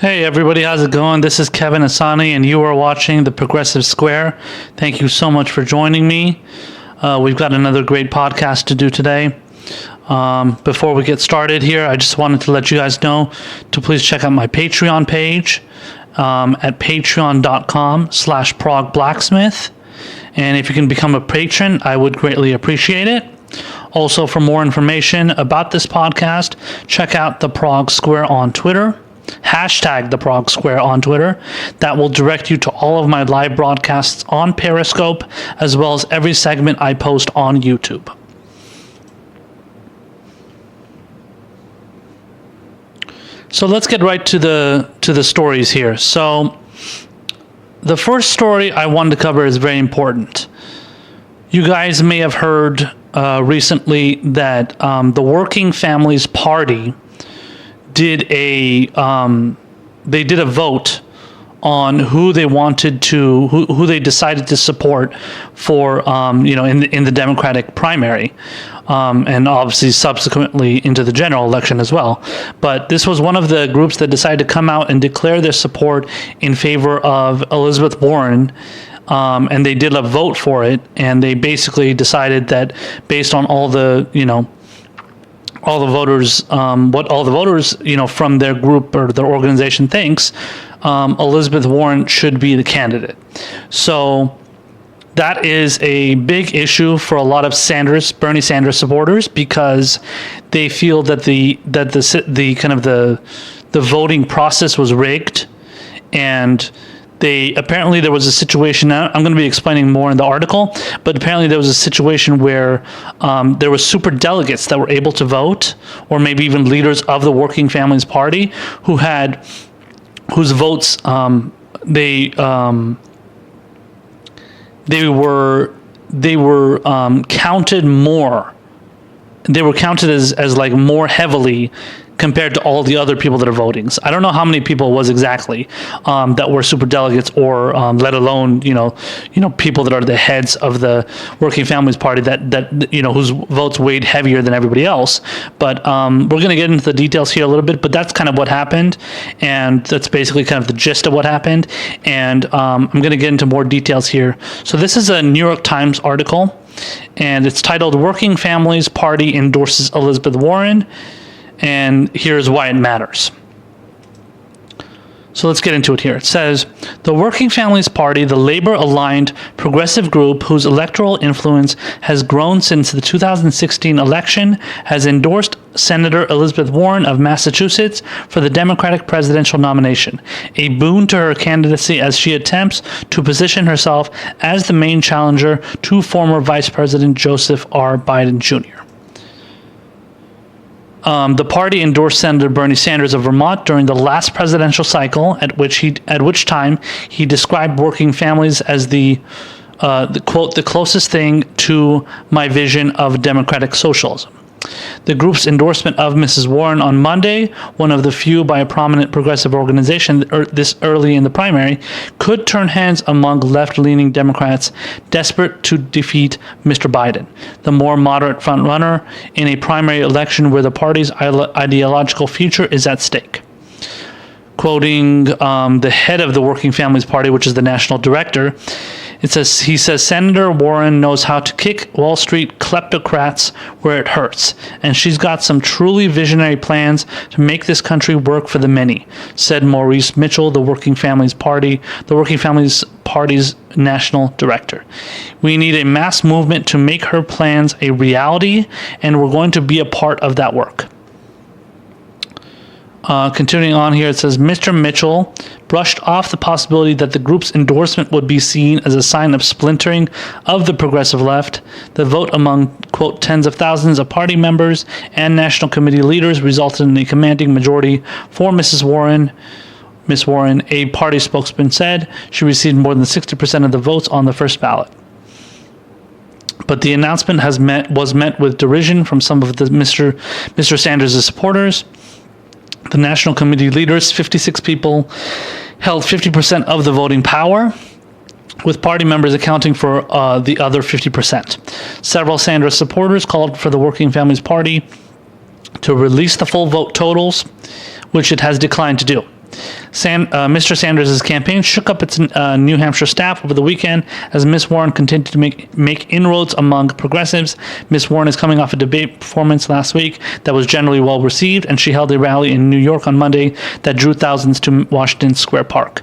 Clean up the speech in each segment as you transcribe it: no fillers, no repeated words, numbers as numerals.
Hey everybody, how's it going? This is Kevin Asani and you are watching the Progressive Square. Thank you so much for joining me. We've got another great podcast to do today. Before we get started here, I just wanted to let you guys know to please check out my Patreon page at patreon.com/progblacksmith. And if you can become a patron, I would greatly appreciate it. Also, for more information about this podcast, check out the Prog Square on Twitter. Hashtag the Prog Square on Twitter. That will direct you to all of my live broadcasts on Periscope, as well as every segment I post on YouTube. So let's get right to the stories here. So the first story I wanted to cover is very important. You guys may have heard recently that the Working Families Party did a vote on who they wanted to who they decided to support for in the Democratic primary, and obviously subsequently into the general election as well. But this was one of the groups that decided to come out and declare their support in favor of Elizabeth Warren. And they did a vote for it, and they basically decided that based on all the voters, what all the voters, from their group or their organization thinks, Elizabeth Warren should be the candidate. So that is a big issue for a lot of Bernie Sanders supporters, because they feel that the voting process was rigged, and apparently there was a situation. I'm going to be explaining more in the article, but apparently there was a situation where there were super delegates that were able to vote, or maybe even leaders of the Working Families Party whose votes they were counted more. They were counted as like more heavily compared to all the other people that are voting. So I don't know how many people it was exactly that were super delegates, or let alone people that are the heads of the Working Families Party that whose votes weighed heavier than everybody else. But we're going to get into the details here a little bit. But that's kind of what happened, and that's basically kind of the gist of what happened. And I'm going to get into more details here. So this is a New York Times article, and it's titled "Working Families Party Endorses Elizabeth Warren." And here's why it matters. So let's get into it here. It says, the Working Families Party, the labor-aligned progressive group whose electoral influence has grown since the 2016 election, has endorsed Senator Elizabeth Warren of Massachusetts for the Democratic presidential nomination, a boon to her candidacy as she attempts to position herself as the main challenger to former Vice President Joseph R. Biden Jr. The party endorsed Senator Bernie Sanders of Vermont during the last presidential cycle, at which time he described Working Families as the quote, the closest thing to my vision of democratic socialism. The group's endorsement of Mrs. Warren on Monday, one of the few by a prominent progressive organization this early in the primary, could turn heads among left-leaning Democrats desperate to defeat Mr. Biden, the more moderate frontrunner in a primary election where the party's ideological future is at stake. Quoting the head of the Working Families Party, which is the national director, he says, Senator Warren knows how to kick Wall Street kleptocrats where it hurts, and she's got some truly visionary plans to make this country work for the many, said Maurice Mitchell, the Working Families Party's national director. We need a mass movement to make her plans a reality, and we're going to be a part of that work. Continuing on here, it says, Mr. Mitchell brushed off the possibility that the group's endorsement would be seen as a sign of splintering of the progressive left. The vote among, quote, tens of thousands of party members and national committee leaders resulted in a commanding majority for Mrs. Warren. Ms. Warren, a party spokesman, said she received more than 60% of the votes on the first ballot. But the announcement was met with derision from some of the Mr. Sanders' supporters. The national committee leaders, 56 people, held 50% of the voting power, with party members accounting for the other 50%. Several Sanders supporters called for the Working Families Party to release the full vote totals, which it has declined to do. Mr. Sanders' campaign shook up its New Hampshire staff over the weekend as Miss Warren continued to make inroads among progressives. Miss Warren is coming off a debate performance last week that was generally well received, and she held a rally in New York on Monday that drew thousands to Washington Square Park.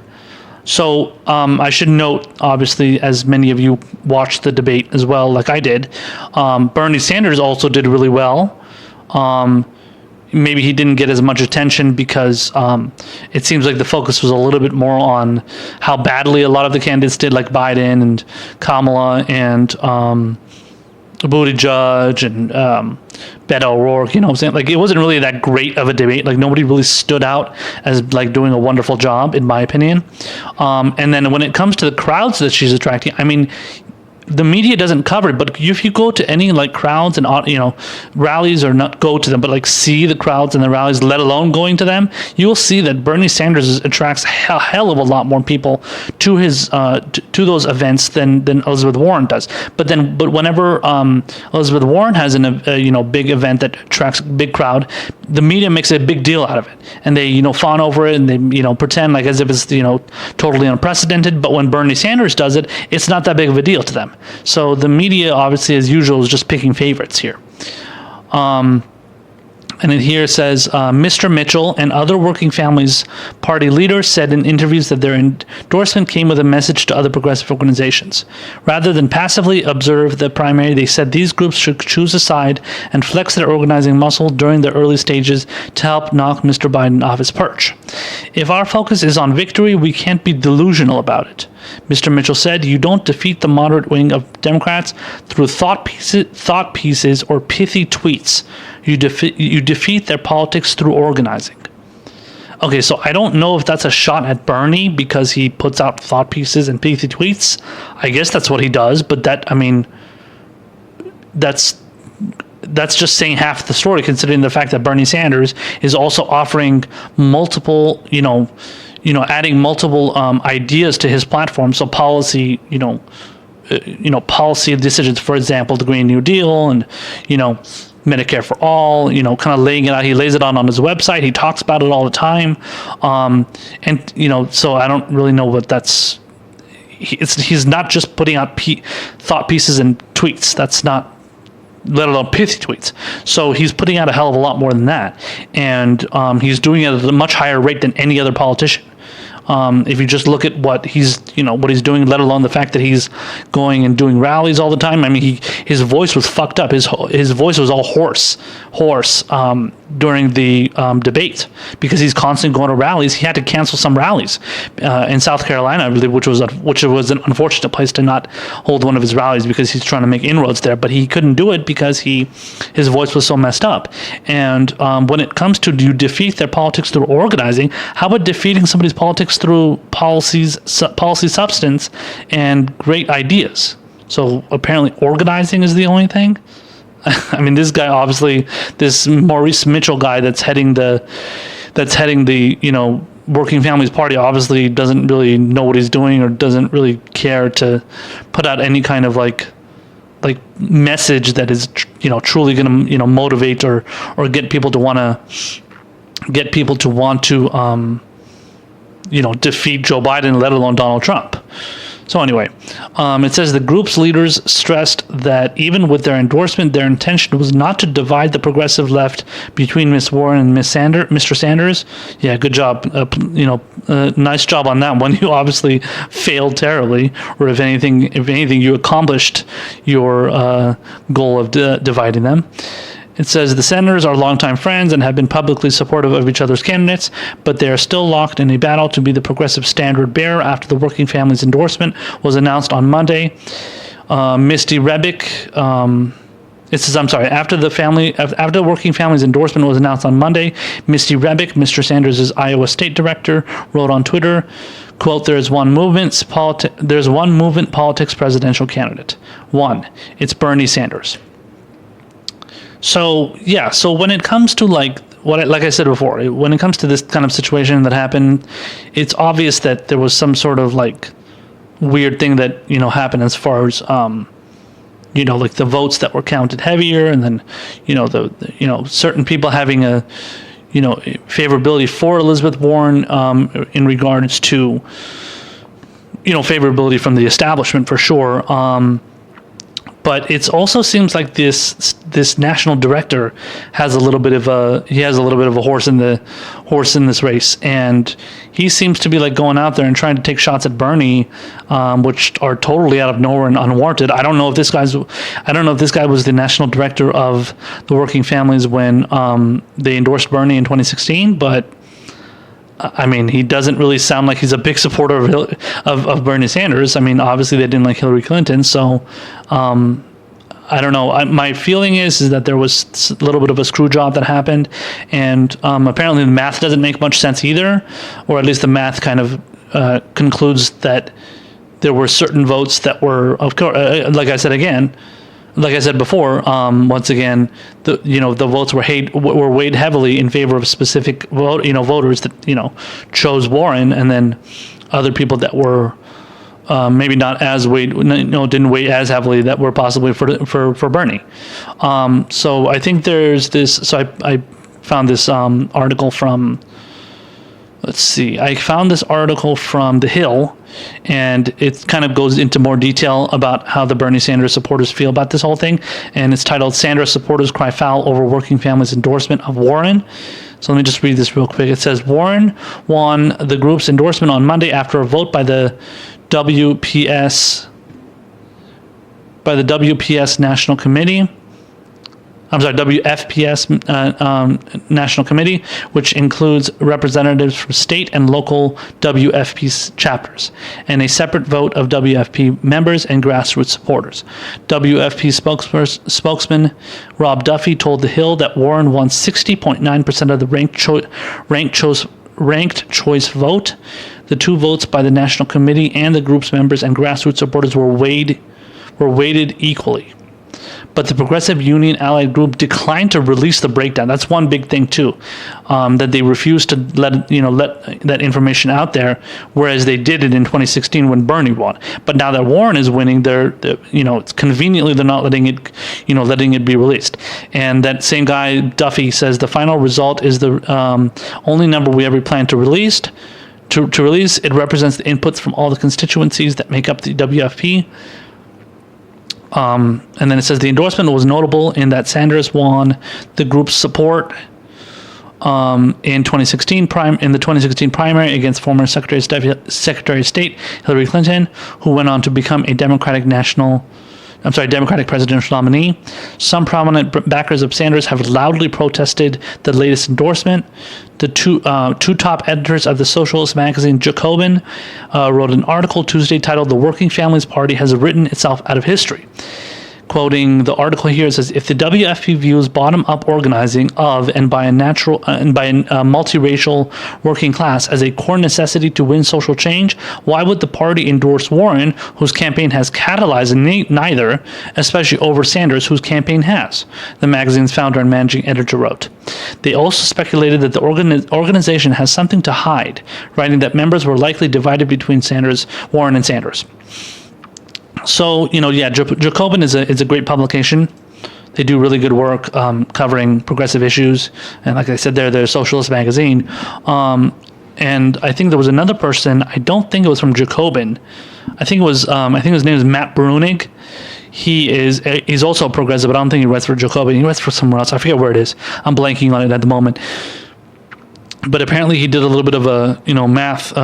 So I should note, obviously, as many of you watched the debate as well, like I did, Bernie Sanders also did really well. Maybe he didn't get as much attention because it seems like the focus was a little bit more on how badly a lot of the candidates did, like Biden and Kamala and Buttigieg and Beto O'Rourke. You know what I'm saying? Like, it wasn't really that great of a debate. Like, nobody really stood out as like doing a wonderful job, in my opinion. And then when it comes to the crowds that she's attracting, I mean, the media doesn't cover it, but if you go to any like crowds and rallies, or not go to them, but like see the crowds and the rallies, let alone going to them, you will see that Bernie Sanders attracts a hell of a lot more people to his to those events than Elizabeth Warren does. But whenever Elizabeth Warren has a big event that attracts a big crowd, the media makes a big deal out of it, and they fawn over it, and they pretend like as if it's totally unprecedented. But when Bernie Sanders does it, it's not that big of a deal to them. So the media, obviously, as usual, is just picking favorites here. And in here it says, Mr. Mitchell and other Working Families Party leaders said in interviews that their endorsement came with a message to other progressive organizations. Rather than passively observe the primary, they said these groups should choose a side and flex their organizing muscle during the early stages to help knock Mr. Biden off his perch. If our focus is on victory, we can't be delusional about it. Mr. Mitchell said, you don't defeat the moderate wing of Democrats through thought pieces or pithy tweets. You defeat their politics through organizing. Okay, so I don't know if that's a shot at Bernie because he puts out thought pieces and pithy tweets. I guess that's what he does, but that's just saying half the story, considering the fact that Bernie Sanders is also offering multiple, adding multiple ideas to his platform. So policy, policy decisions, for example, the Green New Deal and, Medicare for all, kind of laying it out. He lays it on his website. He talks about it all the time. So I don't really know what that's, he's not just putting out thought pieces and tweets. That's not, let alone pithy tweets. So he's putting out a hell of a lot more than that. And he's doing it at a much higher rate than any other politician. If you just look at what he's doing, let alone the fact that he's going and doing rallies all the time. I mean, his voice was fucked up. His voice was all hoarse during the debate because he's constantly going to rallies. He had to cancel some rallies in South Carolina, I believe, which was an unfortunate place to not hold one of his rallies because he's trying to make inroads there. But he couldn't do it because his voice was so messed up. And when it comes to, do you defeat their politics through organizing? How about defeating somebody's politics through policy substance and great ideas? So apparently organizing is the only thing. I mean, this guy, obviously, this Maurice Mitchell guy that's heading the Working Families Party, obviously doesn't really know what he's doing or doesn't really care to put out any kind of like message that is truly going to motivate or get people to want to defeat Joe Biden, let alone Donald Trump. So anyway, it says the group's leaders stressed that even with their endorsement, their intention was not to divide the progressive left between Miss Warren and Mr. Sanders. Yeah, good job. Nice job on that one. You obviously failed terribly, or if anything, you accomplished your goal of dividing them. It says the senators are longtime friends and have been publicly supportive of each other's candidates, but they are still locked in a battle to be the progressive standard bearer after the Working Families endorsement was announced on Monday. Misty Rebick, after the Working Families endorsement was announced on Monday, Misty Rebick, Mr. Sanders' Iowa State Director, wrote on Twitter, quote, there's one movement politics presidential candidate. One, it's Bernie Sanders. So yeah, so when it comes to like I said before, when it comes to this kind of situation that happened, it's obvious that there was some sort of like weird thing that happened as far as like the votes that were counted heavier, and then certain people having a favorability for Elizabeth Warren in regards to, favorability from the establishment for sure. But it also seems like this national director has a little bit of a horse in this race, and he seems to be like going out there and trying to take shots at Bernie, which are totally out of nowhere and unwarranted. I don't know if this guy was the national director of the Working Families when they endorsed Bernie in 2016, but I mean, he doesn't really sound like he's a big supporter of Bernie Sanders. I mean, obviously they didn't like Hillary Clinton, so I don't know. My feeling is that there was a little bit of a screw job that happened, and apparently the math doesn't make much sense either, or at least the math kind of concludes that there were certain votes that were, of course, like I said before, once again, the votes were weighed heavily in favor of specific voters that chose Warren, and then other people that were maybe not as didn't weigh as heavily that were possibly for Bernie. So I think there's this. So I found this article from. Let's see. I found this article from The Hill, and it kind of goes into more detail about how the Bernie Sanders supporters feel about this whole thing. And it's titled "Sanders Supporters Cry Foul Over Working Families' Endorsement of Warren." So let me just read this real quick. It says, Warren won the group's endorsement on Monday after a vote by the WPS National Committee. WFPS National Committee, which includes representatives from state and local WFP chapters, and a separate vote of WFP members and grassroots supporters. WFP spokesman Rob Duffy told The Hill that Warren won 60.9% of the ranked choice vote. The two votes by the National Committee and the group's members and grassroots supporters were weighted equally. But the Progressive Union Allied Group declined to release the breakdown. That's one big thing too, that they refused to let that information out there, whereas they did it in 2016 when Bernie won. But now that Warren is winning, it's conveniently they're not letting it be released. And that same guy Duffy says the final result is the only number we ever plan to release. To release, it represents the inputs from all the constituencies that make up the WFP. And then it says the endorsement was notable in that Sanders won the group's support in 2016 in the 2016 primary against former Secretary of State Hillary Clinton, who went on to become a Democratic presidential nominee. Some prominent backers of Sanders have loudly protested the latest endorsement. The two top editors of the Socialist magazine, Jacobin, wrote an article Tuesday titled "The Working Families Party Has Written Itself Out of History." Quoting the article here, it says, if the WFP views bottom-up organizing of and by a multiracial working class as a core necessity to win social change, why would the party endorse Warren, whose campaign has catalyzed neither, especially over Sanders, whose campaign has? The magazine's founder and managing editor wrote. They also speculated that the organization has something to hide, writing that members were likely divided between Warren and Sanders. So, Jacobin is a great publication. They do really good work covering progressive issues. And like I said, they're a socialist magazine. And I think there was another person, I don't think it was from Jacobin. I think his name is Matt Brunig. He's also a progressive, but I don't think he writes for Jacobin. He writes for somewhere else. I forget where it is. I'm blanking on it at the moment. But apparently he did a little bit of a math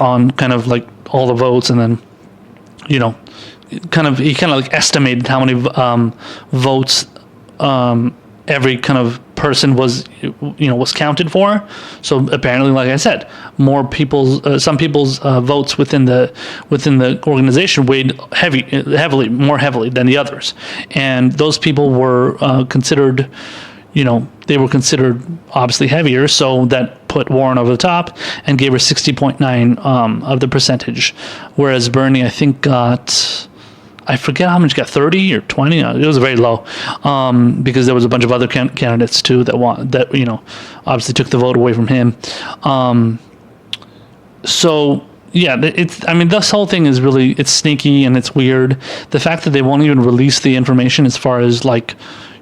on kind of like all the votes, and then he kind of like estimated how many votes every kind of person was counted for. So apparently, like I said, some people's votes within the organization weighed more heavily than the others, and those people were considered. They were considered obviously heavier, so that put Warren over the top and gave her 60.9 of the percentage, whereas Bernie, I think, I forget how much got, 30 or 20. It was very low, because there was a bunch of other candidates too that obviously took the vote away from him. So yeah, this whole thing is it's sneaky and it's weird. The fact that they won't even release the information as far as like,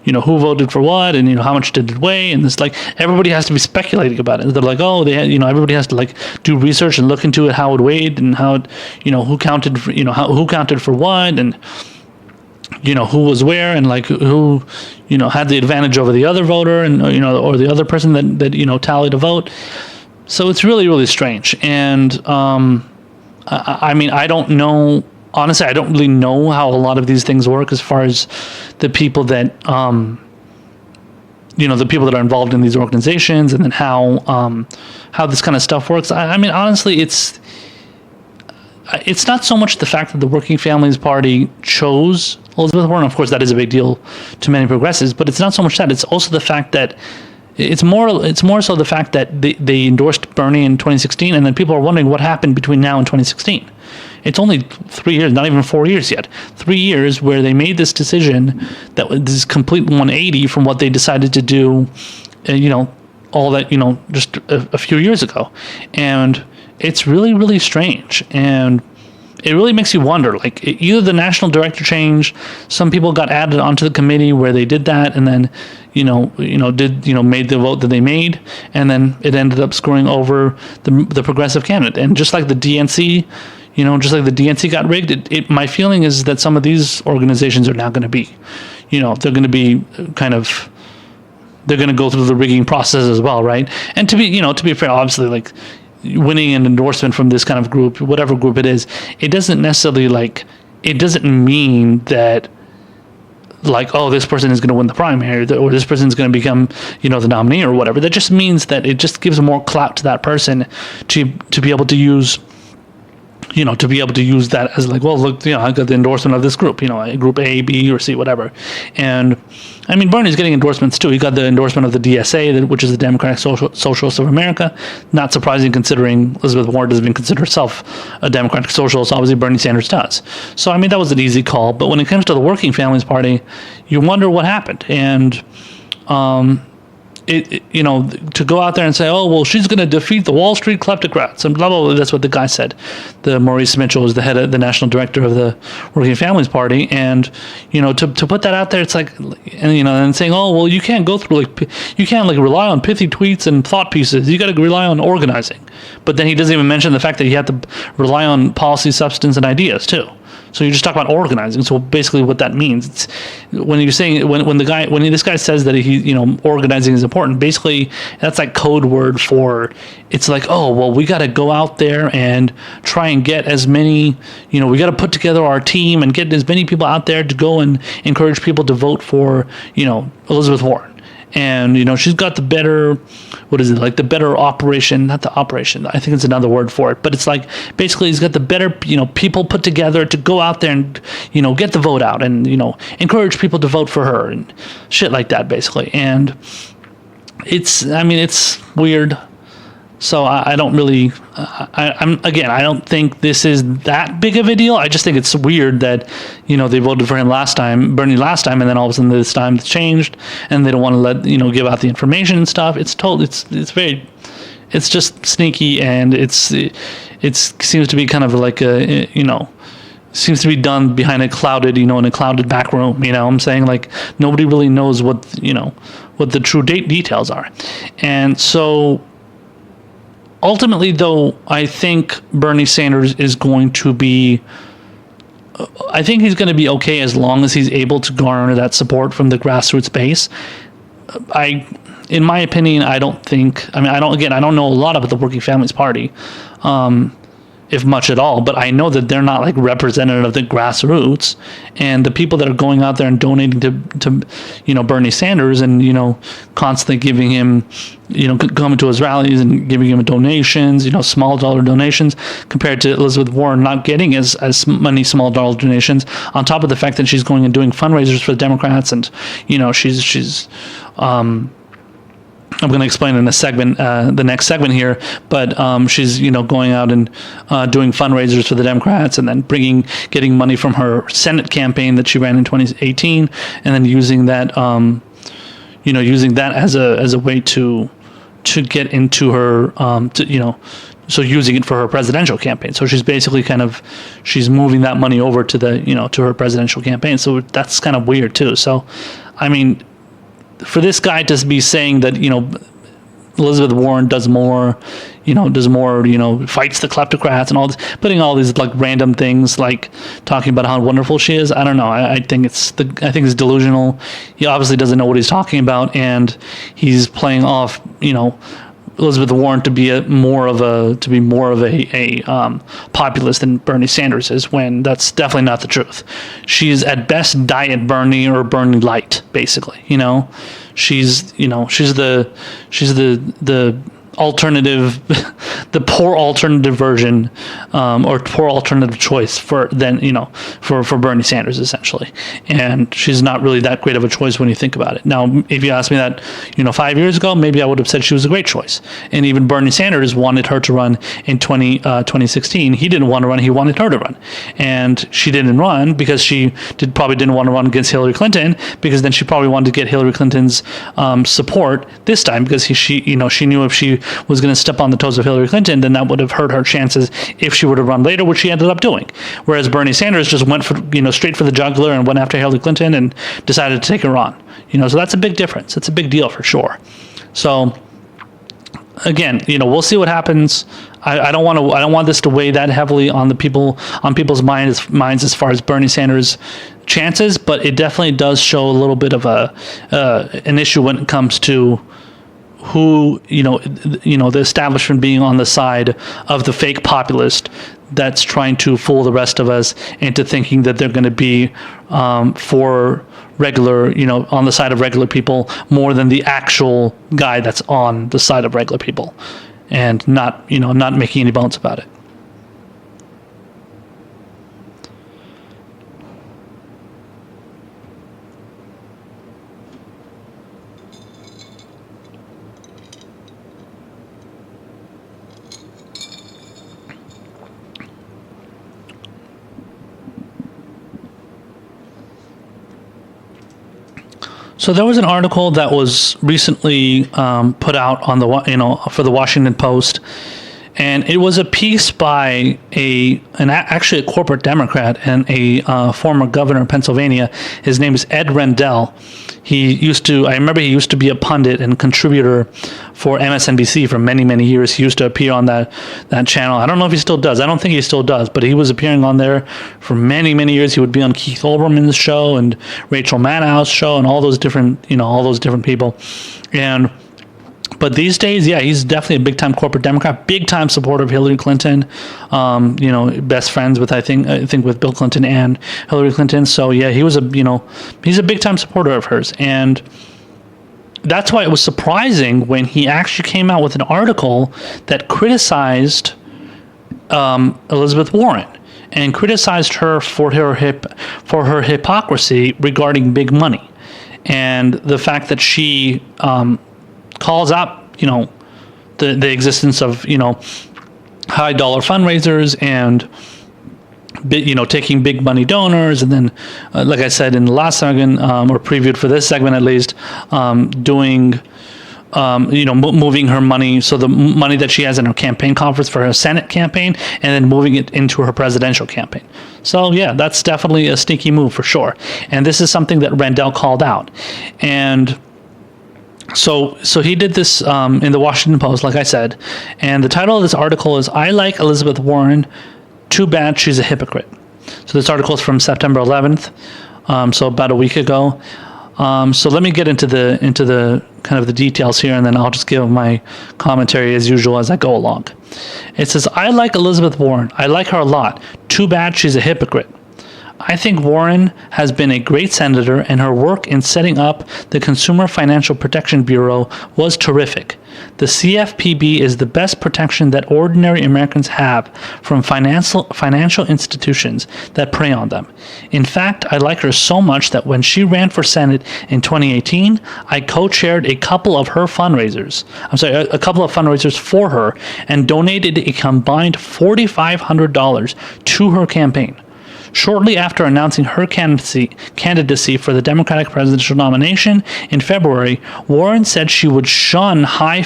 who voted for what, and how much did it weigh, and it's like everybody has to be speculating about it. They're like, oh, they had, everybody has to like do research and look into it, how it weighed, and how it, who counted for, who counted for what, and who was where, and like who had the advantage over the other voter, and or the other person that tallied a vote. So it's really, really strange. And I mean, I don't know. Honestly, I don't really know how a lot of these things work as far as the people that, the people that are involved in these organizations, and then how this kind of stuff works. I mean, honestly, it's not so much the fact that the Working Families Party chose Elizabeth Warren. Of course, that is a big deal to many progressives, but it's not so much that. It's also the fact that it's more so the fact that they endorsed Bernie in 2016, and then people are wondering what happened between now and 2016. It's only 3 years, not even 4 years yet. 3 years where they made this decision that was this complete 180 from what they decided to do, all that, just a few years ago. And it's really, really strange. And it really makes you wonder, like, either the national director changed, some people got added onto the committee where they did that, and then, made the vote that they made, and then it ended up screwing over the progressive candidate. And just like the DNC, got rigged, my feeling is that some of these organizations are now going to be, they're going to be they're going to go through the rigging process as well, right? And to be fair, obviously, like, winning an endorsement from this kind of group, whatever group it is, it doesn't necessarily it doesn't mean that, like, oh, this person is going to win the primary, or this person is going to become, the nominee or whatever. That just means that it just gives more clout to that person to be able to use, that as like, well, look, I got the endorsement of this group, group A, B, or C, whatever. And I mean, Bernie's getting endorsements too. He got the endorsement of the DSA, which is the Democratic Socialist of America. Not surprising considering Elizabeth Warren doesn't even consider herself a Democratic Socialist. Obviously, Bernie Sanders does. So, I mean, that was an easy call. But when it comes to the Working Families Party, you wonder what happened. And, to go out there and say, oh, well, she's going to defeat the Wall Street kleptocrats and blah, blah, blah. That's what the guy said. The Maurice Mitchell is the head of the national director of the Working Families Party. And, to put that out there, it's like, and saying, oh, well, you can't go through, you can't rely on pithy tweets and thought pieces. You got to rely on organizing. But then he doesn't even mention the fact that you have to rely on policy, substance, and ideas too. So you just talk about organizing. So basically, what that means, it's when you're saying when this guy says that organizing is important. Basically, that's like code word for, it's like, oh, well, we got to go out there and try and get as many. We got to put together our team and get as many people out there to go and encourage people to vote for Elizabeth Warren. And, she's got the better, the better operation, not the operation, I think it's another word for it, but it's like, basically he's got the better, people put together to go out there and, get the vote out and, encourage people to vote for her and shit like that, basically. And it's weird. So I don't really, I don't think this is that big of a deal. I just think it's weird that, they voted for him Bernie last time, and then all of a sudden this time it's changed, and they don't want to give out the information and stuff. It's just sneaky, and it seems to be kind of like seems to be done behind a clouded, in a clouded back room. I'm saying, like, nobody really knows what the true details are. And so, ultimately, though, I think Bernie Sanders is going to be, he's going to be okay as long as he's able to garner that support from the grassroots base. In my opinion, I don't know a lot about the Working Families Party, if much at all, but I know that they're not like representative of the grassroots, and the people that are going out there and donating to Bernie Sanders and constantly giving him coming to his rallies and giving him donations, small dollar donations, compared to Elizabeth Warren not getting as many small dollar donations, on top of the fact that she's going and doing fundraisers for the Democrats, and she's I'm going to explain in a segment, the next segment here, but she's going out and doing fundraisers for the Democrats, and then getting money from her Senate campaign that she ran in 2018, and then using that as a way to get into her so using it for her presidential campaign. So she's basically she's moving that money over to to her presidential campaign. So that's kind of weird too. So I mean, for this guy to be saying that, Elizabeth Warren does more, fights the kleptocrats and all this, putting all these like random things, like talking about how wonderful she is. I don't know. I think it's delusional. He obviously doesn't know what he's talking about, and he's playing off, Elizabeth Warren to be more of a populist than Bernie Sanders is, when that's definitely not the truth. She's at best diet Bernie or Bernie light, basically. She's the alternative, the poor alternative version, or poor alternative choice for Bernie Sanders, essentially. And she's not really that great of a choice when you think about it. Now, if you asked me that, 5 years ago, maybe I would have said she was a great choice. And even Bernie Sanders wanted her to run in 2016. He didn't want to run. He wanted her to run. And she didn't run because she probably didn't want to run against Hillary Clinton, because then she probably wanted to get Hillary Clinton's support this time, because she knew if she was going to step on the toes of Hillary Clinton, then that would have hurt her chances if she were to run later, which she ended up doing. Whereas Bernie Sanders just went for, straight for the jugular and went after Hillary Clinton and decided to take her on. So that's a big difference. It's a big deal for sure. So again, we'll see what happens. I don't want this to weigh that heavily on people's minds as far as Bernie Sanders' chances, but it definitely does show a little bit of an issue when it comes to who, the establishment being on the side of the fake populist that's trying to fool the rest of us into thinking that they're going to be for regular, on the side of regular people more than the actual guy that's on the side of regular people, and not making any bones about it. So there was an article that was recently put out on for the Washington Post, and it was a piece by actually a corporate Democrat and a former governor of Pennsylvania. His name is Ed Rendell. I remember he used to be a pundit and contributor for MSNBC for many, many years. He used to appear on that channel. I don't know if he still does. I don't think he still does, but he was appearing on there for many, many years. He would be on Keith Olbermann's show and Rachel Maddow's show and all those different people. But these days, yeah, he's definitely a big-time corporate Democrat, big-time supporter of Hillary Clinton. Best friends with I think with Bill Clinton and Hillary Clinton. So yeah, he's a big-time supporter of hers, and that's why it was surprising when he actually came out with an article that criticized Elizabeth Warren and criticized her for her hypocrisy regarding big money, and the fact that she calls out, the existence of, high dollar fundraisers and, taking big money donors. And then, like I said in the last segment, or previewed for this segment at least, doing, moving her money. So the money that she has in her campaign conference for her Senate campaign, and then moving it into her presidential campaign. So yeah, that's definitely a sneaky move for sure. And this is something that Rendell called out. And So he did this in the Washington Post, like I said, and the title of this article is "I Like Elizabeth Warren, Too Bad She's a Hypocrite." So this article is from September 11th, so about a week ago. So let me get into the kind of the details here, and then I'll just give my commentary as usual as I go along. It says, "I like Elizabeth Warren. I like her a lot. Too bad she's a hypocrite. I think Warren has been a great senator, and her work in setting up the Consumer Financial Protection Bureau was terrific. The CFPB is the best protection that ordinary Americans have from financial institutions that prey on them. In fact, I like her so much that when she ran for Senate in 2018, I co-chaired a couple of fundraisers for her and donated a combined $4,500 to her campaign. Shortly after announcing her candidacy for the Democratic presidential nomination in February, Warren said she would shun high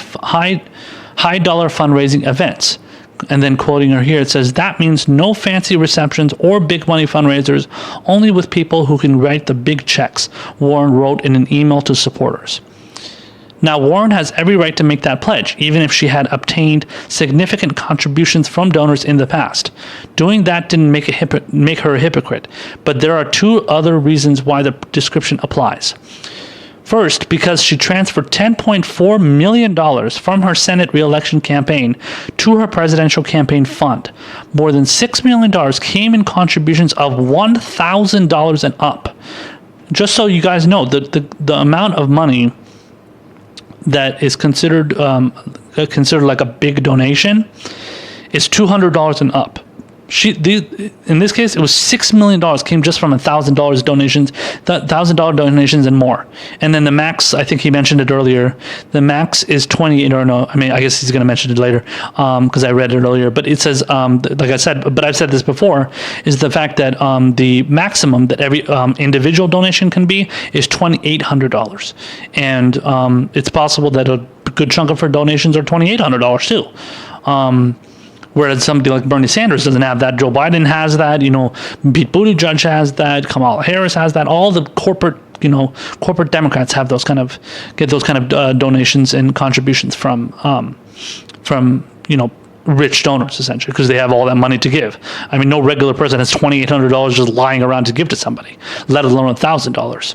dollar fundraising events, And then quoting her here, it says, "That means no fancy receptions or big money fundraisers, only with people who can write the big checks," Warren wrote in an email to supporters. Now, Warren has every right to make that pledge, even if she had obtained significant contributions from donors in the past. Doing that didn't make her a hypocrite, but there are two other reasons why the description applies. First, because she transferred $10.4 million from her Senate re-election campaign to her presidential campaign fund. More than $6 million came in contributions of $1,000 and up. Just so you guys know, the amount of money that is considered like a big donation is $200 and up. In this case, it was $6 million came just from $1,000 donations, $1,000 donations and more. And then the max, I think he mentioned it earlier, the max is 28, or no, I mean, I guess he's going to mention it later because I read it earlier. But it says, like I said, but I've said this before, is the fact that the maximum that every individual donation can be is $2,800. And it's possible that a good chunk of her donations are $2,800 too. Whereas somebody like Bernie Sanders doesn't have that. Joe Biden has that. Pete Buttigieg has that. Kamala Harris has that. All the corporate Democrats have get those kind of donations and contributions from rich donors, essentially, because they have all that money to give. I mean, no regular person has $2,800 just lying around to give to somebody, let alone $1,000.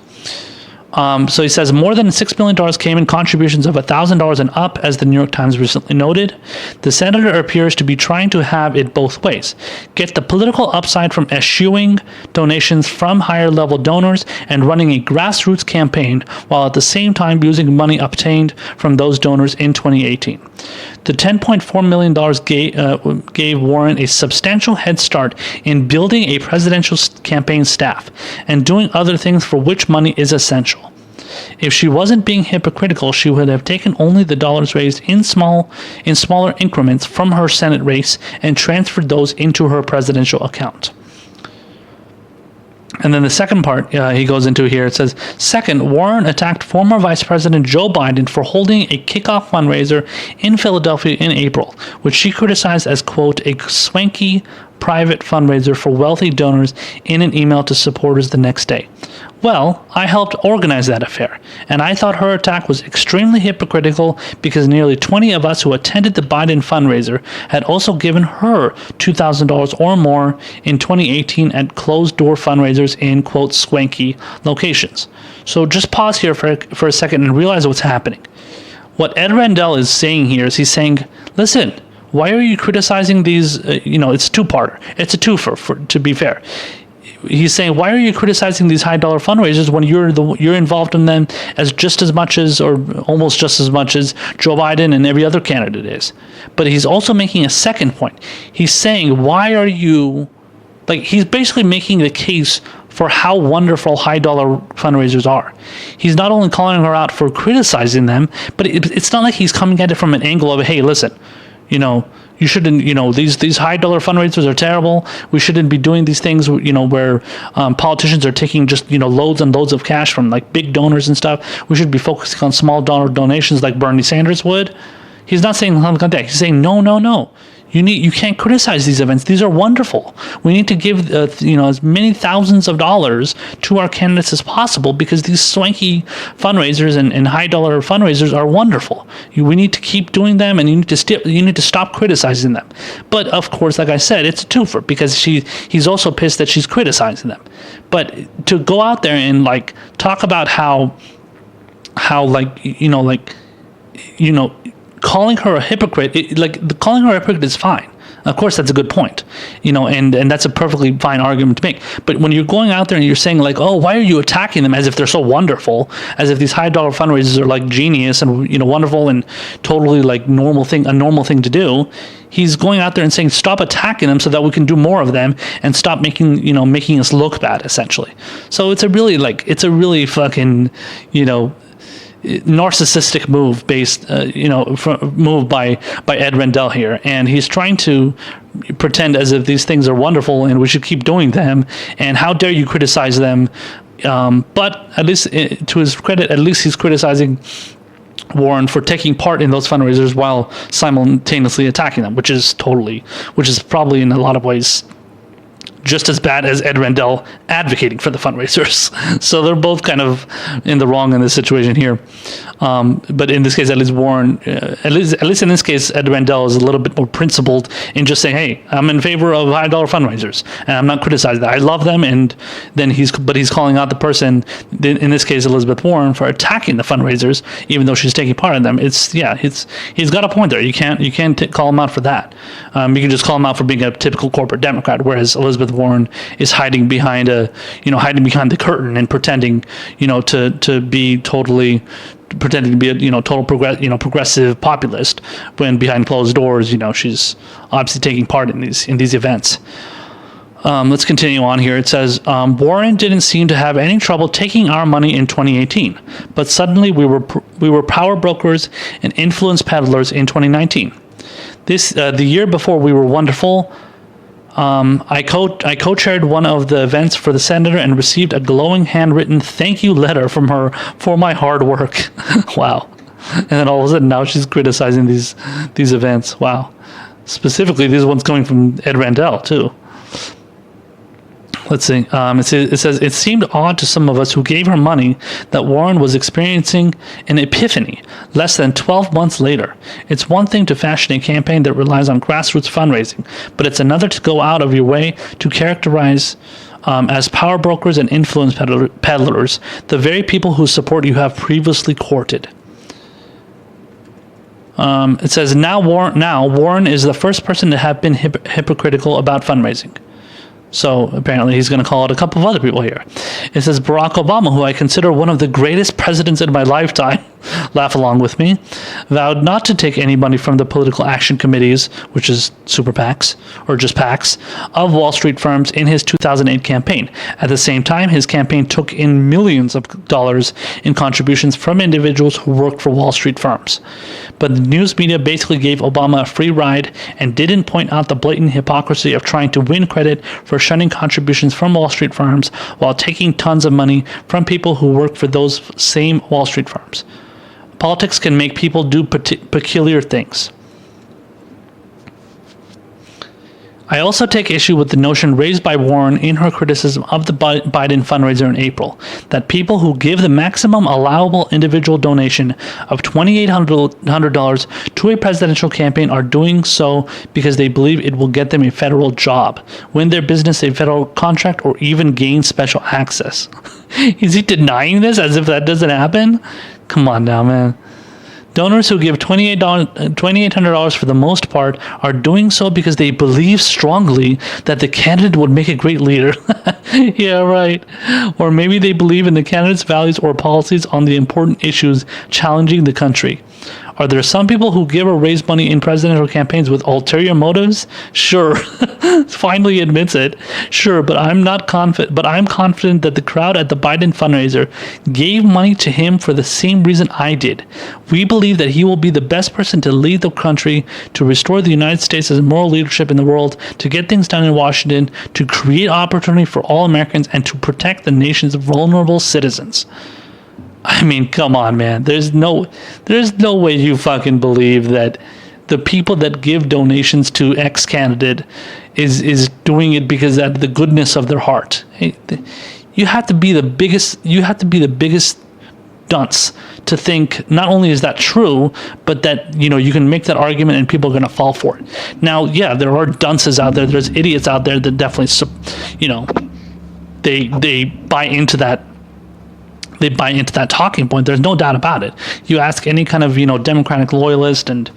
So he says more than $6 million came in contributions of $1,000 and up, as the New York Times recently noted. The senator appears to be trying to have it both ways. Get the political upside from eschewing donations from higher level donors and running a grassroots campaign, while at the same time using money obtained from those donors in 2018. The $10.4 million gave Warren a substantial head start in building a presidential campaign staff and doing other things for which money is essential. If she wasn't being hypocritical, she would have taken only the dollars raised in smaller increments from her Senate race and transferred those into her presidential account. And then the second part he goes into here, it says, second, Warren attacked former Vice President Joe Biden for holding a kickoff fundraiser in Philadelphia in April, which she criticized as, quote, a swanky private fundraiser for wealthy donors in an email to supporters the next day. Well, I helped organize that affair, and I thought her attack was extremely hypocritical because nearly 20 of us who attended the Biden fundraiser had also given her $2,000 or more in 2018 at closed-door fundraisers in, quote, swanky locations. So just pause here for a second and realize what's happening. What Ed Rendell is saying here is he's saying, listen, why are you criticizing these, it's two-parter. It's a twofer, to be fair. He's saying, why are you criticizing these high-dollar fundraisers when you're involved in them as just as much as, or almost just as much as, Joe Biden and every other candidate is? But he's also making a second point. He's saying, why are you, he's basically making the case for how wonderful high-dollar fundraisers are. He's not only calling her out for criticizing them, but it's not like he's coming at it from an angle of, hey, listen, you shouldn't, these high dollar fundraisers are terrible. We shouldn't be doing these things, where politicians are taking just, loads and loads of cash from big donors and stuff. We should be focusing on small dollar donations like Bernie Sanders would. He's not saying something like that. He's saying, no. You can't criticize these events. These are wonderful. We need to give as many thousands of dollars to our candidates as possible because these swanky fundraisers and high dollar fundraisers are wonderful. We need to keep doing them, and you need to stop criticizing them. But of course, like I said, it's a twofer because he's also pissed that she's criticizing them. But to go out there and talk about how calling her a hypocrite, calling her a hypocrite is fine. Of course, that's a good point, and that's a perfectly fine argument to make. But when you're going out there and you're saying oh, why are you attacking them as if they're so wonderful, as if these high dollar fundraisers are genius and wonderful and totally a normal thing to do, he's going out there and saying stop attacking them so that we can do more of them and stop making us look bad, essentially. So it's a really fucking narcissistic move move by Ed Rendell here, and he's trying to pretend as if these things are wonderful and we should keep doing them, and how dare you criticize them, but at least to his credit, at least he's criticizing Warren for taking part in those fundraisers while simultaneously attacking them, which is probably in a lot of ways just as bad as Ed Rendell advocating for the fundraisers. So they're both kind of in the wrong in this situation here. But in this case, at least Warren, at least in this case, Ed Rendell is a little bit more principled in just saying, "Hey, I'm in favor of $100 fundraisers, and I'm not criticizing that. I love them." And then he's calling out the person, in this case, Elizabeth Warren, for attacking the fundraisers, even though she's taking part in them. He's got a point there. You can't call him out for that. You can just call him out for being a typical corporate Democrat, whereas Elizabeth Warren is hiding behind the curtain and pretending, to be totally pretending to be a total progressive populist, when behind closed doors, she's obviously taking part in these events. Let's continue on here. It says, Warren didn't seem to have any trouble taking our money in 2018, but suddenly we were power brokers and influence peddlers in 2019. The year before we were wonderful. I co-chaired one of the events for the senator and received a glowing handwritten thank you letter from her for my hard work. Wow. And then all of a sudden now she's criticizing these events. Wow. Specifically, these ones coming from Ed Rendell too. Let's see. It says, it seemed odd to some of us who gave her money that Warren was experiencing an epiphany less than 12 months later. It's one thing to fashion a campaign that relies on grassroots fundraising, but it's another to go out of your way to characterize as power brokers and influence peddlers the very people whose support you have previously courted. It says, now Warren is the first person to have been hypocritical about fundraising. So apparently he's going to call out a couple of other people here. It says Barack Obama, who I consider one of the greatest presidents in my lifetime, laugh along with me, vowed not to take any money from the political action committees, which is super PACs, or just PACs, of Wall Street firms in his 2008 campaign. At the same time, his campaign took in millions of dollars in contributions from individuals who worked for Wall Street firms. But the news media basically gave Obama a free ride and didn't point out the blatant hypocrisy of trying to win credit for shunning contributions from Wall Street firms while taking tons of money from people who work for those same Wall Street firms. Politics can make people do peculiar things. I also take issue with the notion raised by Warren in her criticism of the Biden fundraiser in April, that people who give the maximum allowable individual donation of $2,800 to a presidential campaign are doing so because they believe it will get them a federal job, win their business a federal contract, or even gain special access. Is he denying this as if that doesn't happen? Come on now, man. Donors who give $2,800 for the most part are doing so because they believe strongly that the candidate would make a great leader. Yeah, right. Or maybe they believe in the candidate's values or policies on the important issues challenging the country. Are there some people who give or raise money in presidential campaigns with ulterior motives? Sure. Finally admits it. Sure, but I'm confident that the crowd at the Biden fundraiser gave money to him for the same reason I did. We believe that he will be the best person to lead the country, to restore the United States as moral leadership in the world, to get things done in Washington, to create opportunity for all Americans, and to protect the nation's vulnerable citizens. I mean, come on, man. There's no way you fucking believe that the people that give donations to X candidate is doing it because of the goodness of their heart. You have to be the biggest dunce to think not only is that true, but that you can make that argument and people are going to fall for it. Now, yeah, there are dunces out there. There's idiots out there that definitely, they buy into that. They buy into that talking point. There's no doubt about it. You ask any kind of Democratic loyalist and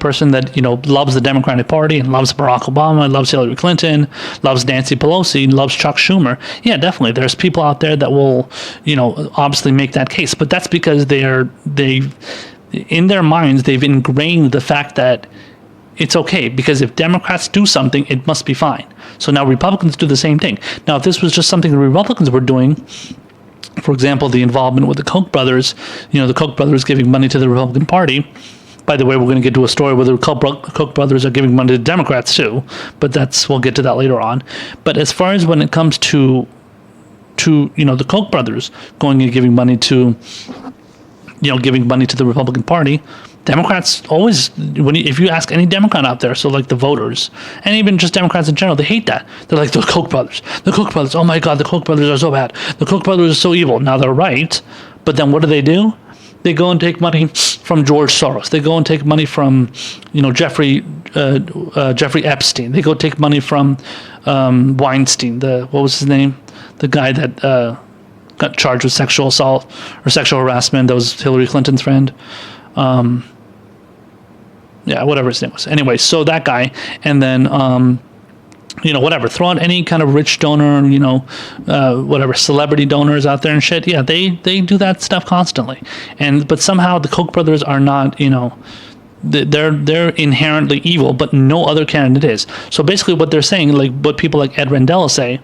person that loves the Democratic Party and loves Barack Obama, loves Hillary Clinton, loves Nancy Pelosi, loves Chuck Schumer. Yeah, definitely. There's people out there that will obviously make that case, but that's because they in their minds they've ingrained the fact that it's okay, because if Democrats do something, it must be fine. So now Republicans do the same thing. Now, if this was just something the Republicans were doing, for example, the involvement with the Koch brothers, the Koch brothers giving money to the Republican Party. By the way, we're going to get to a story where the Koch brothers are giving money to Democrats too, but we'll get to that later on. But as far as when it comes to the Koch brothers going and giving money to giving money to the Republican Party. Democrats always, if you ask any Democrat out there, so like the voters, and even just Democrats in general, they hate that. They're like, the Koch brothers, oh my God, the Koch brothers are so bad. The Koch brothers are so evil. Now they're right, but then what do? They go and take money from George Soros. They go and take money from, Jeffrey Epstein. They go take money from Weinstein. What was his name? The guy that got charged with sexual assault or sexual harassment. That was Hillary Clinton's friend. Whatever his name was. Anyway, so that guy, and then whatever, throw out any kind of rich donor, whatever, celebrity donors out there and shit. Yeah, they do that stuff constantly, but somehow the Koch brothers are not, they're inherently evil, but no other candidate is. So basically, what they're saying, like what people like Ed Rendell say.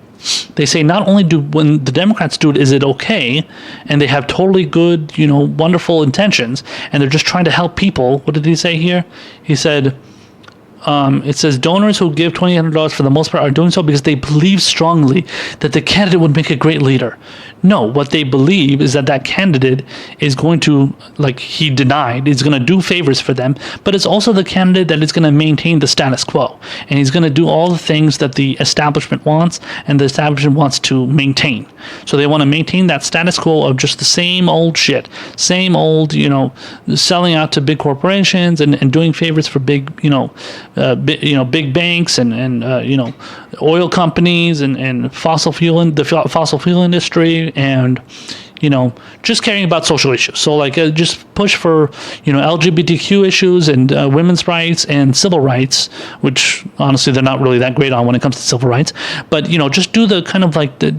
They say not only when the Democrats do it, is it okay, and they have totally good, wonderful intentions, and they're just trying to help people. What did he say here? He said, it says donors who give $2,800 for the most part are doing so because they believe strongly that the candidate would make a great leader. No, what they believe is that candidate is going to, like he denied, is going to do favors for them, but it's also the candidate that is going to maintain the status quo. And he's going to do all the things that the establishment wants and the establishment wants to maintain. So they want to maintain that status quo of just the same old shit, same old, selling out to big corporations and doing favors for big, big banks and oil companies and fossil fuel industry and just caring about social issues. So like just push for LGBTQ issues and women's rights and civil rights, which honestly they're not really that great on when it comes to civil rights. But just do the kind of like the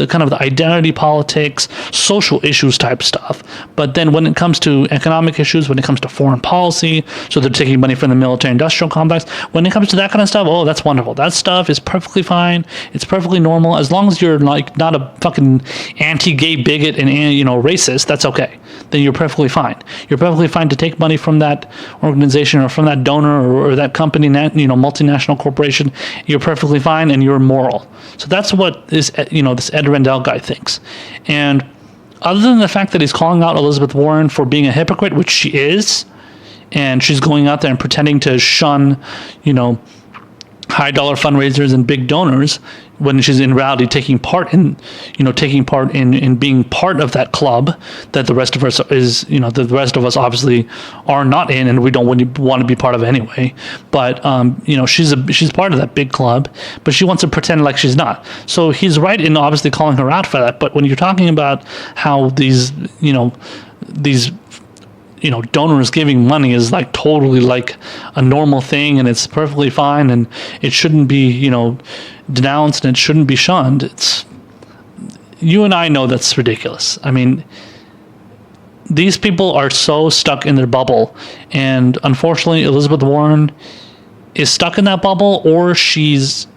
kind of the identity politics, social issues type stuff. But then when it comes to economic issues, when it comes to foreign policy, so they're taking money from the military-industrial complex. When it comes to that kind of stuff, oh, that's wonderful. That stuff is perfectly fine. It's perfectly normal as long as you're like not a fucking anti-gay bigot and racist. That's okay. Then you're perfectly fine. You're perfectly fine to take money from that organization or from that donor or that company, multinational corporation. You're perfectly fine and you're moral. So that's what this Ed Rendell guy thinks. And other than the fact that he's calling out Elizabeth Warren for being a hypocrite, which she is, and she's going out there and pretending to shun, high dollar fundraisers and big donors when she's in reality taking part in being part of that club that the rest of us the rest of us obviously are not in and we don't want to be part of anyway. But she's part of that big club, but she wants to pretend like she's not. So he's right in obviously calling her out for that. But when you're talking about how these donors giving money is like totally like a normal thing and it's perfectly fine and it shouldn't be, denounced and it shouldn't be shunned. It's, you and I know that's ridiculous. I mean, these people are so stuck in their bubble, and unfortunately Elizabeth Warren is stuck in that bubble, or she's,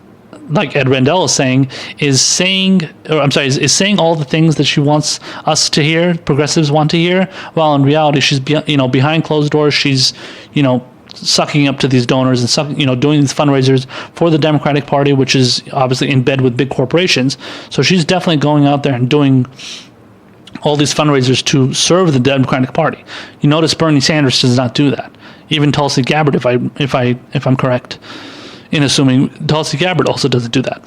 like Ed Rendell is saying, is saying all the things that she wants us to hear, progressives want to hear, while in reality she's behind closed doors, she's sucking up to these donors and doing these fundraisers for the Democratic Party, which is obviously in bed with big corporations. So she's definitely going out there and doing all these fundraisers to serve the Democratic Party. You notice Bernie Sanders does not do that. Even Tulsi Gabbard, if I'm correct in assuming Tulsi Gabbard also doesn't do that.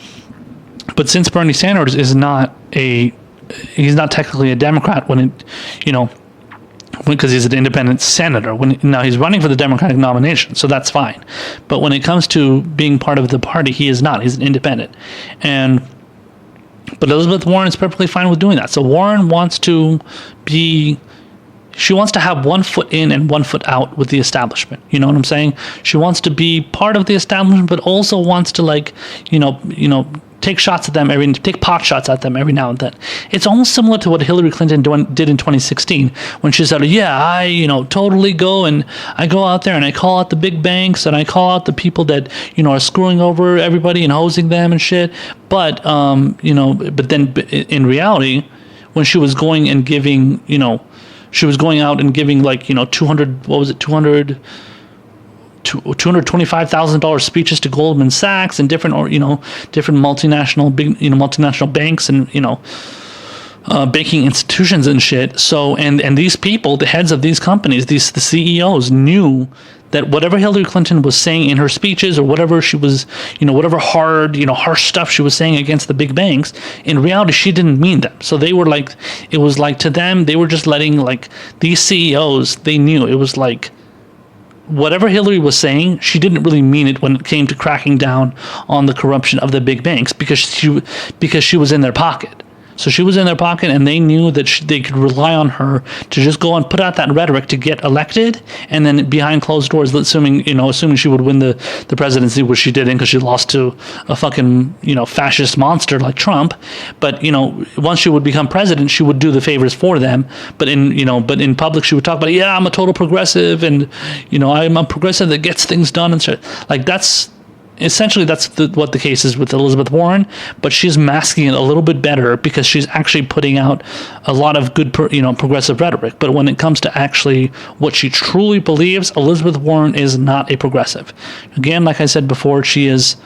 But since Bernie Sanders is he's not technically a Democrat because he's an independent senator. Now he's running for the Democratic nomination, so that's fine. But when it comes to being part of the party, he is not. He's an independent. But Elizabeth Warren is perfectly fine with doing that. So Warren wants to have 1 foot in and 1 foot out with the establishment. You know what I'm saying? She wants to be part of the establishment, but also wants to take shots at them take pot shots at them every now and then. It's almost similar to what Hillary Clinton did in 2016 when she said, "Yeah, I totally go out there and I call out the big banks and I call out the people that are screwing over everybody and hosing them and shit." But but then in reality, when she was going and giving, she was going out and giving like $225,000 speeches to Goldman Sachs and different multinational banks and banking institutions and shit. So, and these people, the heads of these companies, the CEOs, knew that whatever Hillary Clinton was saying in her speeches, or whatever she was, whatever hard, harsh stuff she was saying against the big banks, in reality, she didn't mean them. So they were like, it was like, to them, they were just letting, like, these CEOs, they knew it was like, whatever Hillary was saying, she didn't really mean it when it came to cracking down on the corruption of the big banks, because she was in their pocket. So she was in their pocket, and they knew that they could rely on her to just go and put out that rhetoric to get elected, and then behind closed doors, assuming she would win the presidency, which she didn't, because she lost to a fucking fascist monster like Trump. But once she would become president, she would do the favors for them. But in public, she would talk about, yeah, I'm a total progressive, and I'm a progressive that gets things done and shit. Like, that's what the case is with Elizabeth Warren, but she's masking it a little bit better, because she's actually putting out a lot of good, progressive rhetoric. But when it comes to actually what she truly believes, Elizabeth Warren is not a progressive. Again, like I said before, she is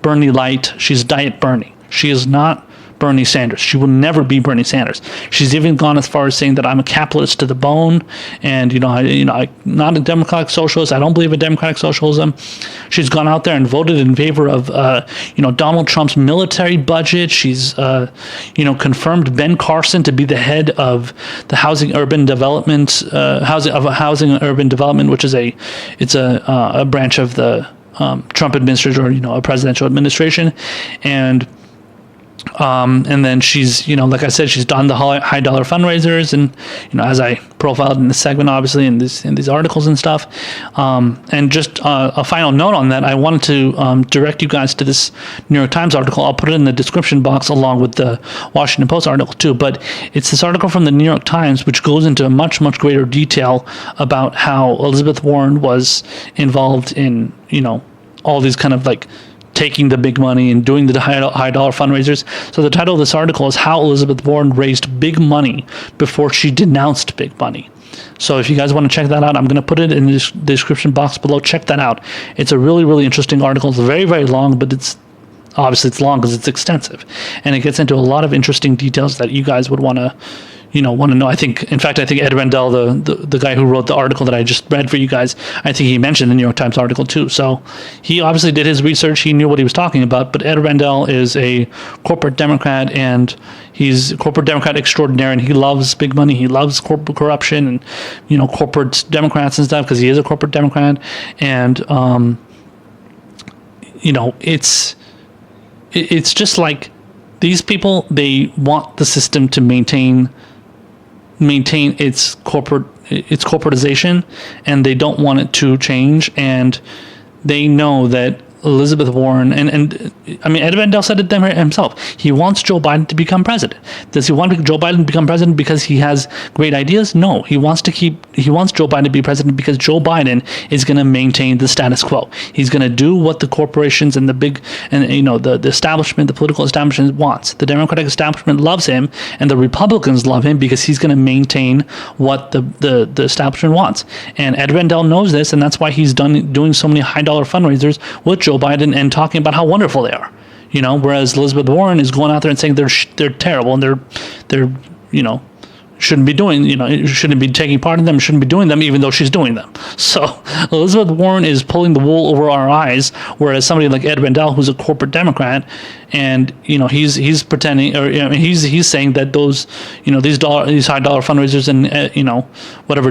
Bernie light. She's Diet Bernie. She is not Bernie Sanders. She will never be Bernie Sanders. She's even gone as far as saying that I'm a capitalist to the bone, and I'm not a democratic socialist. I don't believe in democratic socialism. She's gone out there and voted in favor of Donald Trump's military budget. She's confirmed Ben Carson to be the head of the housing and urban development, which is a branch of the Trump administration, or a presidential administration. And then she's, like I said, she's done the high dollar fundraisers, and as I profiled in the segment, obviously in these articles and stuff. And just a final note on that, I wanted to direct you guys to this New York Times article. I'll put it in the description box along with the Washington Post article too. But it's this article from the New York Times, which goes into much greater detail about how Elizabeth Warren was involved in all these kind of like taking the big money and doing the high dollar fundraisers. So the title of this article is How Elizabeth Warren Raised Big Money Before She Denounced Big Money. So if you guys want to check that out, I'm going to put it in the description box below. Check that out. It's a really interesting article. It's very long, but it's long because it's extensive, and it gets into a lot of interesting details that you guys would want to know. I think Ed Rendell, the guy who wrote the article that I just read for you guys, I think he mentioned the New York Times article too. So he obviously did his research. He knew what he was talking about. But Ed Rendell is a corporate Democrat, and he's a corporate Democrat extraordinaire, and he loves big money. He loves corporate corruption and corporate Democrats and stuff, because he is a corporate Democrat. And it's just like these people, they want the system to maintain its corporatization, and they don't want it to change. And they know that Elizabeth Warren, and I mean, Ed Rendell said it himself. He wants Joe Biden to become president. Does he want Joe Biden to become president because he has great ideas? No, he wants Joe Biden to be president because Joe Biden is going to maintain the status quo. He's going to do what the corporations and the establishment, the political establishment wants. The Democratic establishment loves him, and the Republicans love him because he's going to maintain what the establishment wants. And Ed Rendell knows this, and that's why he's doing so many high dollar fundraisers with Joe Biden and talking about how wonderful they are, whereas Elizabeth Warren is going out there and saying they're terrible, and they're shouldn't be doing, shouldn't be taking part in them, shouldn't be doing them, even though she's doing them. So Elizabeth Warren is pulling the wool over our eyes, whereas somebody like Ed Rendell, who's a corporate Democrat, and he's pretending, or he's saying that those these high dollar fundraisers and whatever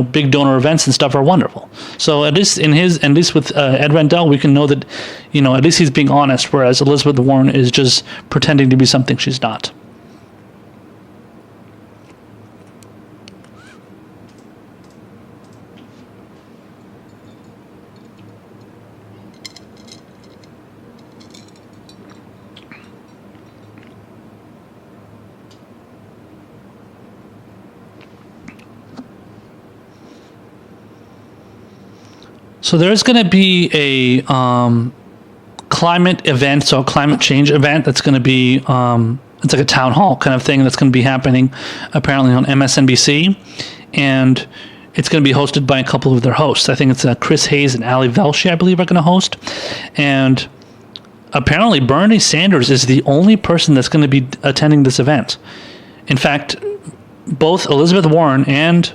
big donor events and stuff are wonderful. So at least with Ed Rendell, we can know that at least he's being honest, whereas Elizabeth Warren is just pretending to be something she's not. So there's going to be a climate event, so a climate change event that's going to be, it's like a town hall kind of thing that's going to be happening apparently on MSNBC. And it's going to be hosted by a couple of their hosts. I think it's Chris Hayes and Ali Velshi, I believe, are going to host. And apparently Bernie Sanders is the only person that's going to be attending this event. In fact, both Elizabeth Warren and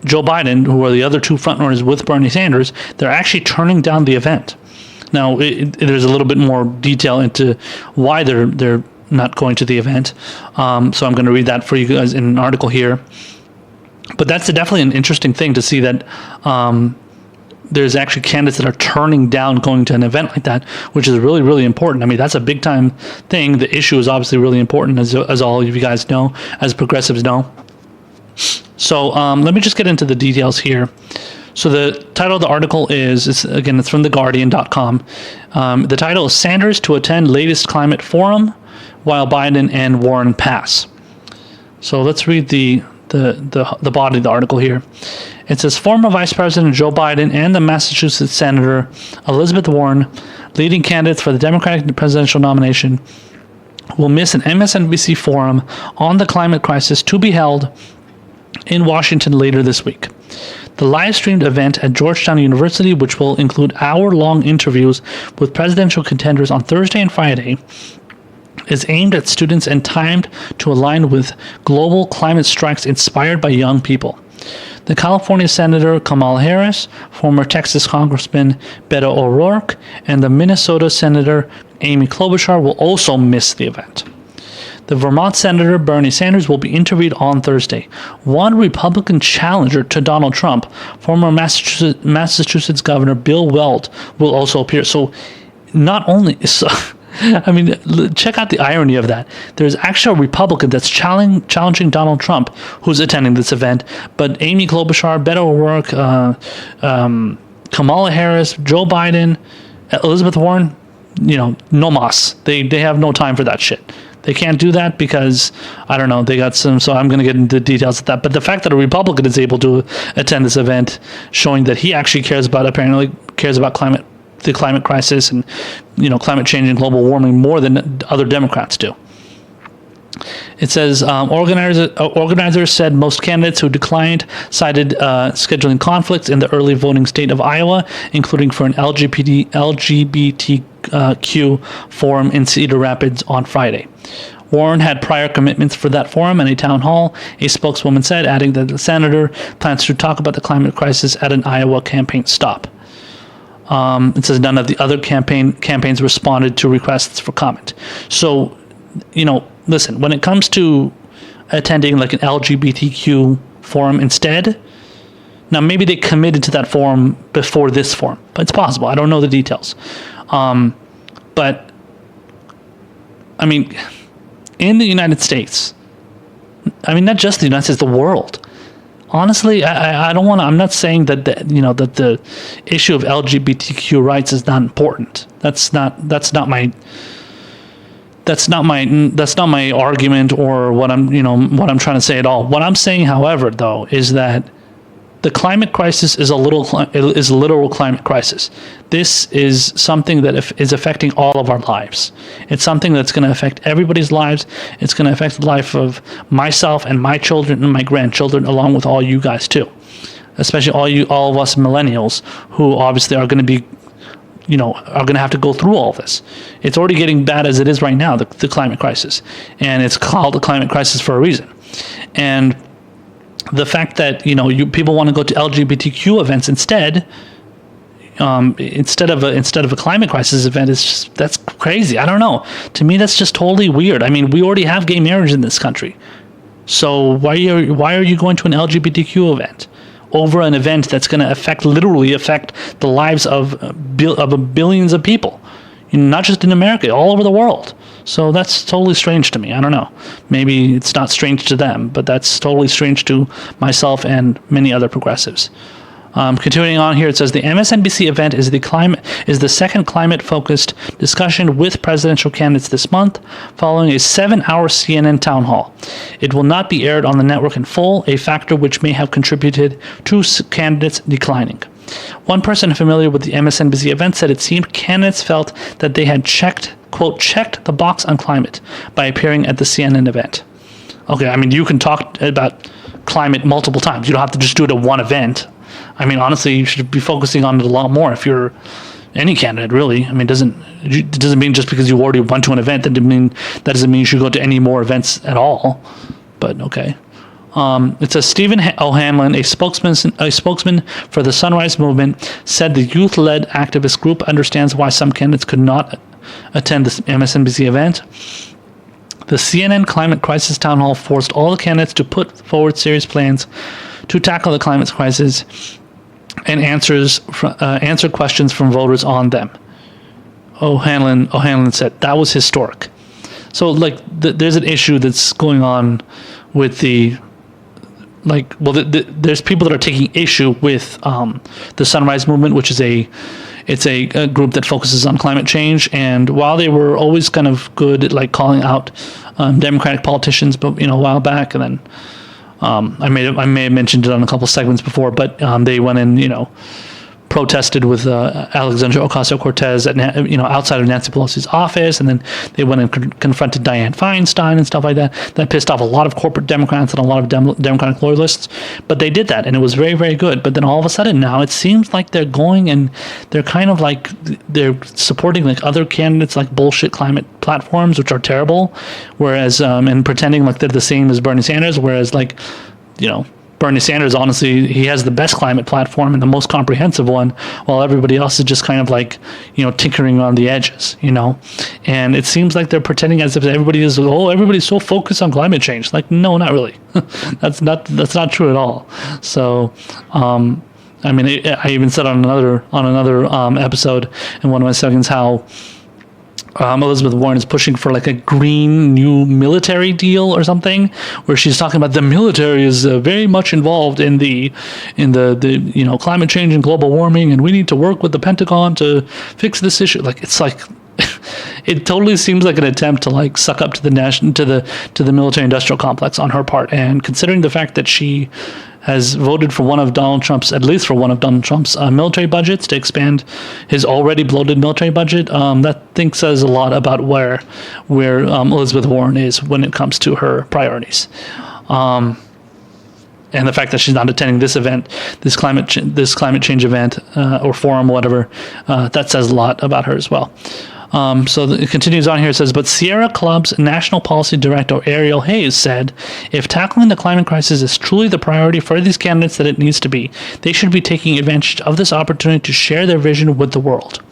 Joe Biden, who are the other two frontrunners with Bernie Sanders, they're actually turning down the event. Now, there's a little bit more detail into why they're not going to the event. So I'm going to read that for you guys in an article here. But that's definitely an interesting thing to see that there's actually candidates that are turning down going to an event like that, which is really, really important. I mean, that's a big time thing. The issue is obviously really important, as all of you guys know, as progressives know. So let me just get into the details here. So the title of the article is it's from theguardian.com. The title is Sanders to attend latest climate forum while Biden and Warren pass. So let's read the body of the article here. It says former Vice President Joe Biden and the Massachusetts Senator Elizabeth Warren, leading candidates for the Democratic presidential nomination, will miss an MSNBC forum on the climate crisis to be held in Washington later this week. The live-streamed event at Georgetown University, which will include hour-long interviews with presidential contenders on Thursday and Friday, is aimed at students and timed to align with global climate strikes inspired by young people. The California Senator Kamala Harris, former Texas Congressman Beto O'Rourke, and the Minnesota Senator Amy Klobuchar will also miss the event. The Vermont Senator Bernie Sanders will be interviewed on Thursday. One Republican challenger to Donald Trump, former Massachusetts Governor Bill Weld, will also appear. So not only... I mean, check out the irony of that. There's actually a Republican that's challenging Donald Trump who's attending this event, but Amy Klobuchar, Beto O'Rourke, Kamala Harris, Joe Biden, Elizabeth Warren, no mas. They have no time for that shit. They can't do that because, I don't know, they got some, so I'm going to get into the details of that. But the fact that a Republican is able to attend this event, showing that he actually apparently cares about the climate crisis and climate change and global warming more than other Democrats do. It says organizers said most candidates who declined cited scheduling conflicts in the early voting state of Iowa, including for an LGBTQ forum in Cedar Rapids on Friday. Warren had prior commitments for that forum in a town hall, a spokeswoman said, adding that the senator plans to talk about the climate crisis at an Iowa campaign stop. It says none of the other campaigns responded to requests for comment. So, listen, when it comes to attending like an LGBTQ forum instead, now maybe they committed to that forum before this forum, but it's possible. I don't know the details. But, I mean, in the United States, not just the United States, the world, honestly, I don't want to. I'm not saying that that the issue of LGBTQ rights is not important. That's not my argument or what I'm trying to say at all. What I'm saying, however, though, is that the climate crisis is a literal climate crisis. This is something that is affecting all of our lives. It's something that's going to affect everybody's lives. It's going to affect the life of myself and my children and my grandchildren, along with all you guys too. Especially all of us millennials who obviously are going to be, are going to have to go through all this. It's already getting bad as it is right now, the climate crisis, and it's called the climate crisis for a reason. And the fact that people want to go to LGBTQ events instead of a climate crisis event that's crazy. I don't know. To me, that's just totally weird. I mean, we already have gay marriage in this country, so why are you going to an LGBTQ event over an event that's going to literally affect the lives of billions of people, not just in America, all over the world? So that's totally strange to me. I don't know. Maybe it's not strange to them, but that's totally strange to myself and many other progressives. Continuing on here, it says the MSNBC event is the second climate-focused discussion with presidential candidates this month, following a 7-hour CNN town hall. It will not be aired on the network in full, a factor which may have contributed to candidates declining. One person familiar with the MSNBC event said it seemed candidates felt that they had checked the box on climate by appearing at the CNN event. Okay, I mean, you can talk about climate multiple times. You don't have to just do it at one event. I mean, honestly, you should be focusing on it a lot more if you're any candidate, really. I mean, it doesn't mean just because you already went to an event that doesn't mean you should go to any more events at all. But okay. It says Stephen O'Hanlon, a spokesman for the Sunrise Movement, said the youth-led activist group understands why some candidates could not attend this MSNBC event. The CNN Climate Crisis Town Hall forced all the candidates to put forward serious plans to tackle the climate crisis and answer questions from voters on them. O'Hanlon said that was historic. So, like, there's an issue that's going on with there's people that are taking issue with the Sunrise Movement, which is a group that focuses on climate change. And while they were always kind of good at like calling out Democratic politicians, but a while back, and then I may have mentioned it on a couple segments before, but they went in, protested with Alexandria Ocasio-Cortez outside of Nancy Pelosi's office, and then they went and confronted Dianne Feinstein and stuff like that. That pissed off a lot of corporate Democrats and a lot of Democratic loyalists, but they did that, and it was very, very good. But then all of a sudden now it seems like they're going and they're kind of like they're supporting like other candidates like bullshit climate platforms, which are terrible, whereas and pretending like they're the same as Bernie Sanders, whereas like Bernie Sanders, honestly, he has the best climate platform and the most comprehensive one, while everybody else is just kind of like, tinkering on the edges, And it seems like they're pretending as if everybody's so focused on climate change. Like, no, not really. That's not true at all. So, I even said on another episode in one of my segments how Elizabeth Warren is pushing for like a green new military deal or something, where she's talking about the military is very much involved in the climate change and global warming, and we need to work with the Pentagon to fix this issue. Like, it's like it totally seems like an attempt to like suck up to the military industrial complex on her part. And considering the fact that she has voted for at least for one of Donald Trump's military budgets to expand his already bloated military budget, that thing says a lot about where Elizabeth Warren is when it comes to her priorities. And the fact that she's not attending this event, this climate change event or forum, whatever, that says a lot about her as well. So it continues on here. It says, but Sierra Club's National Policy Director Ariel Hayes said, if tackling the climate crisis is truly the priority for these candidates that it needs to be, they should be taking advantage of this opportunity to share their vision with the world.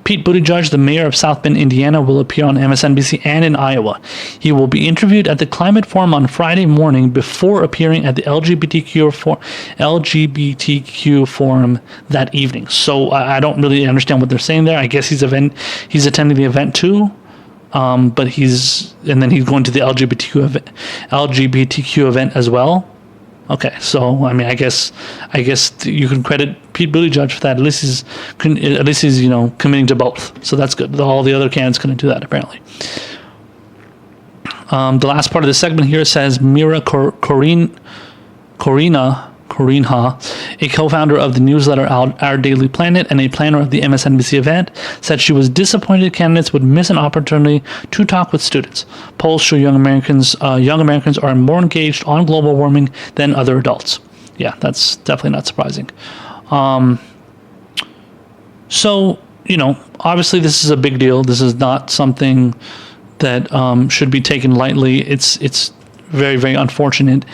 Pete Buttigieg, the mayor of South Bend, Indiana, will appear on MSNBC and in Iowa. He will be interviewed at the Climate Forum on Friday morning before appearing at the LGBTQ Forum that evening. So I don't really understand what they're saying there. I guess he's attending the event too. But he's going to the LGBTQ event as well. Okay, so I guess you can credit Pete Buttigieg for that. At least he's committing to both. So that's good. All the other candidates couldn't do that apparently. The last part of the segment here says Mira Corinha, a co-founder of the newsletter Our Daily Planet and a planner of the MSNBC event, said she was disappointed candidates would miss an opportunity to talk with students. Polls show young Americans are more engaged on global warming than other adults. Yeah, that's definitely not surprising. So, obviously this is a big deal. This is not something that should be taken lightly. It's very, very unfortunate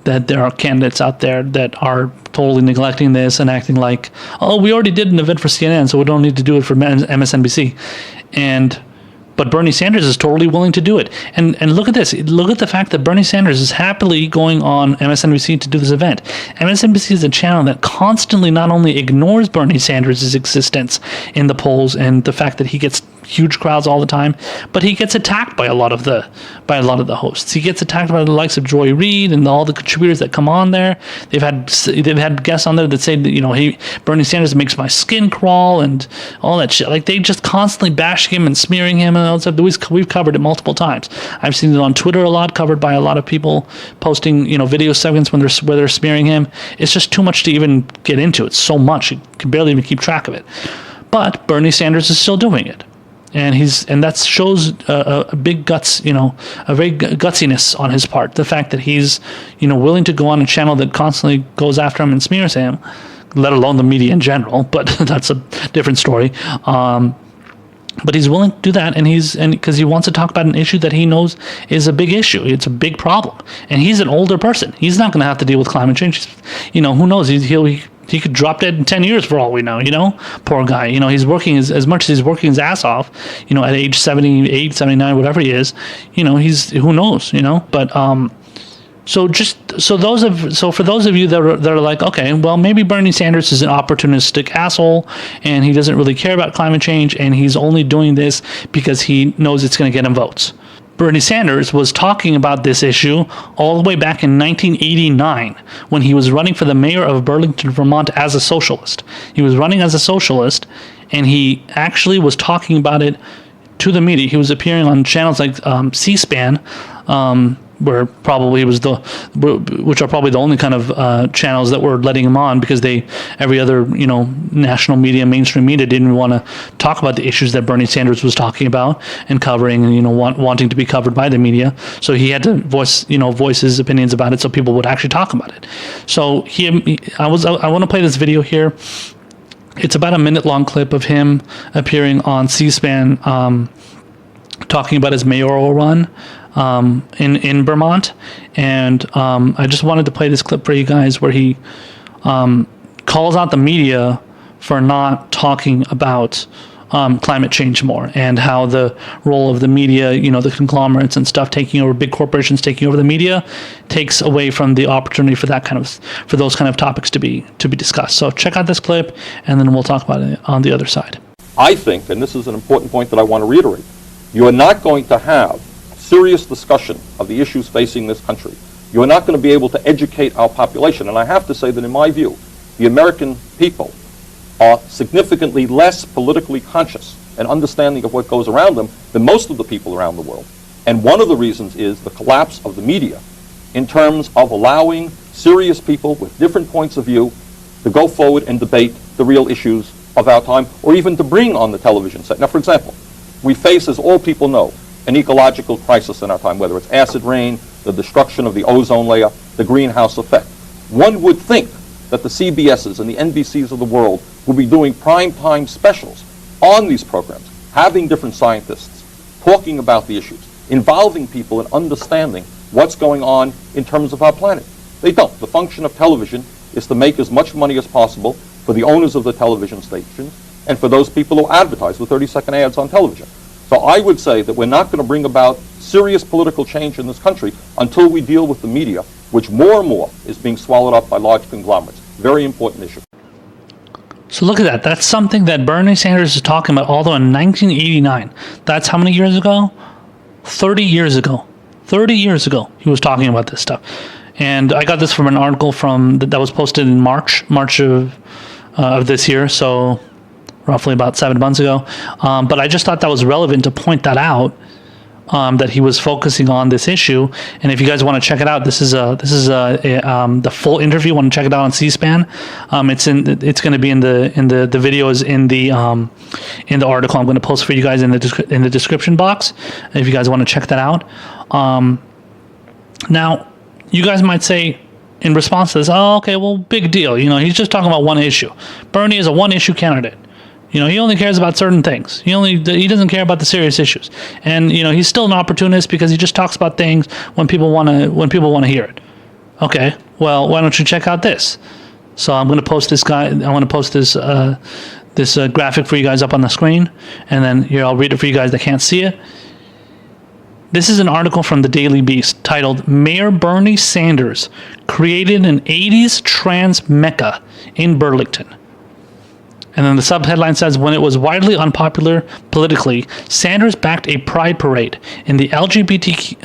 that there are candidates out there that are totally neglecting this and acting like, we already did an event for CNN, so we don't need to do it for MSNBC. But Bernie Sanders is totally willing to do it. And look at this. Look at the fact that Bernie Sanders is happily going on MSNBC to do this event. MSNBC is a channel that constantly not only ignores Bernie Sanders' existence in the polls and the fact that he gets huge crowds all the time, but he gets attacked by a lot of the hosts. He gets attacked by the likes of Joy Reid and all the contributors that come on there. They've had guests on there that say that Bernie Sanders makes my skin crawl and all that shit. Like, they just constantly bashing him and smearing him and all that stuff. We've covered it multiple times. I've seen it on Twitter a lot, covered by a lot of people posting video segments where they're smearing him. It's just too much to even get into. It's so much you can barely even keep track of it. But Bernie Sanders is still doing it. And that shows a big guts, a very gutsiness on his part. The fact that he's, willing to go on a channel that constantly goes after him and smears him, let alone the media in general. But that's a different story. But he's willing to do that, and because he wants to talk about an issue that he knows is a big issue. It's a big problem, and he's an older person. He's not going to have to deal with climate change. Who knows? He could drop dead in 10 years for all we know. Poor guy. He's working as much as he's working his ass off. At age 78, 79, whatever he is. He's who knows. But So for those of you that are like, okay, well, maybe Bernie Sanders is an opportunistic asshole and he doesn't really care about climate change and he's only doing this because he knows it's going to get him votes. Bernie Sanders was talking about this issue all the way back in 1989 when he was running for the mayor of Burlington, Vermont as a socialist. He was running as a socialist and he actually was talking about it to the media. He was appearing on channels like C-SPAN, where probably which are probably the only kind of channels that were letting him on, because every other national media, mainstream media didn't want to talk about the issues that Bernie Sanders was talking about and covering, and wanting to be covered by the media. So he had to voice his opinions about it, so people would actually talk about it. So I want to play this video here. It's about a minute-long clip of him appearing on C-SPAN, talking about his mayoral run in Vermont, and I just wanted to play this clip for you guys where he calls out the media for not talking about climate change more, and how the role of the media, the conglomerates and stuff taking over, big corporations taking over the media, takes away from the opportunity for those kind of topics to be discussed. So check out this clip, and then we'll talk about it on the other side. I think, and this is an important point that I want to reiterate, you are not going to have serious discussion of the issues facing this country. You are not going to be able to educate our population. And I have to say that in my view, the American people are significantly less politically conscious and understanding of what goes around them than most of the people around the world. And one of the reasons is the collapse of the media in terms of allowing serious people with different points of view to go forward and debate the real issues of our time, or even to bring on the television set. Now, for example, we face, as all people know, an ecological crisis in our time, whether it's acid rain, the destruction of the ozone layer, the greenhouse effect. One would think that the CBSs and the NBCs of the world will be doing prime-time specials on these programs, having different scientists talking about the issues, involving people in understanding what's going on in terms of our planet. They don't. The function of television is to make as much money as possible for the owners of the television stations and for those people who advertise with 30-second ads on television. So I would say that we're not going to bring about serious political change in this country until we deal with the media, which more and more is being swallowed up by large conglomerates. Very important issue. So look at that. That's something that Bernie Sanders is talking about all the way in 1989. That's how many years ago? 30 years ago. 30 years ago he was talking about this stuff. And I got this from an article that was posted in March of this year. So roughly about 7 months ago. But I just thought that was relevant to point that out, that he was focusing on this issue. And if you guys want to check it out, this is the full interview. Want to check it out on C-SPAN? It's going to be in the videos in the article I'm going to post for you guys in the description box, if you guys want to check that out. Now, you guys might say, in response to this, oh, okay, well, big deal. He's just talking about one issue. Bernie is a one-issue candidate. He only cares about certain things. He doesn't care about the serious issues. And he's still an opportunist because he just talks about things when people want to hear it. Okay, well, why don't you check out this? So I'm going to post this graphic for you guys up on the screen, and then here I'll read it for you guys that can't see it. This is an article from the Daily Beast titled "Mayor Bernie Sanders Created an 80s Trans Mecca in Burlington." And then the subheadline says, when it was widely unpopular politically, Sanders backed a pride parade. In the LGBT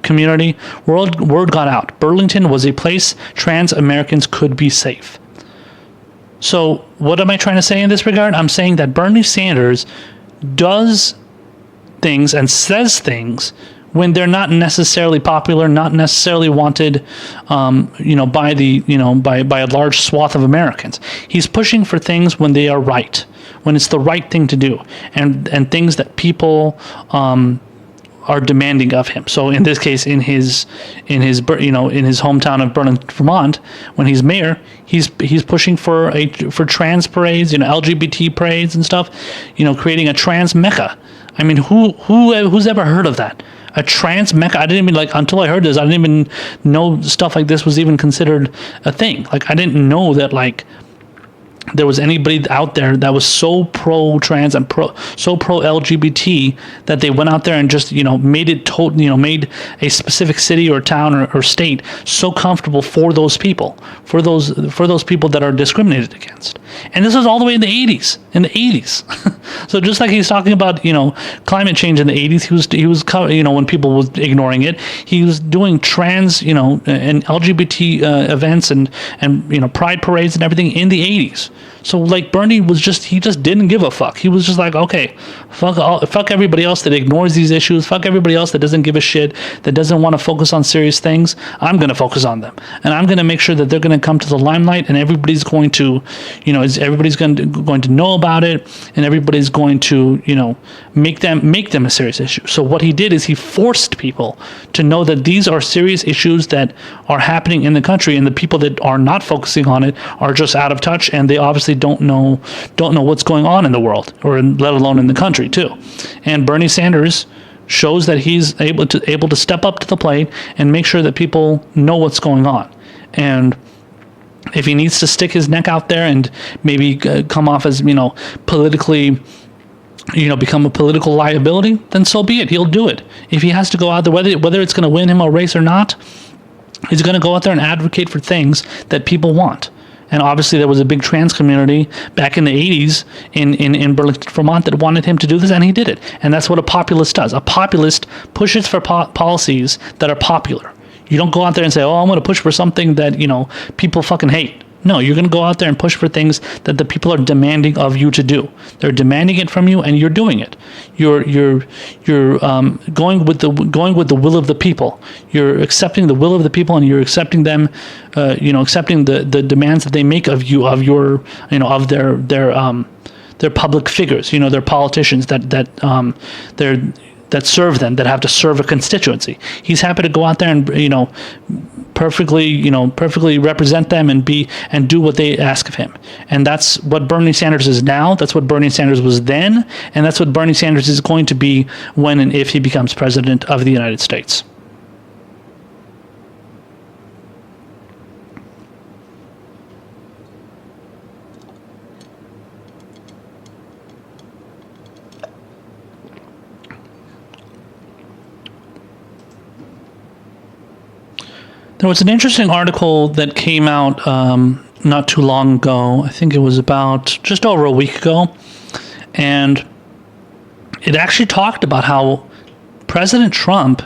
community, word got out. Burlington was a place trans Americans could be safe. So what am I trying to say in this regard? I'm saying that Bernie Sanders does things and says things when they're not necessarily popular, not necessarily wanted, by a large swath of Americans. He's pushing for things when they are right, when it's the right thing to do, and things that people are demanding of him. So in this case, in his hometown of Burlington, Vermont, when he's mayor, he's pushing for trans parades, LGBT parades and stuff, creating a trans mecca. I mean, who's ever heard of that? A trans mecca? I didn't even until I heard this, I didn't even know stuff like this was even considered a thing. I didn't know that there was anybody out there that was so pro-trans and pro-LGBT that they went out there and just made it made a specific city or town or state so comfortable for those people, for those people that are discriminated against. And this was all the way in the 80s. So just like he's talking about climate change in the 80s, he was when people was ignoring it, he was doing trans and LGBT events and pride parades and everything in the 80s. So Bernie he just didn't give a fuck. He was just like, okay, fuck everybody else that ignores these issues. Fuck everybody else that doesn't give a shit, that doesn't want to focus on serious things. I'm going to focus on them, and I'm going to make sure that they're going to come to the limelight, and everybody's going to, everybody's going to know about it, and everybody's going to, make them a serious issue. So what he did is he forced people to know that these are serious issues that are happening in the country, and the people that are not focusing on it are just out of touch, and they obviously don't know what's going on in the world, or let alone in the country too. And Bernie Sanders shows that he's able to step up to the plate and make sure that people know what's going on. And if he needs to stick his neck out there and maybe come off as politically, become a political liability, then so be it. He'll do it. If he has to go out there, whether it's going to win him a race or not, he's going to go out there and advocate for things that people want. And obviously there was a big trans community back in the 80s in Burlington, Vermont that wanted him to do this, and he did it. And that's what a populist does. A populist pushes for policies that are popular. You don't go out there and say, oh, I'm going to push for something that, people fucking hate. No, you're going to go out there and push for things that the people are demanding of you to do. They're demanding it from you, and you're doing it. You're going with the will of the people. You're accepting the will of the people, and you're accepting them, accepting the demands that they make of you, of your, of their public figures. Their politicians that serve them, that have to serve a constituency. He's happy to go out there and perfectly represent them and do what they ask of him. And that's what Bernie Sanders is now. That's what Bernie Sanders was then, and that's what Bernie Sanders is going to be when and if he becomes president of the United States. There was an interesting article that came out not too long ago. I think it was about just over a week ago. And it actually talked about how President Trump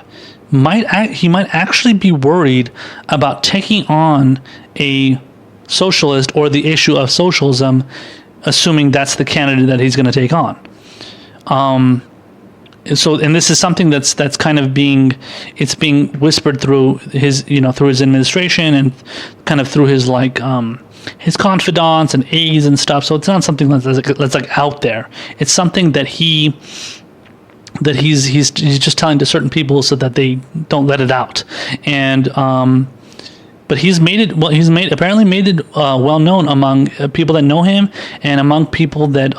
might actually be worried about taking on a socialist or the issue of socialism, assuming that's the candidate that he's going to take on. And this is something that's kind of being whispered through his administration and kind of through his his confidants and aides and stuff. So it's not something that's out there. It's something that he's just telling to certain people so that they don't let it out. And but he's apparently made it well known among people that know him and among people that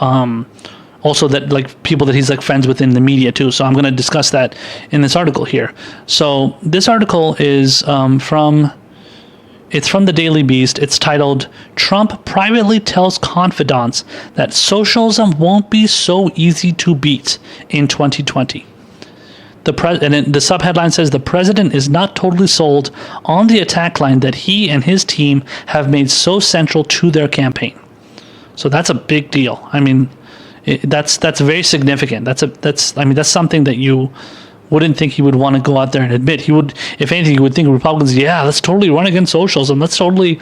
also that people that he's friends with in the media too. So I'm going to discuss that in this article here. So this article is from the Daily Beast. It's titled, "Trump Privately Tells Confidants That Socialism Won't Be So Easy to Beat in 2020. The subheadline says, "The president is not totally sold on the attack line that he and his team have made so central to their campaign." So that's a big deal. I mean, that's very significant. That's something that you wouldn't think he would want to go out there and admit. He would, if anything, you would think Republicans, yeah, let's totally run against socialism. Let's totally,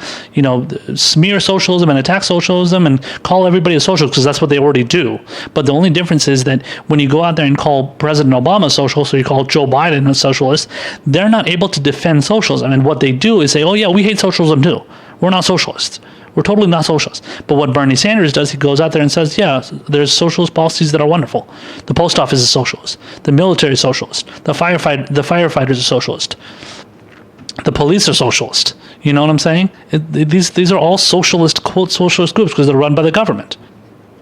smear socialism and attack socialism and call everybody a socialist, because that's what they already do. But the only difference is that when you go out there and call President Obama a socialist, or you call Joe Biden a socialist, they're not able to defend socialism. And what they do is say, oh yeah, we hate socialism too. We're not socialists. We're totally not socialist. But what Bernie Sanders does, he goes out there and says, yeah, there's socialist policies that are wonderful. The post office is socialist. The military is socialist. The firefighters are socialist. The police are socialist. You know what I'm saying? These are all socialist, quote, socialist groups because they're run by the government.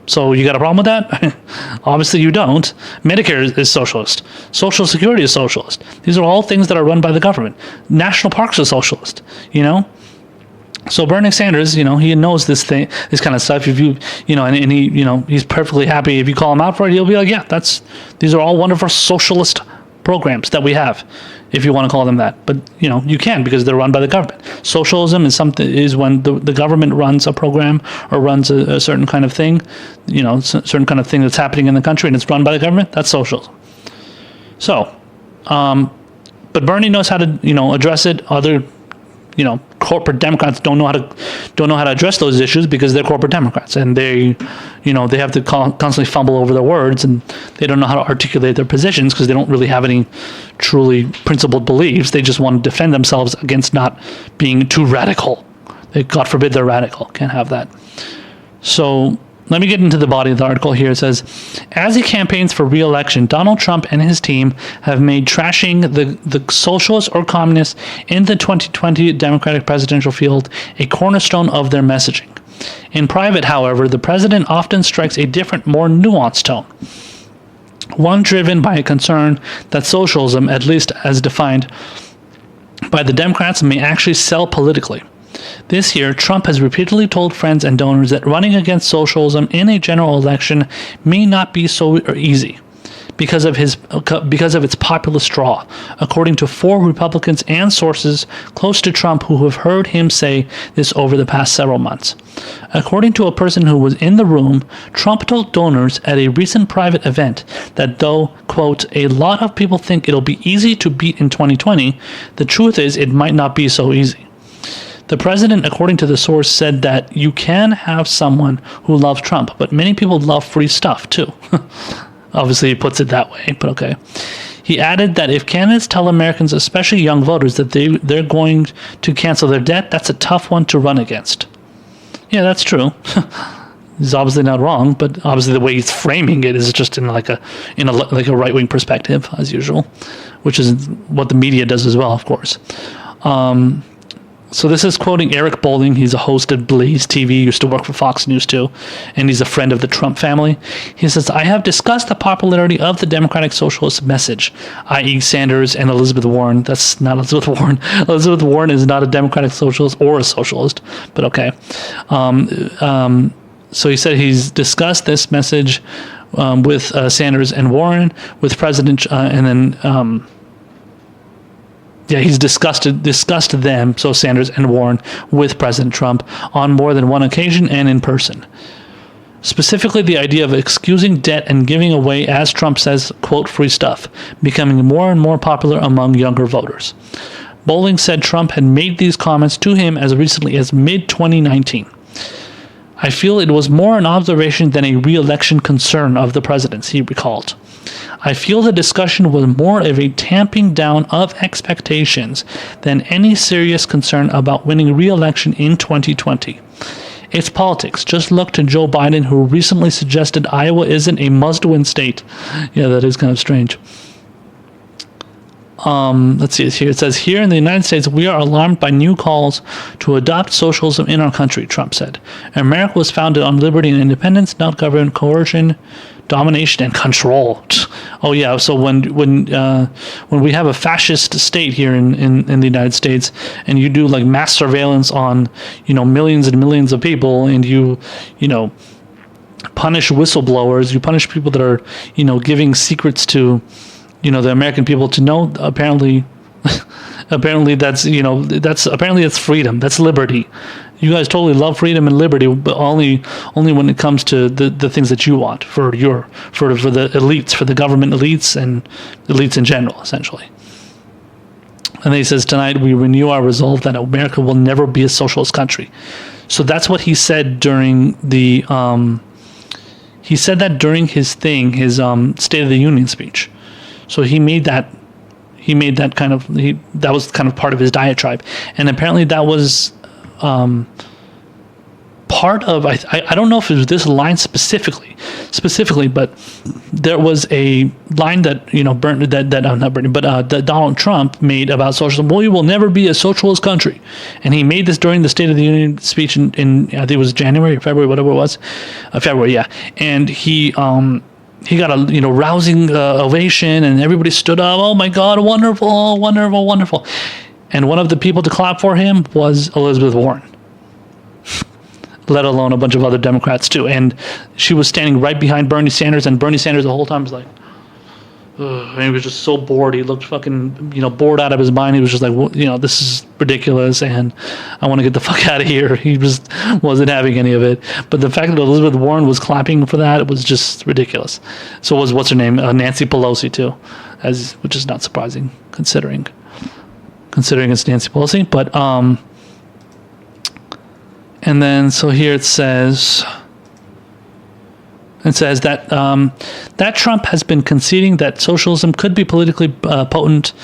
So you got a problem with that? Obviously you don't. Medicare is socialist. Social Security is socialist. These are all things that are run by the government. National parks are socialist, you know? So Bernie Sanders, you know, he knows this kind of stuff. If you, you know, and he, you know, he's perfectly happy if you call him out for it. He'll be like, yeah, these are all wonderful socialist programs that we have, if you want to call them that. But you know, you can, because they're run by the government. Socialism is when the government runs a program or runs a certain kind of thing, you know, certain kind of thing that's happening in the country and it's run by the government. That's socialism. So, but Bernie knows how to, you know, address it. Other, you know, corporate Democrats don't know how to address those issues because they're corporate Democrats, and they, you know, they have to constantly fumble over their words, and they don't know how to articulate their positions because they don't really have any truly principled beliefs. They just want to defend themselves against not being too radical. God forbid they're radical. Can't have that. So let me get into the body of the article here. It says, as he campaigns for re-election, Donald Trump and his team have made trashing the socialists or communists in the 2020 Democratic presidential field a cornerstone of their messaging. In private, however, the president often strikes a different, more nuanced tone, one driven by a concern that socialism, at least as defined by the Democrats, may actually sell politically. This year, Trump has repeatedly told friends and donors that running against socialism in a general election may not be so easy because of its populist draw, according to 4 Republicans and sources close to Trump who have heard him say this over the past several months. According to a person who was in the room, Trump told donors at a recent private event that though, quote, a lot of people think it'll be easy to beat in 2020, the truth is it might not be so easy. The president, according to the source, said that you can have someone who loves Trump, but many people love free stuff too. Obviously, he puts it that way, but okay. He added that if candidates tell Americans, especially young voters, that they're going to cancel their debt, that's a tough one to run against. Yeah, that's true. He's obviously not wrong, but obviously the way he's framing it is just in like a right-wing perspective, as usual, which is what the media does as well, of course. So this is quoting Eric Bolling. He's a host at Blaze TV, used to work for Fox News too, and he's a friend of the Trump family. He says, I have discussed the popularity of the Democratic Socialist message, i.e. Sanders and Elizabeth Warren. That's not Elizabeth Warren. Elizabeth Warren is not a Democratic Socialist or a Socialist, but okay. So he said he's discussed this message with Sanders and Warren, with President, and then... he's discussed them, so Sanders and Warren, with President Trump on more than one occasion and in person. Specifically, the idea of excusing debt and giving away, as Trump says, quote, free stuff, becoming more and more popular among younger voters. Bolling said Trump had made these comments to him as recently as mid-2019. I feel it was more an observation than a re-election concern of the president's, he recalled. I feel the discussion was more of a tamping down of expectations than any serious concern about winning re-election in 2020. It's politics. Just look to Joe Biden, who recently suggested Iowa isn't a must-win state. Yeah, that is kind of strange. Let's see here. It says, here in the United States, we are alarmed by new calls to adopt socialism in our country, Trump said. America was founded on liberty and independence, not government coercion, domination, and control. Oh yeah, so when we have a fascist state here in the United States, and you do like mass surveillance on, you know, millions and millions of people, and you know, punish whistleblowers, you punish people that are, you know, giving secrets to, you know, the American people to know, apparently that's, you know, that's freedom, that's liberty. You guys totally love freedom and liberty, but only when it comes to the things that you want for the elites, for the government elites and elites in general, essentially. And then he says, tonight we renew our resolve that America will never be a socialist country. So that's what he said during the he said that during his thing, his State of the Union speech. So he made that kind of, that was kind of part of his diatribe. And apparently that was part of, I don't know if it was this line specifically, but there was a line that, that Donald Trump made about socialism. We will never be a socialist country. And he made this during the State of the Union speech in I think it was January or February, whatever it was. February, yeah. And he got a rousing ovation, and everybody stood up. Oh my God, wonderful, wonderful, wonderful. And one of the people to clap for him was Elizabeth Warren, let alone a bunch of other Democrats too. And she was standing right behind Bernie Sanders, and Bernie Sanders the whole time was like, and he was just so bored. He looked fucking, bored out of his mind. He was just like, well, this is ridiculous, and I want to get the fuck out of here. He just wasn't having any of it. But the fact that Elizabeth Warren was clapping for that, it was just ridiculous. So was, what's her name? Nancy Pelosi too, which is not surprising considering it's Nancy Pelosi. But and then so here it says that that Trump has been conceding that socialism could be politically potent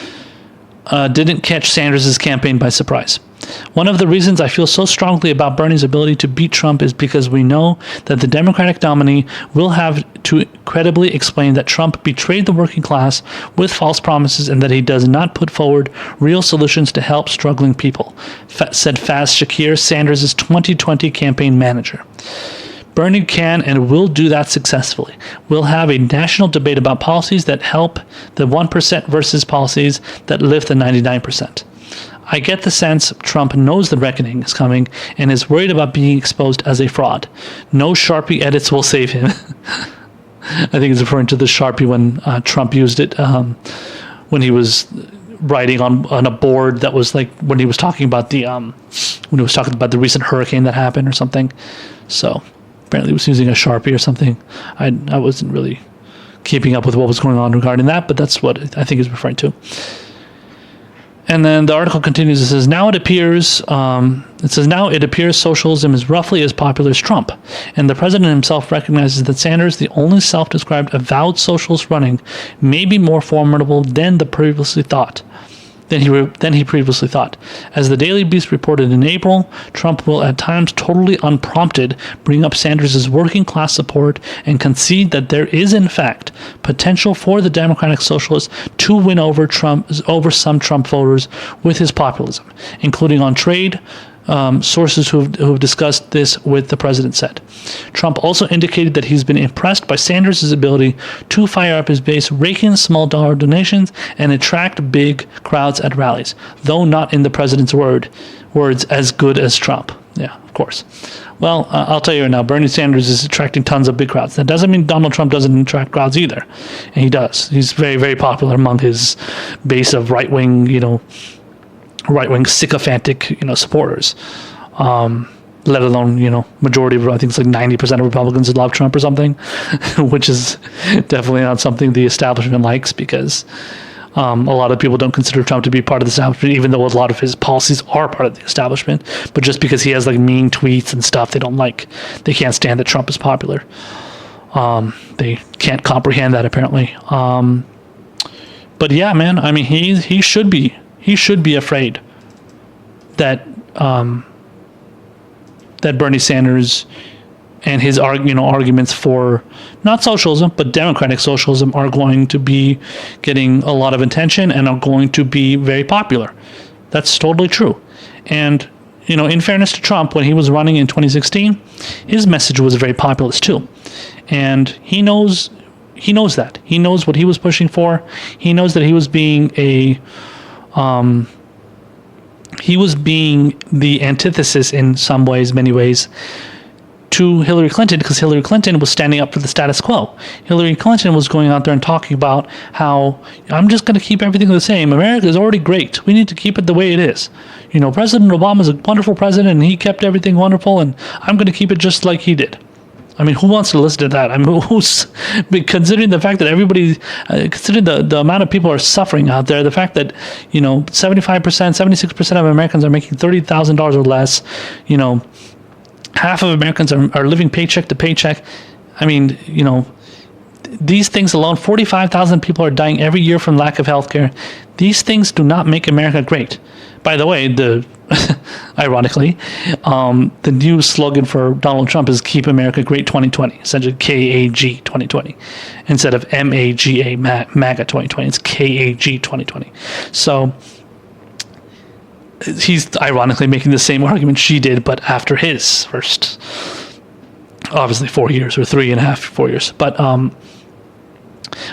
didn't catch Sanders' campaign by surprise. One of the reasons I feel so strongly about Bernie's ability to beat Trump is because we know that the Democratic nominee will have to credibly explain that Trump betrayed the working class with false promises and that he does not put forward real solutions to help struggling people, said Faz Shakir, Sanders' 2020 campaign manager. Bernie can and will do that successfully. We'll have a national debate about policies that help the 1% versus policies that lift the 99%. I get the sense Trump knows the reckoning is coming and is worried about being exposed as a fraud. No Sharpie edits will save him. I think he's referring to the Sharpie when Trump used it when he was writing on a board that was like when he was talking about the recent hurricane that happened or something. So apparently he was using a Sharpie or something. I wasn't really keeping up with what was going on regarding that, but that's what I think he's referring to. And then the article continues. It says, now it appears socialism is roughly as popular as Trump. And the president himself recognizes that Sanders, the only self-described avowed socialist running, may be more formidable than he previously thought. As the Daily Beast reported in April, Trump will at times totally unprompted bring up Sanders' working class support and concede that there is in fact potential for the Democratic Socialists to win over some Trump voters with his populism, including on trade. Sources who have discussed this with the president said. Trump also indicated that he's been impressed by Sanders' ability to fire up his base, rake in small dollar donations, and attract big crowds at rallies, though not in the president's words as good as Trump. Yeah, of course. Well, I'll tell you right now, Bernie Sanders is attracting tons of big crowds. That doesn't mean Donald Trump doesn't attract crowds either. And he does. He's very, very popular among his base of right-wing sycophantic, supporters, let alone, majority of, I think it's like 90% of Republicans love Trump or something, which is definitely not something the establishment likes because a lot of people don't consider Trump to be part of the establishment, even though a lot of his policies are part of the establishment. But just because he has like mean tweets and stuff, they can't stand that Trump is popular. They can't comprehend that apparently. But yeah, man, I mean, he should be afraid that that Bernie Sanders and his arguments for not socialism but democratic socialism are going to be getting a lot of attention and are going to be very popular. That's totally true. And in fairness to Trump, when he was running in 2016, his message was very populist too, and he knows that. He knows what he was pushing for. He knows that he was being the antithesis in some ways, many ways, to Hillary Clinton, because Hillary Clinton was standing up for the status quo. Hillary Clinton was going out there and talking about how I'm just going to keep everything the same. America is already great. We need to keep it the way it is. President Obama is a wonderful president and he kept everything wonderful, and I'm going to keep it just like he did. I mean, who wants to listen to that? I mean, considering the fact that everybody, considering the amount of people are suffering out there, the fact that, 75%, 76% of Americans are making $30,000 or less, half of Americans are living paycheck to paycheck. I mean, these things alone, 45,000 people are dying every year from lack of health care. These things do not make America great. By the way, the ironically, the new slogan for Donald Trump is "Keep America Great 2020," essentially KAG 2020, instead of MAGA MAGA 2020. It's KAG 2020. So he's ironically making the same argument she did, but after his first, obviously 4 years or 3.5, 4 years.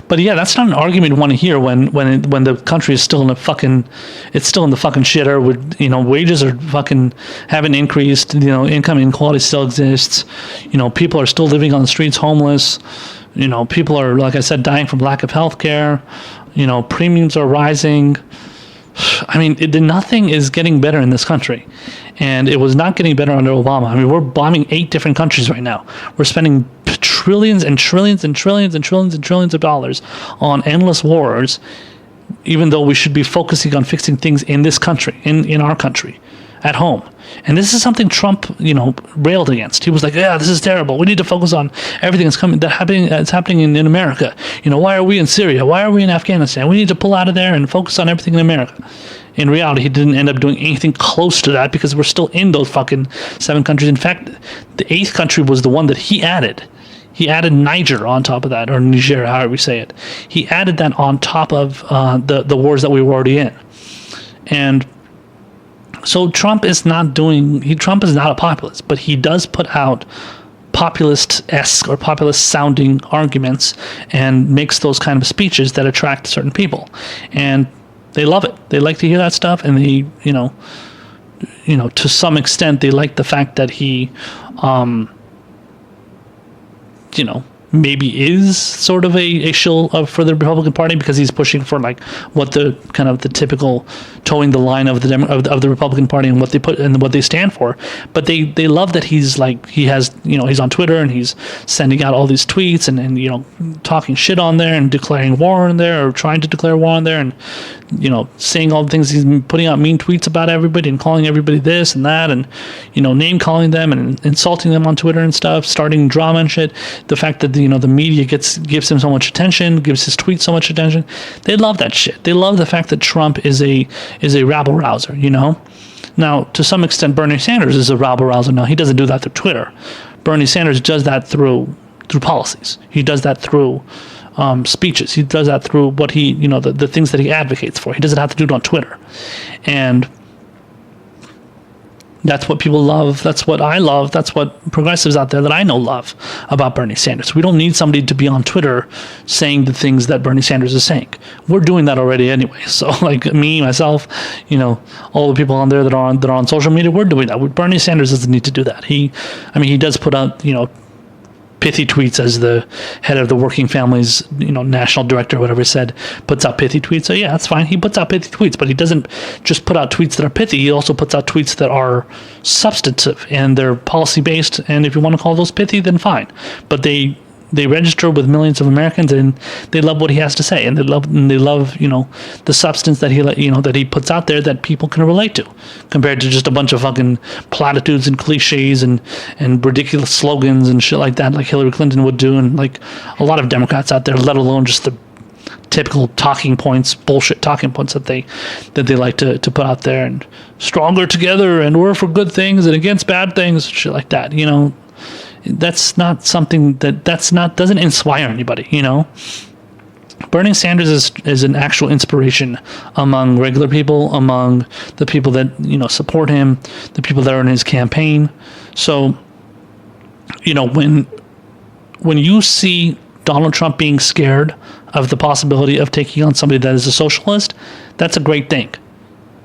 But yeah, that's not an argument you want to hear when the country is still in the fucking shitter. With wages are fucking haven't increased. Income inequality still exists. People are still living on the streets, homeless. People are, like I said, dying from lack of health care. Premiums are rising. I mean, nothing is getting better in this country, and it was not getting better under Obama. I mean, we're bombing 8 different countries right now. We're spending trillions and trillions and trillions and trillions and trillions of dollars on endless wars, even though we should be focusing on fixing things in this country, in our country, at home. And this is something Trump, railed against. He was like, "Yeah, this is terrible. We need to focus on everything that's happening in America. Why are we in Syria? Why are we in Afghanistan? We need to pull out of there and focus on everything in America." In reality, he didn't end up doing anything close to that because we're still in those fucking 7 countries. In fact, the 8th country was the one that he added. He added Niger on top of that, or Niger, however we say it. He added that on top of the wars that we were already in. And so Trump is not a populist, but he does put out populist-esque or populist-sounding arguments and makes those kind of speeches that attract certain people. And they love it. They like to hear that stuff, and they, to some extent, they like the fact that he, maybe is sort of a shill for the Republican Party because he's pushing for like what the kind of the typical towing the line of the Republican Party and what they put and what they stand for. But they love that he's like he's on Twitter and he's sending out all these tweets and talking shit on there and declaring war on there or trying to declare war on there and saying all the things. He's putting out mean tweets about everybody and calling everybody this and that and name calling them and insulting them on Twitter and stuff, starting drama and shit. The fact that the media gives him so much attention, gives his tweets so much attention. They love that shit. They love the fact that Trump is a rabble rouser. Now, to some extent, Bernie Sanders is a rabble rouser. Now, he doesn't do that through Twitter. Bernie Sanders does that through policies. He does that through speeches. He does that through what he, the things that he advocates for. He doesn't have to do it on Twitter. And that's what people love. That's what I love. That's what progressives out there that I know love about Bernie Sanders. We don't need somebody to be on Twitter saying the things that Bernie Sanders is saying. We're doing that already anyway. So like me, myself, all the people on there that are on social media, we're doing that. Bernie Sanders doesn't need to do that. He does put out, pithy tweets, as the head of the Working Families, national director, or whatever said, puts out pithy tweets. So yeah, that's fine. He puts out pithy tweets, but he doesn't just put out tweets that are pithy. He also puts out tweets that are substantive and they're policy based. And if you want to call those pithy, then fine. But they register with millions of Americans, and they love what he has to say, and they love the substance that he puts out there that people can relate to, compared to just a bunch of fucking platitudes and cliches and ridiculous slogans and shit like that, like Hillary Clinton would do, and like a lot of Democrats out there, let alone just the typical bullshit talking points that they like to put out there, and stronger together, and we're for good things and against bad things, shit like that. That's not something doesn't inspire anybody. Bernie Sanders is an actual inspiration among regular people, among the people that support him, the people that are in his campaign. So when you see Donald Trump being scared of the possibility of taking on somebody that is a socialist, that's a great thing.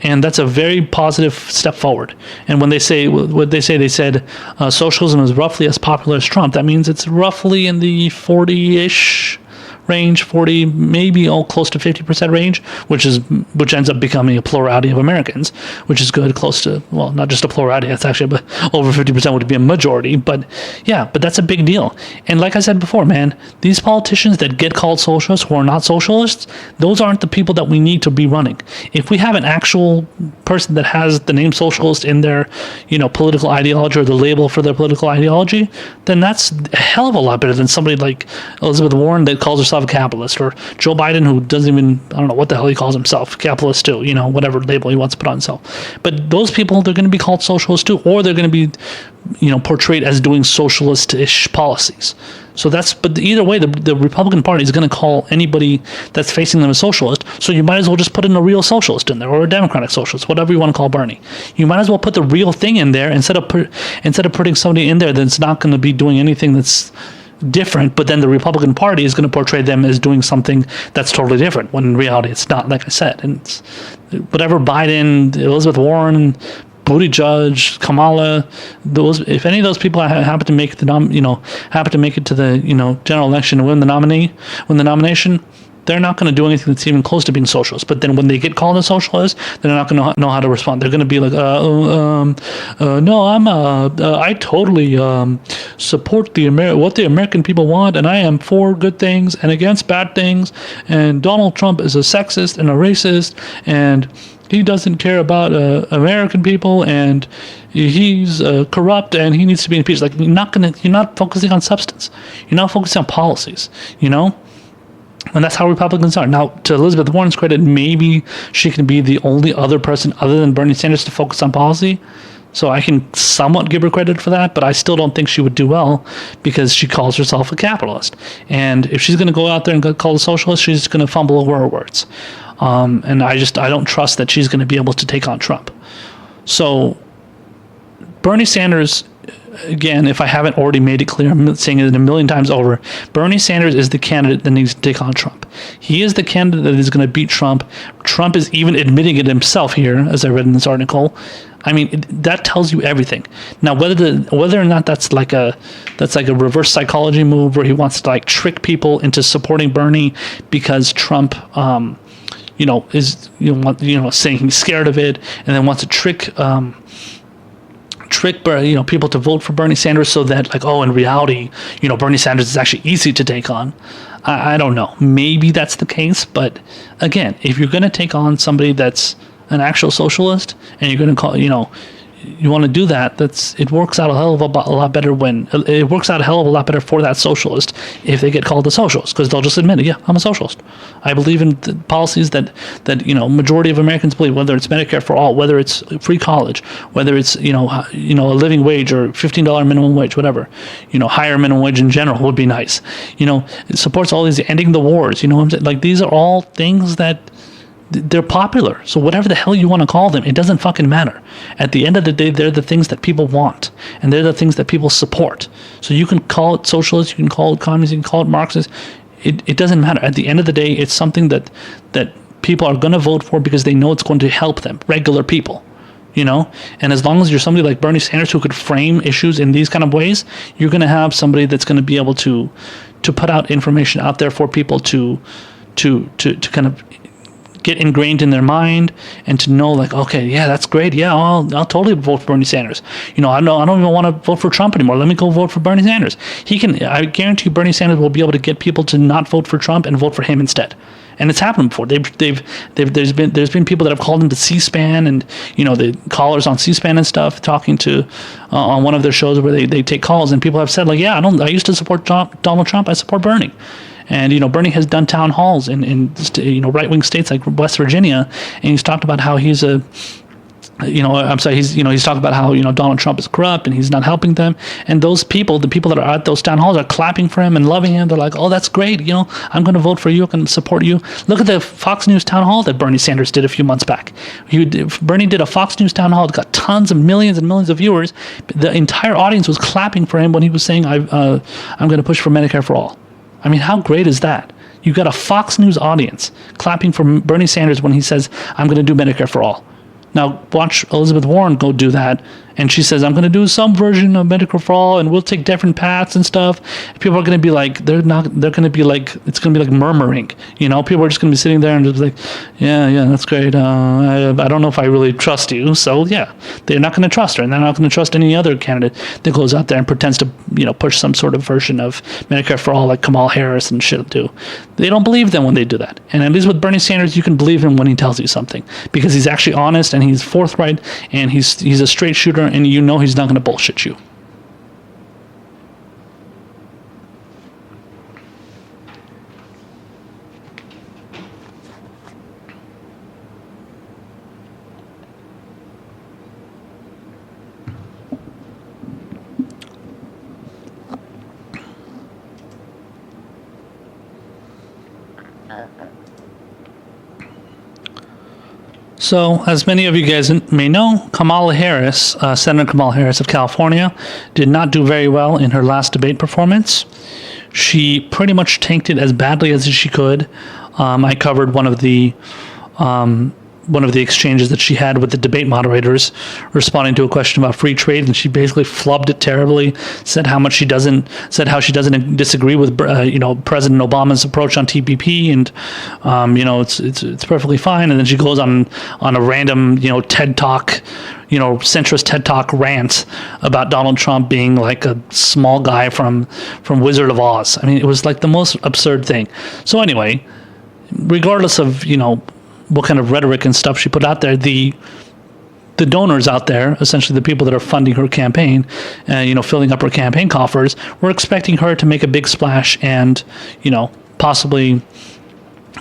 And that's a very positive step forward. And when they say what they said socialism is roughly as popular as Trump, that means it's roughly in the 40-ish range, 40, maybe all close to 50% range, which ends up becoming a plurality of Americans, which is good, close to, well, not just a plurality, it's actually, but over 50% would be a majority. But yeah, but that's a big deal. And like I said before, man, these politicians that get called socialists who are not socialists, those aren't the people that we need to be running. If we have an actual person that has the name socialist in their, political ideology or the label for their political ideology, then that's a hell of a lot better than somebody like Elizabeth Warren that calls herself himself a capitalist, or Joe Biden, who doesn't even, I don't know what the hell he calls himself, capitalist too, whatever label he wants to put on himself. But those people, they're going to be called socialist too, or they're going to be, portrayed as doing socialist-ish policies. So but either way, the Republican Party is going to call anybody that's facing them a socialist. So you might as well just put in a real socialist in there, or a Democratic socialist, whatever you want to call Bernie. You might as well put the real thing in there instead of putting somebody in there that's not going to be doing anything that's different, but then the Republican Party is going to portray them as doing something that's totally different, when in reality it's not, like I said. And it's whatever Biden, Elizabeth Warren, Buttigieg, Kamala, if any of those people happen to make it to the general election and win the nomination, they're not going to do anything that's even close to being socialist. But then when they get called a socialist, they're not going to know how to respond. They're going to be like, no, I totally support what the American people want, and I am for good things and against bad things. And Donald Trump is a sexist and a racist, and he doesn't care about American people, and he's corrupt, and he needs to be impeached. Like, you're not focusing on substance. You're not focusing on policies. And that's how Republicans are. Now, to Elizabeth Warren's credit, maybe she can be the only other person other than Bernie Sanders to focus on policy. So I can somewhat give her credit for that, but I still don't think she would do well, because she calls herself a capitalist. And if she's going to go out there and get called a socialist, she's going to fumble over her words. And I don't trust that she's going to be able to take on Trump. So Bernie Sanders, again, if I haven't already made it clear, I'm saying it a million times over, Bernie Sanders is the candidate that needs to take on Trump. He is the candidate that is going to beat Trump. Trump is even admitting it himself here, as I read in this article. I mean, that tells you everything. Now, whether or not that's like a reverse psychology move, where he wants to trick people into supporting Bernie because Trump, is saying he's scared of it, and then wants to trick people to vote for Bernie Sanders, so that in reality, Bernie Sanders is actually easy to take on. I don't know. Maybe that's the case, but again, if you're going to take on somebody that's an actual socialist, and you're going to call, you want to do that, it works out a hell of a lot better for that socialist if they get called a socialist, because they'll just admit it. Yeah, I'm a socialist. I believe in the policies that majority of Americans believe, whether it's Medicare for all, whether it's free college, whether it's a living wage or $15 minimum wage, whatever, higher minimum wage in general would be nice. It supports all these, ending the wars. These are all things that they're popular. So whatever the hell you want to call them, it doesn't fucking matter. At the end of the day, they're the things that people want, and they're the things that people support. So you can call it socialist, you can call it communist, you can call it Marxist. It doesn't matter. At the end of the day, it's something that people are going to vote for because they know it's going to help them, regular people. And as long as you're somebody like Bernie Sanders who could frame issues in these kind of ways, you're going to have somebody that's going to be able to put out information out there for people to kind of get ingrained in their mind, and to know okay, yeah, that's great. Yeah, I'll totally vote for Bernie Sanders. I don't even want to vote for Trump anymore. Let me go vote for Bernie Sanders. I guarantee you, Bernie Sanders will be able to get people to not vote for Trump and vote for him instead. And it's happened before. There's been people that have called into C-SPAN, and the callers on C-SPAN and stuff, talking to on one of their shows where they take calls, and people have said yeah, I used to support Donald Trump. I support Bernie. And Bernie has done town halls in right-wing states like West Virginia, and he's talked about how he's he's talking about how Donald Trump is corrupt and he's not helping them. And those people, the people that are at those town halls, are clapping for him and loving him. They're like, oh, that's great. I'm going to vote for you. I'm going to support you. Look at the Fox News town hall that Bernie Sanders did a few months back. Bernie did a Fox News town hall. It got tons of millions and millions of viewers. The entire audience was clapping for him when he was saying, I'm going to push for Medicare for all. I mean, how great is that? You got a Fox News audience clapping for Bernie Sanders when he says, I'm going to do Medicare for all. Now, watch Elizabeth Warren go do that, and she says, I'm going to do some version of Medicare for all, and we'll take different paths and stuff. People are going to be like, it's going to be like murmuring. People are just going to be sitting there and just like, yeah, that's great. I don't know if I really trust you. So, yeah, they're not going to trust her, and they're not going to trust any other candidate that goes out there and pretends to, push some sort of version of Medicare for all like Kamala Harris and shit do. They don't believe them when they do that. And at least with Bernie Sanders, you can believe him when he tells you something, because he's actually honest, and he's forthright, and he's a straight shooter, and he's not going to bullshit you. So, as many of you guys may know, Kamala Harris, Senator Kamala Harris of California, did not do very well in her last debate performance. She pretty much tanked it as badly as she could. I covered one of the exchanges that she had with the debate moderators, responding to a question about free trade, and she basically flubbed it terribly. Said how she doesn't disagree with President Obama's approach on TPP, and it's perfectly fine. And then she goes on a random TED Talk, centrist TED Talk rant about Donald Trump being like a small guy from Wizard of Oz. I mean, it was like the most absurd thing. So anyway, regardless of what kind of rhetoric and stuff she put out there, the donors out there, essentially the people that are funding her campaign, filling up her campaign coffers, were expecting her to make a big splash and, possibly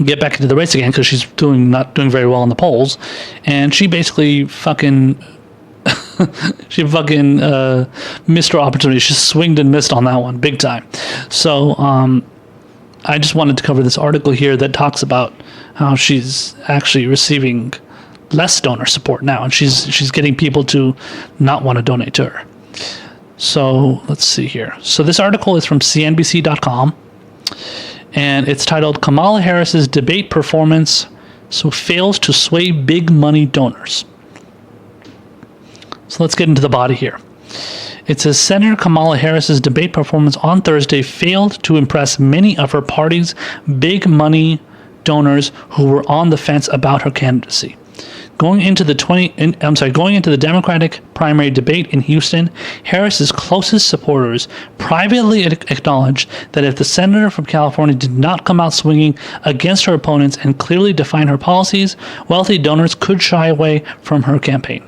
get back into the race again because she's not doing very well in the polls. And she basically missed her opportunity. She swinged and missed on that one big time. So I just wanted to cover this article here that talks about how she's actually receiving less donor support now, and she's getting people to not want to donate to her. So let's see here. So this article is from CNBC.com, and it's titled "Kamala Harris's Debate Performance Fails to Sway Big Money Donors." So let's get into the body here. It says Senator Kamala Harris's debate performance on Thursday failed to impress many of her party's big money donors who were on the fence about her candidacy. Going into the Democratic primary debate in Houston, Harris's closest supporters privately acknowledged that if the senator from California did not come out swinging against her opponents and clearly define her policies, wealthy donors could shy away from her campaign.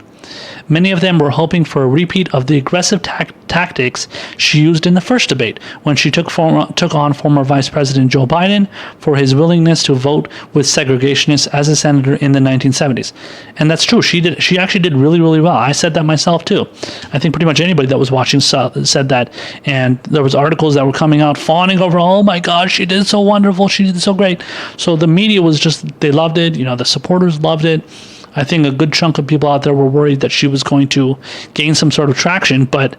Many of them were hoping for a repeat of the aggressive tactics she used in the first debate, when she took on former Vice President Joe Biden for his willingness to vote with segregationists as a senator in the 1970s. And that's true. She actually did really, really well. I said that myself too. I think pretty much anybody that was watching said that. And there was articles that were coming out fawning over, oh my gosh, she did so wonderful, she did so great. So the media was they loved it. The supporters loved it. I think a good chunk of people out there were worried that she was going to gain some sort of traction, but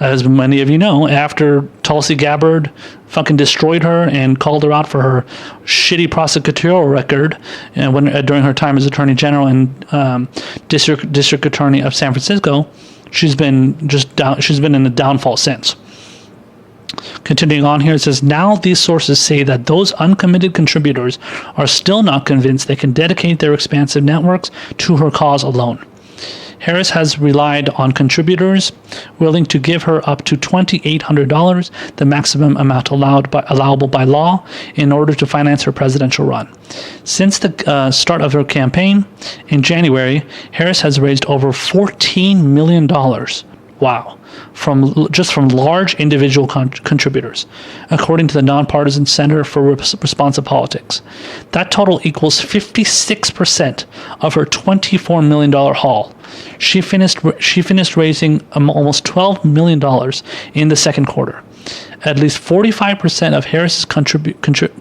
as many of you know, after Tulsi Gabbard fucking destroyed her and called her out for her shitty prosecutorial record, and during her time as Attorney General and District Attorney of San Francisco, she's been in a downfall since. Continuing on here, it says, now these sources say that those uncommitted contributors are still not convinced they can dedicate their expansive networks to her cause alone. Harris has relied on contributors willing to give her up to $2,800, the maximum amount allowable by law, in order to finance her presidential run. Since the start of her campaign in January, Harris has raised over $14 million. Wow. From large individual contributors, according to the Nonpartisan Center for Responsive Politics. That total equals 56% of her $24 million haul. She finished raising almost $12 million in the second quarter. At least 45% of Harris's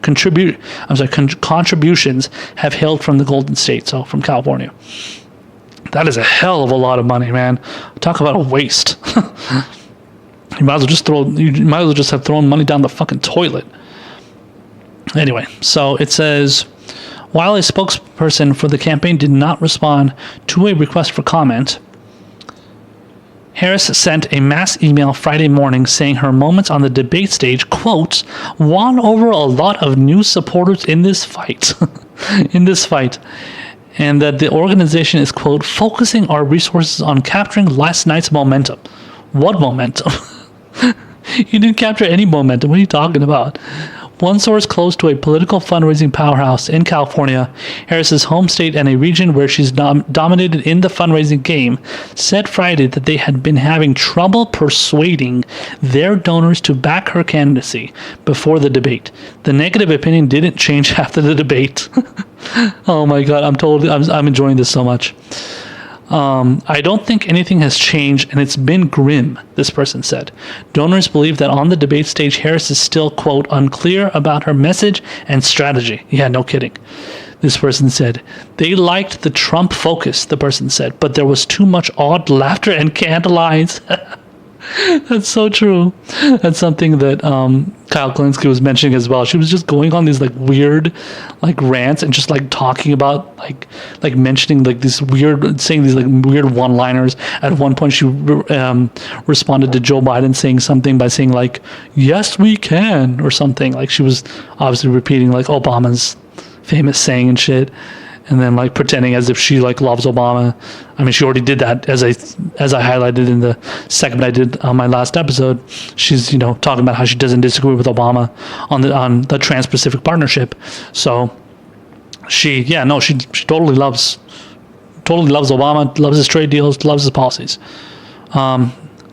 contributions have hailed from the Golden State, so from California. That is a hell of a lot of money, man. Talk about a waste. You might as well just have thrown money down the fucking toilet. Anyway, so it says, while a spokesperson for the campaign did not respond to a request for comment, Harris sent a mass email Friday morning saying her moments on the debate stage, quote, won over a lot of new supporters in this fight. And that the organization is, quote, focusing our resources on capturing last night's momentum. What momentum? You didn't capture any momentum. What are you talking about? One source close to a political fundraising powerhouse in California, Harris's home state and a region where she's dominated in the fundraising game, said Friday that they had been having trouble persuading their donors to back her candidacy before the debate. The negative opinion didn't change after the debate. Oh my God, I'm enjoying this so much. I don't think anything has changed, and it's been grim, this person said. Donors believe that on the debate stage, Harris is still, quote, unclear about her message and strategy. Yeah, no kidding. This person said, they liked the Trump focus, the person said, but there was too much awed laughter and candlelights. That's so true. That's something that Kyle Klinsky was mentioning as well. She was just going on these like weird like rants and just like talking about like mentioning like this weird, saying these like weird one-liners. At one point she responded to Joe Biden saying something by saying like, yes we can, or something. Like she was obviously repeating like Obama's famous saying and shit, and then like pretending as if she like loves Obama. I mean, she already did that, as I highlighted in the segment I did on my last episode. She's talking about how she doesn't disagree with Obama on the Trans-Pacific Partnership. So she totally loves Obama, loves his trade deals, loves his policies.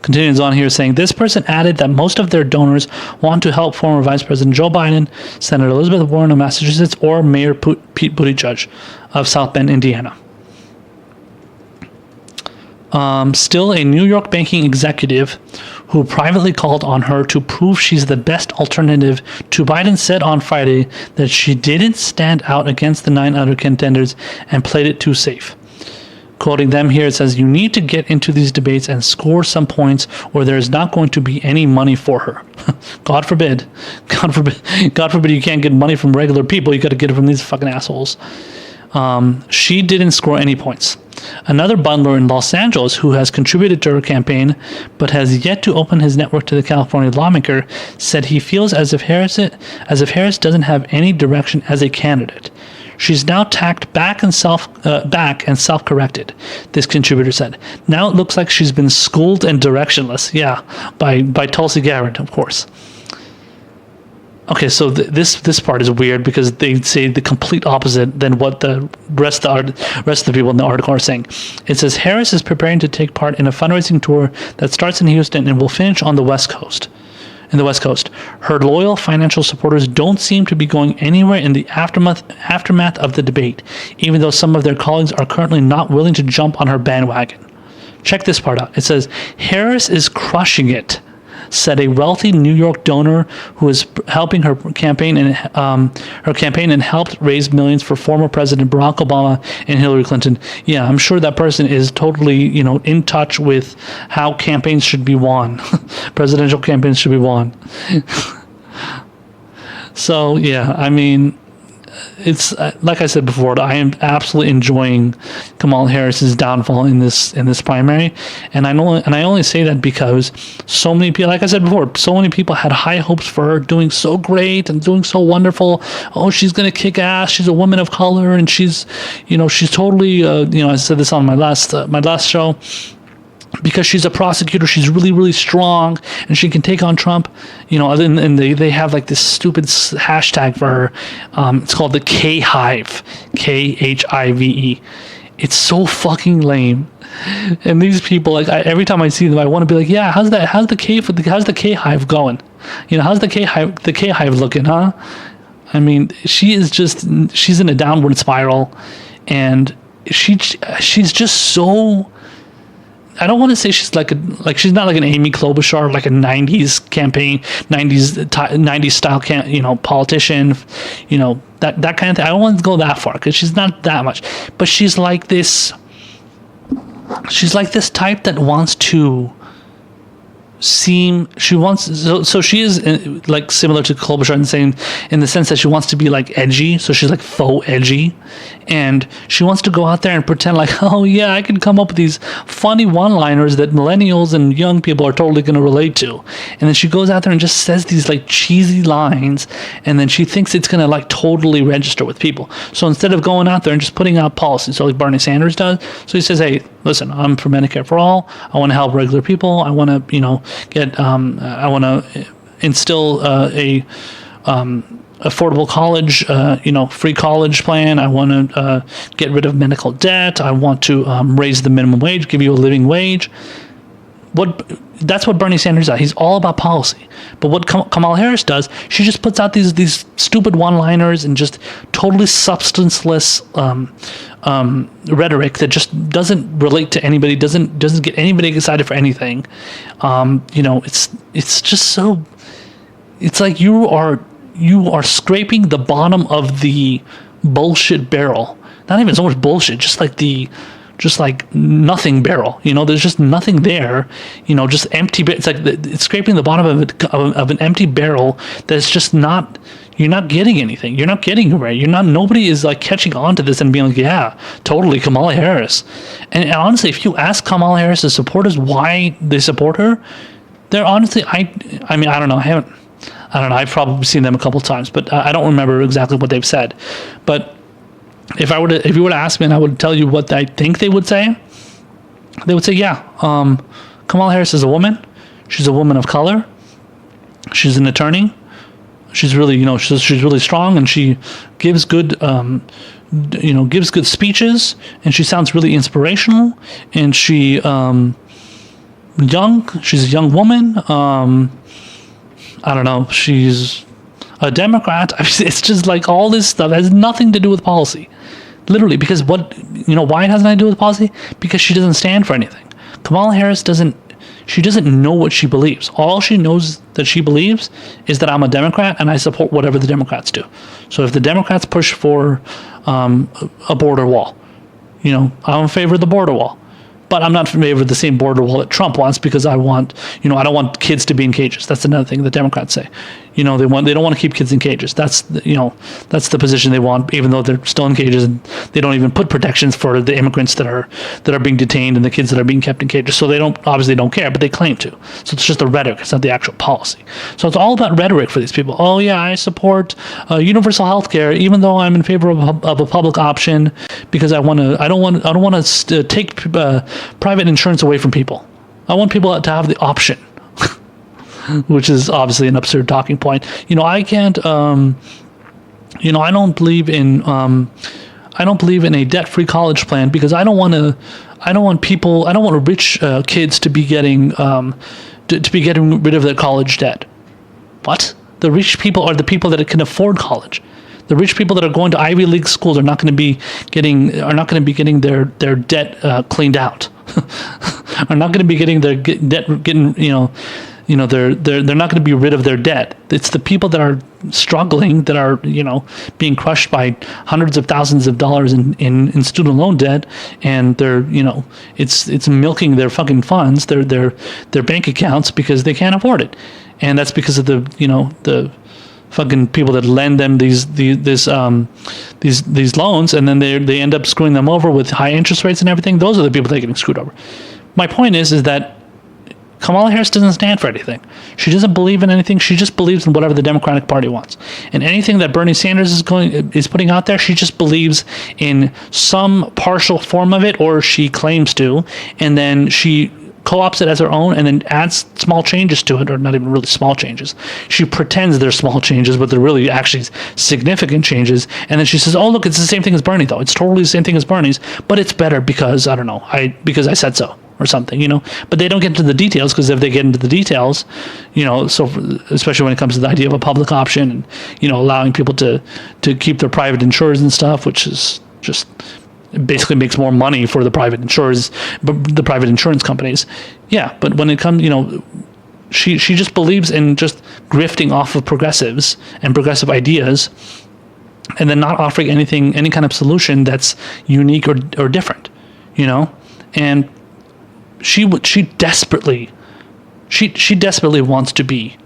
Continues on here saying, this person added that most of their donors want to help former Vice President Joe Biden, Senator Elizabeth Warren of Massachusetts, or Mayor Pete Buttigieg of South Bend, Indiana. Still, a New York banking executive who privately called on her to prove she's the best alternative to Biden said on Friday that she didn't stand out against the 9 other contenders and played it too safe. Quoting them here, it says, you need to get into these debates and score some points or there is not going to be any money for her. God forbid you can't get money from regular people. You got to get it from these fucking assholes. She didn't score any points. Another bundler in Los Angeles who has contributed to her campaign but has yet to open his network to the California lawmaker said he feels as if Harris doesn't have any direction as a candidate. She's now tacked back and self-corrected, this contributor said. Now it looks like she's been schooled and directionless. Yeah, by Tulsi Gabbard, of course. Okay, so this part is weird because they say the complete opposite than what the rest of the people in the article are saying. It says Harris is preparing to take part in a fundraising tour that starts in Houston and will finish on the West Coast. Her loyal financial supporters don't seem to be going anywhere in the aftermath of the debate, even though some of their colleagues are currently not willing to jump on her bandwagon. Check this part out. It says, Harris is crushing it, said a wealthy New York donor who is helping her campaign and helped raise millions for former President Barack Obama and Hillary Clinton. Yeah, I'm sure that person is totally, in touch with how campaigns should be won. Presidential campaigns should be won. So, yeah, I mean, it's like I said before, I am absolutely enjoying Kamala Harris's downfall in this primary, and I only say that because so many people, like I said before, so many people had high hopes for her doing so great and doing so wonderful. Oh, she's gonna kick ass. She's a woman of color, and she's totally I said this on my last show. Because she's a prosecutor, she's really, really strong, and she can take on Trump. And they have like this stupid hashtag for her. It's called the K-Hive, Khive. It's so fucking lame. And these people, like, every time I see them, I want to be like, yeah, how's the K-Hive going? How's the K-Hive looking, huh? I mean, she's in a downward spiral, and she's just so. I don't want to say she's she's not like an Amy Klobuchar, like a 90s style politician, that kind of thing. I don't want to go that far because she's not that much, but she's like this type that wants to she is like similar to Klobuchar in the sense that she wants to be like edgy, so she's like faux edgy, and she wants to go out there and pretend like, oh yeah, I can come up with these funny one-liners that millennials and young people are totally going to relate to, and then she goes out there and just says these like cheesy lines, and then she thinks it's going to like totally register with people. So instead of going out there and just putting out policies, so like Bernie Sanders does, so he says, hey, listen, I'm for Medicare for all. I want to help regular people. I want to I want to instill a affordable college, free college plan. I want to get rid of medical debt. I want to raise the minimum wage, give you a living wage. That's what Bernie Sanders does. He's all about policy. But what Kamala Harris does, she just puts out these stupid one-liners and just totally substanceless rhetoric that just doesn't relate to anybody, doesn't get anybody excited for anything. It's just so. It's like you are scraping the bottom of the bullshit barrel. Not even so much bullshit, just like nothing barrel. There's just nothing there. Just empty. It's like it's scraping the bottom of an empty barrel that's just not. You're not getting anything. You're not getting it right. Nobody is like catching on to this and being like, yeah, totally, Kamala Harris. And honestly, if you ask Kamala Harris's supporters why they support her, they're honestly, I mean, I don't know. I don't know. I've probably seen them a couple times, but I don't remember exactly what they've said. But if you were to ask me, and I would tell you what I think they would say, yeah, Kamala Harris is a woman. She's a woman of color. She's an attorney. She's really, she's really strong, and she gives good, gives good speeches, and she sounds really inspirational. And she, she's a young woman. I don't know. She's a Democrat. It's just like all this stuff has nothing to do with policy. Literally, because why it has nothing to do with policy? Because she doesn't stand for anything. Kamala Harris doesn't know what she believes. All she knows that she believes is that I'm a Democrat and I support whatever the Democrats do. So if the Democrats push for a border wall, I'm in favor of the border wall. But I'm not in favor of the same border wall that Trump wants, because I don't want kids to be in cages. That's another thing the Democrats say. They don't want to keep kids in cages. That's the position they want, even though they're still in cages, and they don't even put protections for the immigrants that are being detained and the kids that are being kept in cages. So they obviously don't care, but they claim to. So it's just a rhetoric. It's not the actual policy. So it's all about rhetoric for these people. Oh yeah, I support universal health care, even though I'm in favor of a public option, because I don't want to take private insurance away from people. I want people to have the option, which is obviously an absurd talking point. I can't. I don't believe in. I don't believe in a debt-free college plan, because I don't want rich kids to be getting rid of their college debt. What? The rich people are the people that can afford college. The rich people that are going to Ivy League schools are not going to be getting their debt cleaned out. Are not going to be getting their debt they're not going to be rid of their debt. It's the people that are struggling, that are being crushed by hundreds of thousands of dollars in student loan debt, and they're it's milking their fucking funds, their bank accounts, because they can't afford it, and that's because of the fucking people that lend them these loans, and then they end up screwing them over with high interest rates and everything. Those are the people that are getting screwed over. My point is that Kamala Harris doesn't stand for anything. She doesn't believe in anything. She just believes in whatever the Democratic Party wants. And anything that Bernie Sanders is putting out there, she just believes in some partial form of it, or she claims to, and then she co-ops it as her own and then adds small changes to it, or not even really small changes. She pretends they're small changes, but they're really actually significant changes. And then she says, oh, look, it's the same thing as Bernie, though. It's totally the same thing as Bernie's, but it's better because, I don't know, because I said so, or something, But they don't get into the details, because if they get into the details, especially when it comes to the idea of a public option and, allowing people to keep their private insurers and stuff, which is just... It basically makes more money for the private insurers, but the private insurance companies. Yeah, but when it comes, she just believes in just grifting off of progressives and progressive ideas, and then not offering any kind of solution that's unique or different, And she desperately wants to be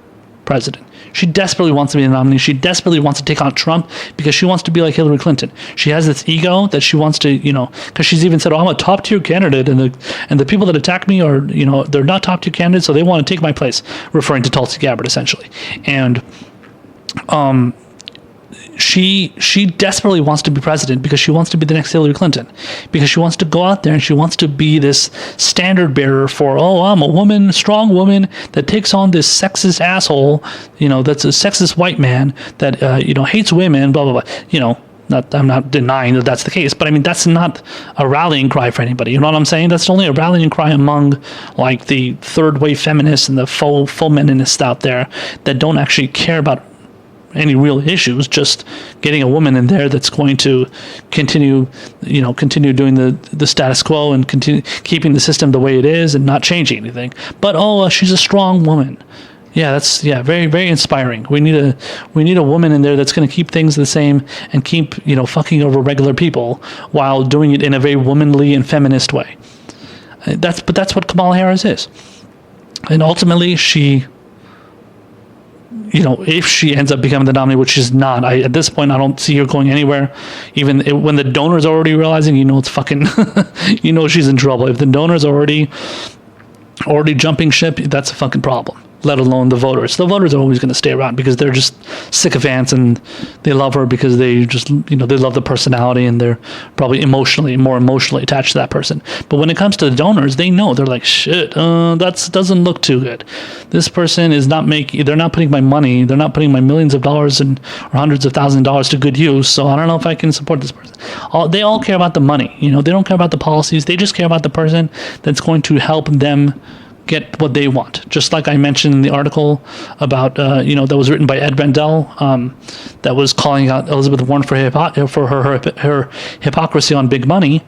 president. She desperately wants to be the nominee. She desperately wants to take on Trump, because she wants to be like Hillary Clinton. She has this ego that she wants to, because she's even said, oh, I'm a top tier candidate, and the people that attack me are, they're not top tier candidates, so they want to take my place, referring to Tulsi Gabbard, essentially. And she desperately wants to be president, because she wants to be the next Hillary Clinton, because she wants to go out there and she wants to be this standard bearer for, oh, I'm a woman, strong woman that takes on this sexist asshole, that's a sexist white man that hates women, blah blah blah, I'm not denying that that's the case, but I mean, that's not a rallying cry for anybody. You know what I'm saying? That's only a rallying cry among like the third wave feminists and the faux feminists out there that don't actually care about any real issues, just getting a woman in there that's going to continue doing the status quo and continue keeping the system the way it is and not changing anything. But she's a strong woman. Yeah, that's very, very inspiring. We need a woman in there that's going to keep things the same and keep fucking over regular people while doing it in a very womanly and feminist way. That's what Kamala Harris is, and ultimately she, if she ends up becoming the nominee, which she's not, at this point I don't see her going anywhere. Even when the donors are already realizing, it's fucking, she's in trouble. If the donors are already jumping ship, that's a fucking problem. Let alone the voters. The voters are always going to stay around because they're just sycophants and they love her because they just, they love the personality and they're probably more emotionally attached to that person. But when it comes to the donors, they know, they're like, shit, that doesn't look too good. This person is they're not putting my money, they're not putting my millions of dollars or hundreds of thousands of dollars to good use. So I don't know if I can support this person. They all care about the money. They don't care about the policies. They just care about the person that's going to help them get what they want. Just like I mentioned in the article about, that was written by Ed Rendell, that was calling out Elizabeth Warren for her hypocrisy on big money.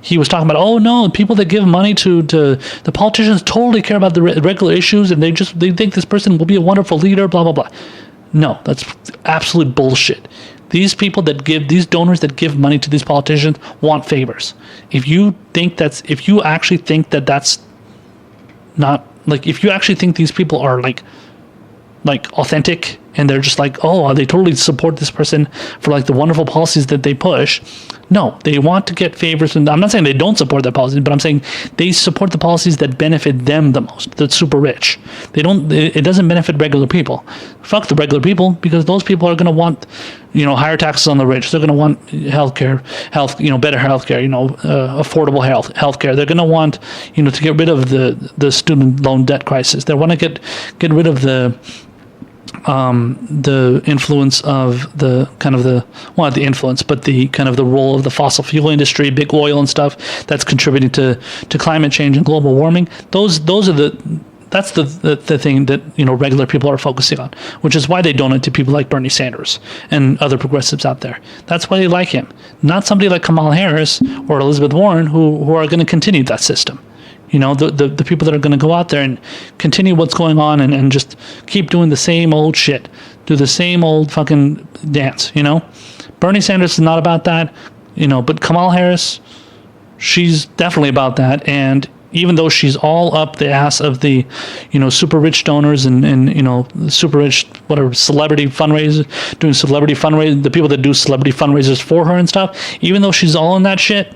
He was talking about, oh no, people that give money to the politicians totally care about the regular issues, and they think this person will be a wonderful leader, blah, blah, blah. No, that's absolute bullshit. These donors that give money to these politicians want favors. If you actually think that that's not, like, if you actually think these people are like authentic and they're just like, they totally support this person for like the wonderful policies that they push. No, they want to get favors. And I'm not saying they don't support their policies, but I'm saying they support the policies that benefit them the most, the super rich. It doesn't benefit regular people. Fuck the regular people, because those people are going to want, higher taxes on the rich. They're going to want better healthcare, affordable healthcare. They're going to want, to get rid of the student loan debt crisis. They want to get rid of the influence of the role of the fossil fuel industry, big oil and stuff that's contributing to climate change and global warming. That's the thing that regular people are focusing on, which is why they donate to people like Bernie Sanders and other progressives out there. That's why they like him, not somebody like Kamala Harris or Elizabeth Warren who are going to continue that system. The people that are going to go out there and continue what's going on and just keep doing the same old shit, do the same old fucking dance, Bernie Sanders is not about that, but Kamala Harris, she's definitely about that. And even though she's all up the ass of the, super rich donors and super rich, whatever, celebrity fundraisers, doing celebrity fundraisers, the people that do celebrity fundraisers for her and stuff, even though she's all in that shit,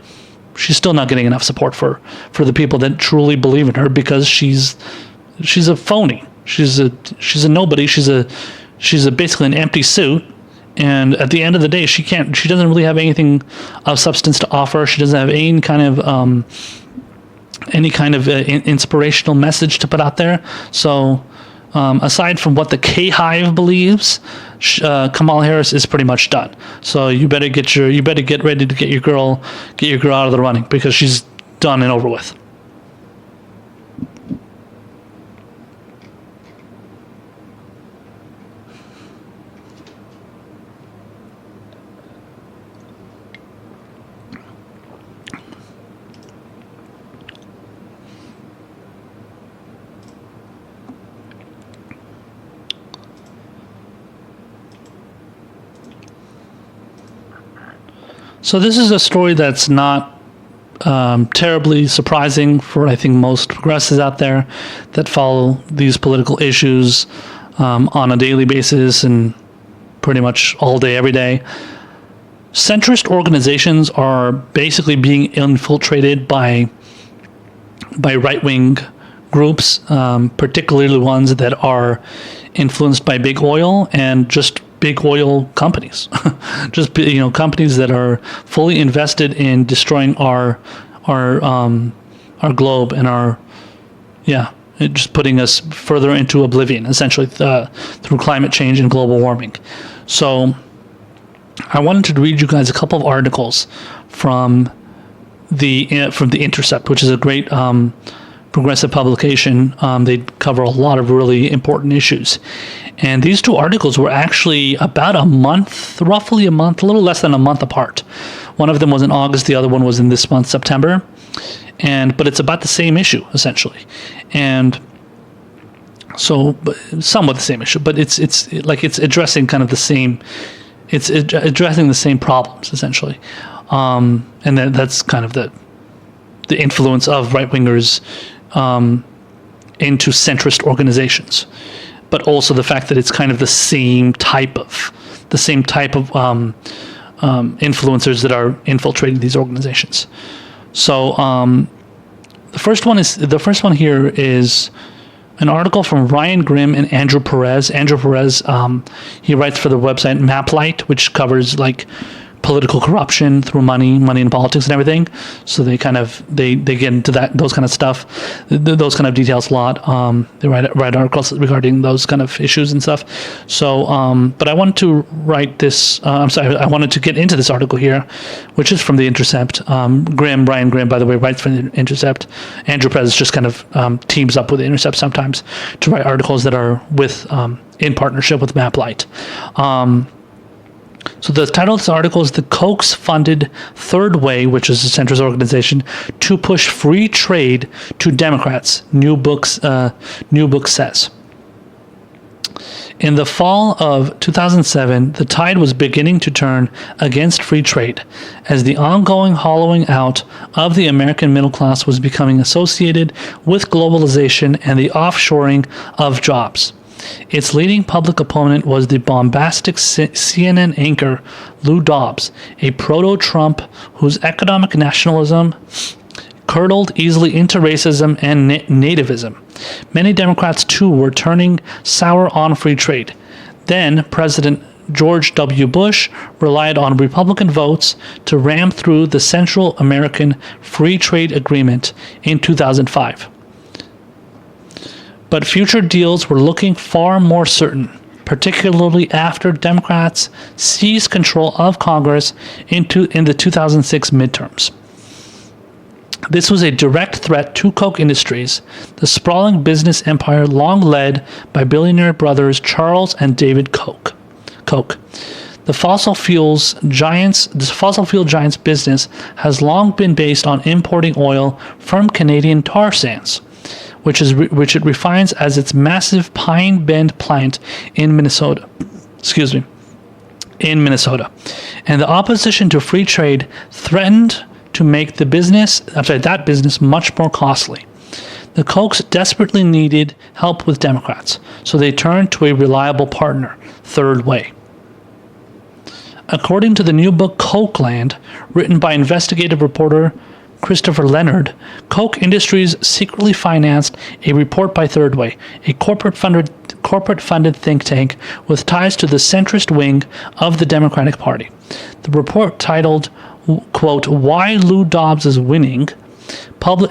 she's still not getting enough support for the people that truly believe in her, because she's a phony. She's a nobody. She's basically an empty suit. And at the end of the day, she doesn't really have anything of substance to offer. She doesn't have any kind of inspirational message to put out there. So aside from what the K-Hive believes, Kamala Harris is pretty much done. So you better get ready to get your girl out of the running, because she's done and over with. So this is a story that's not terribly surprising for, I think, most progressives out there that follow these political issues on a daily basis and pretty much all day, every day. Centrist organizations are basically being infiltrated by right-wing groups, particularly ones that are influenced by big oil and just big oil companies, just companies that are fully invested in destroying our globe and just putting us further into oblivion, essentially through climate change and global warming. So I wanted to read you guys a couple of articles from the Intercept, which is a great progressive publication. They cover a lot of really important issues. And these two articles were actually about a month, roughly a month, a little less than a month apart. One of them was in August, the other one was in this month, September. But it's about the same issue, essentially. And so, somewhat the same issue, but it's addressing kind of the same, it's addressing the same problems, essentially. And that's kind of the influence of right-wingers into centrist organizations, but also the fact that it's kind of the same type of influencers that are infiltrating these organizations. So the first one here is an article from Ryan Grimm and Andrew Perez. Andrew Perez, he writes for the website Maplight, which covers like political corruption through money in politics and everything. So they kind of they get into those kind of stuff, those kind of details a lot. They write articles regarding those kind of issues and stuff. So, but I wanted to write this. I wanted to get into this article here, which is from the Intercept. Ryan Grimm, by the way, writes for the Intercept. Andrew Perez just kind of teams up with the Intercept sometimes to write articles that are in partnership with Maplight. So the title of this article is "The Koch-funded Third Way, which is a centrist organization, to push free trade to Democrats," New book says. In the fall of 2007, the tide was beginning to turn against free trade, as the ongoing hollowing out of the American middle class was becoming associated with globalization and the offshoring of jobs. Its leading public opponent was the bombastic CNN anchor Lou Dobbs, a proto-Trump whose economic nationalism curdled easily into racism and nativism. Many Democrats, too, were turning sour on free trade. Then President George W. Bush relied on Republican votes to ram through the Central American Free Trade Agreement in 2005. But future deals were looking far more certain, particularly after Democrats seized control of Congress in the 2006 midterms. This was a direct threat to Koch Industries, the sprawling business empire long led by billionaire brothers Charles and David Koch. The fossil fuel giant's business has long been based on importing oil from Canadian tar sands, which it refines as its massive Pine Bend plant in Minnesota. And the opposition to free trade threatened to make that business much more costly. The Kochs desperately needed help with Democrats, so they turned to a reliable partner, Third Way. According to the new book Kochland, written by investigative reporter Christopher Leonard, Koch Industries secretly financed a report by Third Way, a corporate-funded think tank with ties to the centrist wing of the Democratic Party. The report, titled, quote, "Why Lou Dobbs is Winning,"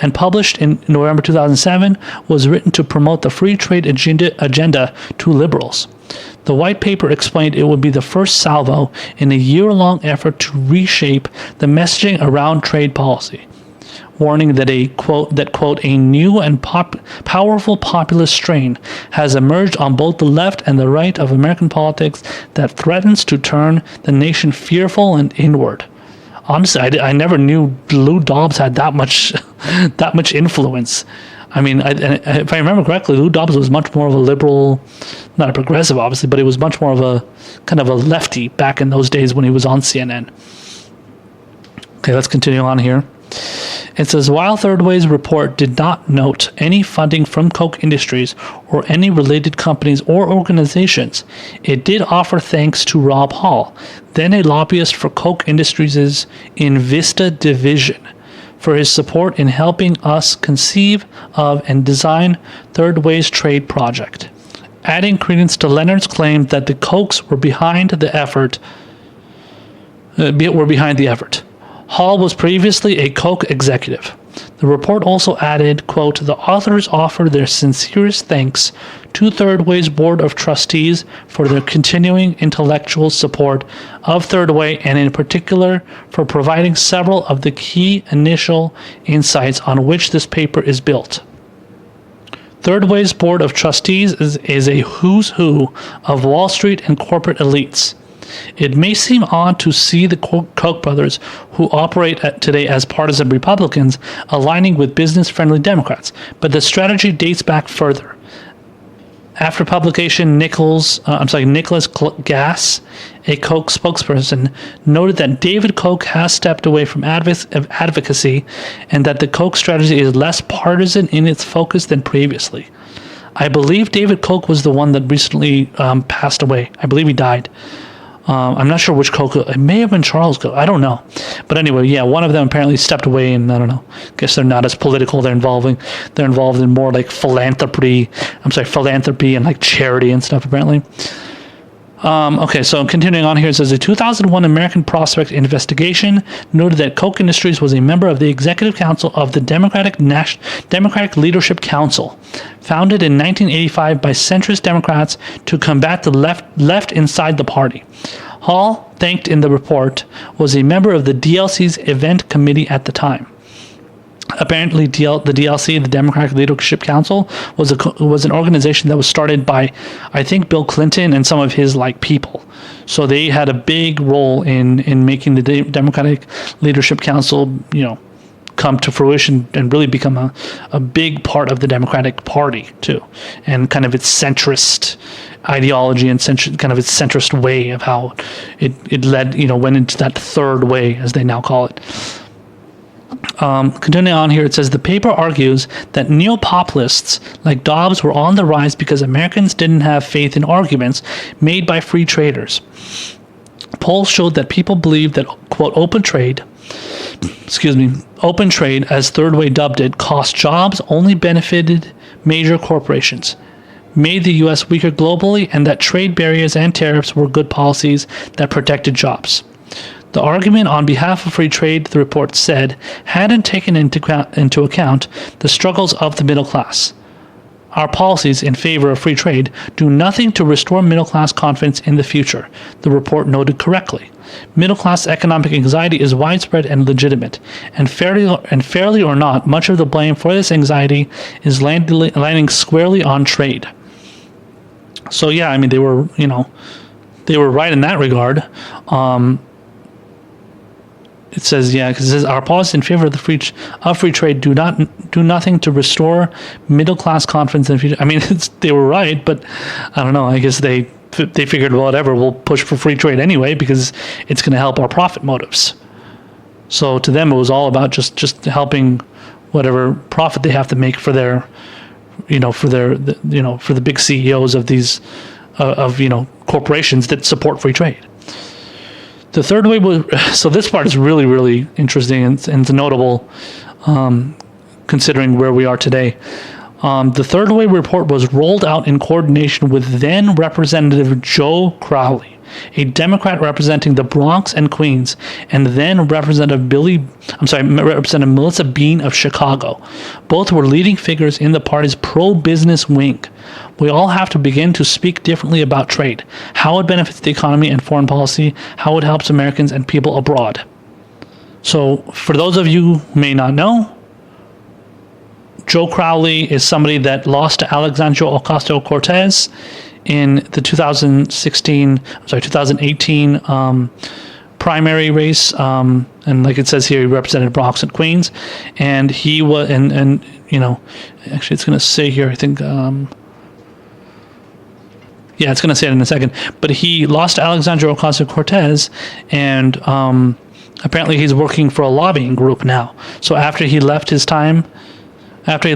and published in November 2007, was written to promote the free trade agenda to liberals. The white paper explained it would be the first salvo in a year-long effort to reshape the messaging around trade policy, warning that a new and powerful populist strain has emerged on both the left and the right of American politics that threatens to turn the nation fearful and inward. Honestly, I never knew Lou Dobbs had that much influence. I mean, if I remember correctly, Lou Dobbs was much more of a liberal, not a progressive, obviously, but he was much more of a kind of a lefty back in those days when he was on CNN. Okay, let's continue on here. It says, while Third Way's report did not note any funding from Koch Industries or any related companies or organizations, it did offer thanks to Rob Hall, then a lobbyist for Koch Industries' Invista division, for his support in helping us conceive of and design Third Way's trade project. Adding credence to Leonard's claim that the Kochs were behind the effort. Hall was previously a Koch executive. The report also added, quote, the authors offer their sincerest thanks to Third Way's Board of Trustees for their continuing intellectual support of Third Way, and in particular for providing several of the key initial insights on which this paper is built. Third Way's Board of Trustees is a who's who of Wall Street and corporate elites. It may seem odd to see the Koch brothers, who operate today as partisan Republicans, aligning with business-friendly Democrats, but the strategy dates back further. After publication, Nicholas Gass, a Koch spokesperson, noted that David Koch has stepped away from advocacy and that the Koch strategy is less partisan in its focus than previously. I believe David Koch was the one that recently passed away. I believe he died. I'm not sure which Koch. It may have been Charles Koch. I don't know. But anyway, yeah, one of them apparently stepped away, and I don't know. I guess they're not as political. They're involved in more like philanthropy and like charity and stuff, apparently. Okay, so continuing on here, it says a 2001 American Prospect investigation noted that Koch Industries was a member of the Executive Council of the Democratic Leadership Council, founded in 1985 by centrist Democrats to combat the left inside the party. Hall, thanked in the report, was a member of the DLC's event committee at the time. Apparently, the DLC, the Democratic Leadership Council, was an organization that was started by, I think, Bill Clinton and some of his people. So they had a big role in making the Democratic Leadership Council, come to fruition and really become a big part of the Democratic Party too, and kind of its centrist ideology and kind of its centrist way of how it led, went into that third way, as they now call it. Continuing on here, it says the paper argues that neo-populists like Dobbs were on the rise because Americans didn't have faith in arguments made by free traders. Polls showed that people believed that, quote, open trade, as Third Way dubbed it, cost jobs, only benefited major corporations, made the U.S. weaker globally, and that trade barriers and tariffs were good policies that protected jobs. The argument on behalf of free trade, the report said, hadn't taken into account the struggles of the middle class. Our policies in favor of free trade do nothing to restore middle class confidence in the future, the report noted correctly. Middle class economic anxiety is widespread and legitimate, and fairly or not, much of the blame for this anxiety is landing squarely on trade. So yeah, I mean, they were right in that regard. It says, because it says our policies in favor of free trade do nothing to restore middle class confidence in the future. I mean, they were right, but I don't know. I guess they figured, well, whatever, we'll push for free trade anyway because it's going to help our profit motives. So to them, it was all about just helping whatever profit they have to make for their, for the big CEOs of these corporations that support free trade. The third way was, so this part is really, really interesting and notable, considering where we are today. The third way report was rolled out in coordination with then Representative Joe Crowley, a Democrat representing the Bronx and Queens, and then Representative Melissa Bean of Chicago. Both were leading figures in the party's pro-business wing. We all have to begin to speak differently about trade, how it benefits the economy and foreign policy, how it helps Americans and people abroad. So, for those of you who may not know, Joe Crowley is somebody that lost to Alexandria Ocasio-Cortez in the 2018 primary race, and like it says here, he represented Bronx and Queens, and he was, actually it's going to say here, I think, it's going to say it in a second, but he lost to Alexandria Ocasio-Cortez, and apparently he's working for a lobbying group now. So after he left his time as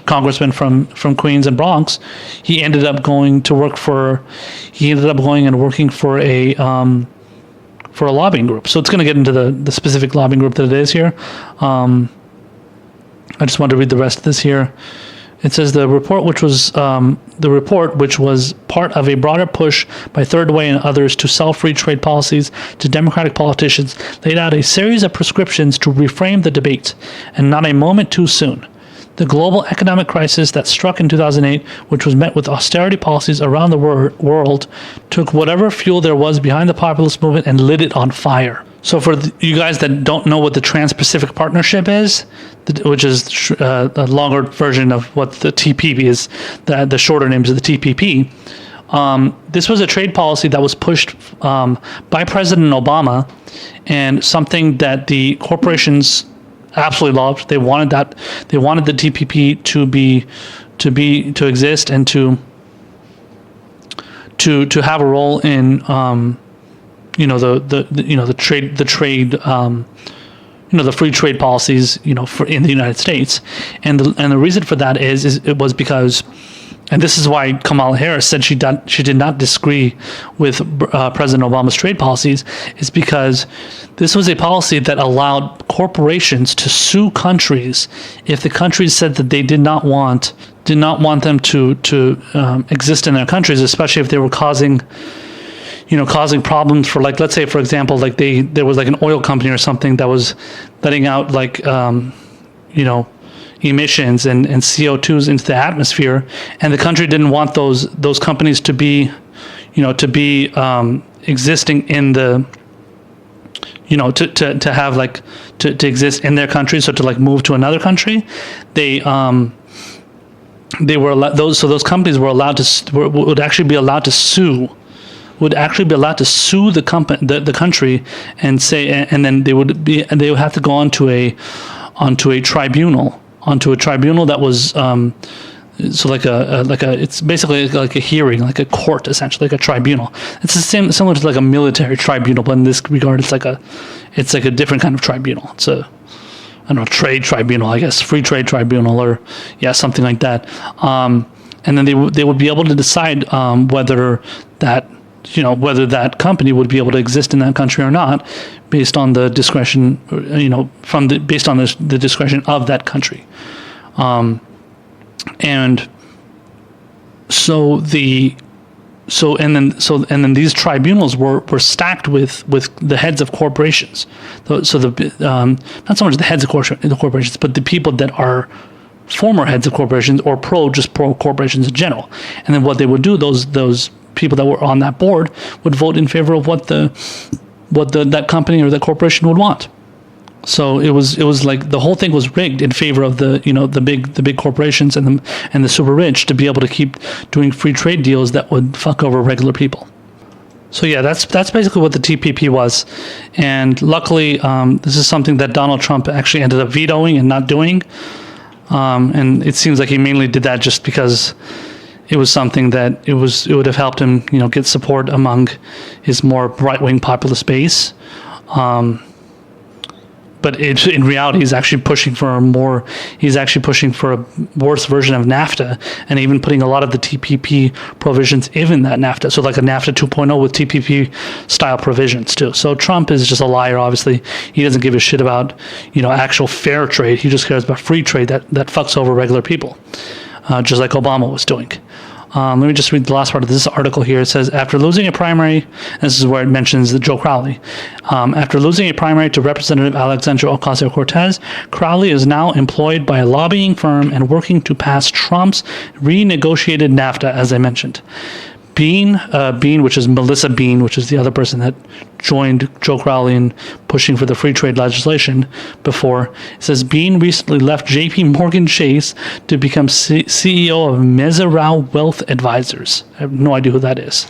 congressman from Queens and Bronx, he ended up going and working for a lobbying group. So it's going to get into the specific lobbying group that it is here. I just wanted to read the rest of this here. It says the report, which was part of a broader push by Third Way and others to sell free trade policies to Democratic politicians, laid out a series of prescriptions to reframe the debate, and not a moment too soon. The global economic crisis that struck in 2008, which was met with austerity policies around the world, took whatever fuel there was behind the populist movement and lit it on fire. So for you guys that don't know what the Trans-Pacific Partnership is, which is a longer version of what the TPP is, the shorter names of the TPP, this was a trade policy that was pushed by President Obama, and something that the corporations absolutely loved. They wanted that. They wanted the TPP to exist and to have a role in the free trade policies in the United States, and the reason for that it was because. And this is why Kamala Harris said she did not disagree with President Obama's trade policies, is because this was a policy that allowed corporations to sue countries if the countries said that they did not want them to exist in their countries, especially if they were causing problems for, like, let's say, for example, like there was like an oil company or something that was letting out emissions and CO2s into the atmosphere, and the country didn't want those companies to be existing in the to exist in their country, so to like move to another country, they were those companies were allowed to would actually be allowed to sue the country and say, and then they would have to go onto a tribunal that was it's basically like a hearing, like a court, essentially, like a tribunal. It's the same, similar to like a military tribunal, but in this regard, it's like a different kind of tribunal. It's trade tribunal, I guess, free trade tribunal, or something like that. And then they would be able to decide whether that company would be able to exist in that country or not, based on the discretion, based on the discretion of that country. And then these tribunals were stacked with the heads of corporations. Not so much the heads of corporations, but the people that are former heads of corporations or pro corporations in general. And then what they would do, those people that were on that board would vote in favor of what that company or that corporation would want. So it was like the whole thing was rigged in favor of the big corporations and the super rich to be able to keep doing free trade deals that would fuck over regular people. So that's basically what the TPP was, and luckily this is something that Donald Trump actually ended up vetoing and not doing, and it seems like he mainly did that just because it was something that it would have helped him get support among his more right-wing populist base. But in reality, he's actually pushing for a worse version of NAFTA, and even putting a lot of the TPP provisions in that NAFTA. So like a NAFTA 2.0 with TPP style provisions too. So Trump is just a liar, obviously. He doesn't give a shit about, actual fair trade. He just cares about free trade that fucks over regular people, just like Obama was doing. Let me just read the last part of this article here. It says, after losing a primary, this is where it mentions Joe Crowley. After losing a primary to Representative Alexandria Ocasio-Cortez, Crowley is now employed by a lobbying firm and working to pass Trump's renegotiated NAFTA, as I mentioned. Bean, which is Melissa Bean, which is the other person that joined Joe Crowley in pushing for the free trade legislation before. It says Bean recently left J.P. Morgan Chase to become CEO of Mezerau Wealth Advisors. I have no idea who that is.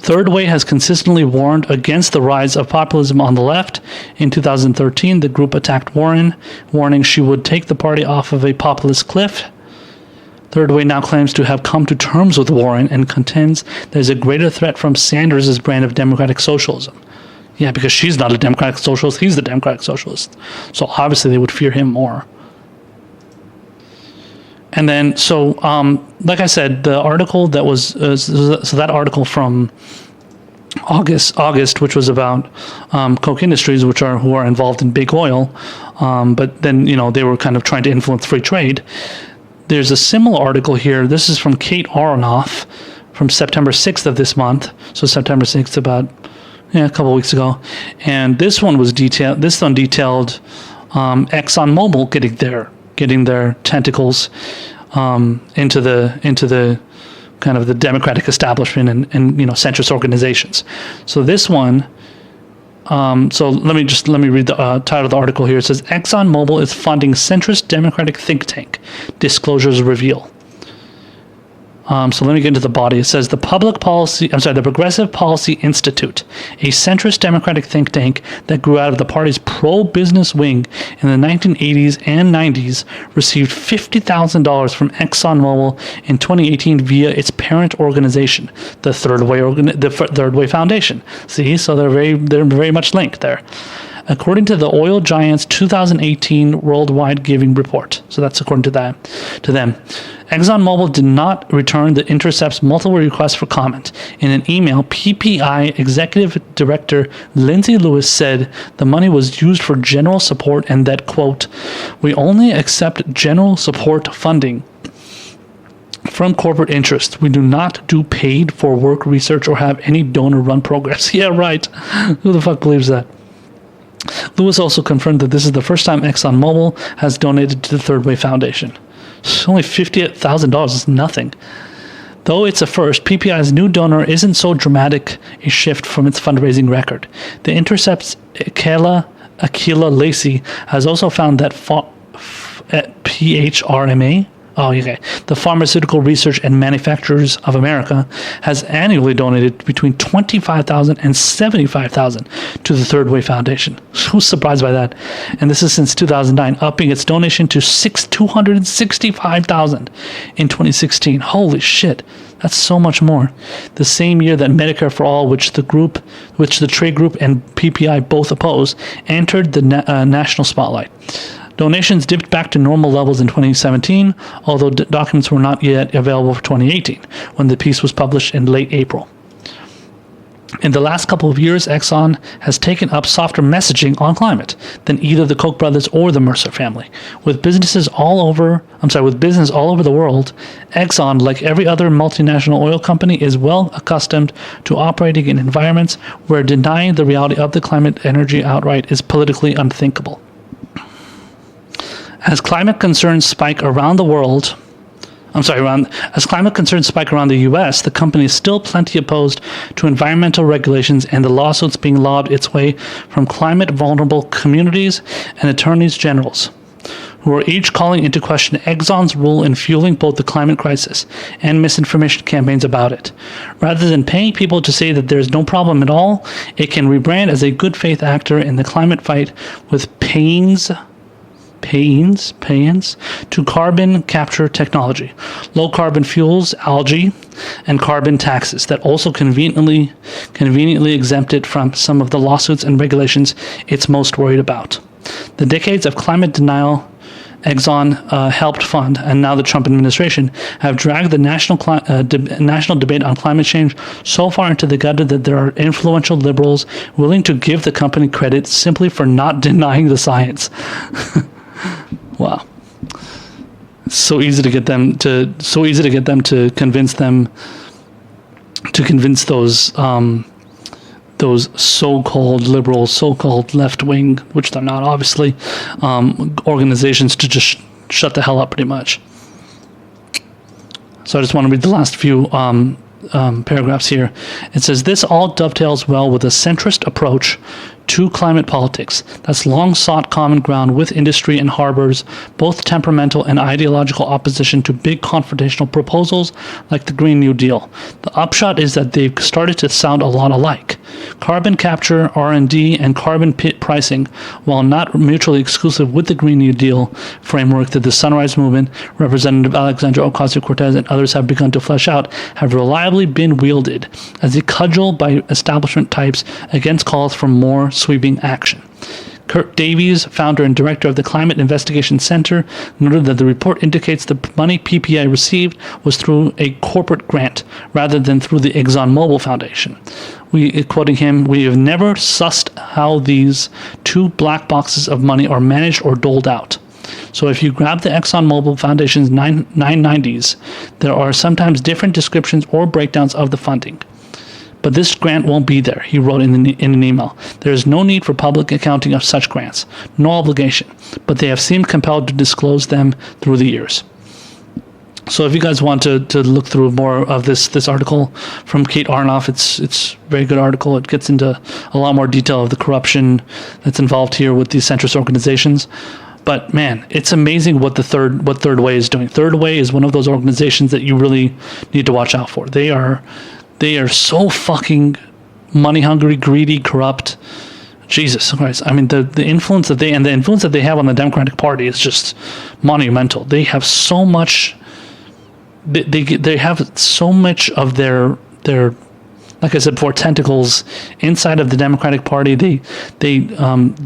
Third Way has consistently warned against the rise of populism on the left. In 2013, the group attacked Warren, warning she would take the party off of a populist cliff. Third Way now claims to have come to terms with Warren and contends there's a greater threat from Sanders' brand of democratic socialism. Yeah, because she's not a democratic socialist, he's the democratic socialist. So obviously they would fear him more. And then, like I said, the article that was, that article from August, which was about Koch Industries, who are involved in big oil, but then, they were kind of trying to influence free trade. There's a similar article here. This is from Kate Aronoff from September 6th of this month. So September 6th, about a couple of weeks ago. And this one detailed ExxonMobil getting their tentacles into the kind of the Democratic establishment and centrist organizations. So this one, so let me read the title of the article here. It says ExxonMobil is funding centrist Democratic think tank. Disclosures reveal. So let me get into the body. It says the Progressive Policy Institute, a centrist Democratic think tank that grew out of the party's pro-business wing in the 1980s and 90s, received $50,000 from ExxonMobil in 2018 via its parent organization, the Third Way Foundation. See, so they're very much linked there. According to the oil giant's 2018 worldwide giving report. So that's according to them. ExxonMobil did not return the Intercept's multiple requests for comment. In an email, PPI Executive Director Lindsay Lewis said the money was used for general support and that, quote, "We only accept general support funding from corporate interests. We do not do paid for work research or have any donor-run programs." Yeah, right. Who the fuck believes that? Lewis also confirmed that this is the first time ExxonMobil has donated to the Third Way Foundation. Only $58,000 is nothing. Though it's a first, PPI's new donor isn't so dramatic a shift from its fundraising record. The Intercept's Akila Lacey has also found that at PHRMA, the Pharmaceutical Research and Manufacturers of America, has annually donated between $25,000 and $75,000 to the Third Way Foundation. Who's surprised by that? And this is since 2009, upping its donation to $265,000 in 2016. Holy shit, that's so much more. The same year that Medicare for All, which the trade group and PPI both oppose, entered the national spotlight. Donations dipped back to normal levels in 2017, although documents were not yet available for 2018, when the piece was published in late April. In the last couple of years, Exxon has taken up softer messaging on climate than either the Koch brothers or the Mercer family. With business all over the world, Exxon, like every other multinational oil company, is well accustomed to operating in environments where denying the reality of the climate energy outright is politically unthinkable. As climate concerns spike around the U.S., the company is still plenty opposed to environmental regulations and the lawsuits being lobbed its way from climate-vulnerable communities and attorneys generals, who are each calling into question Exxon's role in fueling both the climate crisis and misinformation campaigns about it. Rather than paying people to say that there's no problem at all, it can rebrand as a good faith actor in the climate fight with pay-ins to carbon capture technology, low carbon fuels, algae, and carbon taxes that also conveniently exempt it from some of the lawsuits and regulations it's most worried about. The decades of climate denial Exxon helped fund, and now the Trump administration, have dragged the national debate on climate change so far into the gutter that there are influential liberals willing to give the company credit simply for not denying the science. Wow. So easy to get them to convince those so-called liberals, so-called left-wing, which they're not obviously, organizations to just shut the hell up pretty much. So I just want to read the last few paragraphs here. It says, this all dovetails well with a centrist approach to climate politics that's long sought common ground with industry and harbors both temperamental and ideological opposition to big confrontational proposals like the Green New Deal. The upshot is that they've started to sound a lot alike. Carbon capture, R&D, and carbon pricing, while not mutually exclusive with the Green New Deal framework that the Sunrise Movement, Representative Alexandria Ocasio-Cortez, and others have begun to flesh out, have reliably been wielded as a cudgel by establishment types against calls for more sweeping action. Kurt Davies, founder and director of the Climate Investigation Center, noted that the report indicates the money PPI received was through a corporate grant rather than through the ExxonMobil Foundation. Quoting him, "We have never sussed how these two black boxes of money are managed or doled out. So if you grab the ExxonMobil Foundation's 990s, there are sometimes different descriptions or breakdowns of the funding. But this grant won't be there, he wrote in an email. There is no need for public accounting of such grants, no obligation, but they have seemed compelled to disclose them through the years. So if you guys want to look through more of this article from Kate Arnoff, it's a very good article. It gets into a lot more detail of the corruption that's involved here with these centrist organizations. But man, it's amazing what Third Way is doing. Third Way is one of those organizations that you really need to watch out for. They are so fucking money hungry, greedy, corrupt. Jesus Christ. I mean, the influence that they have on the Democratic Party is just monumental. They have so much. They have so much of their like I said before, tentacles inside of the Democratic Party. They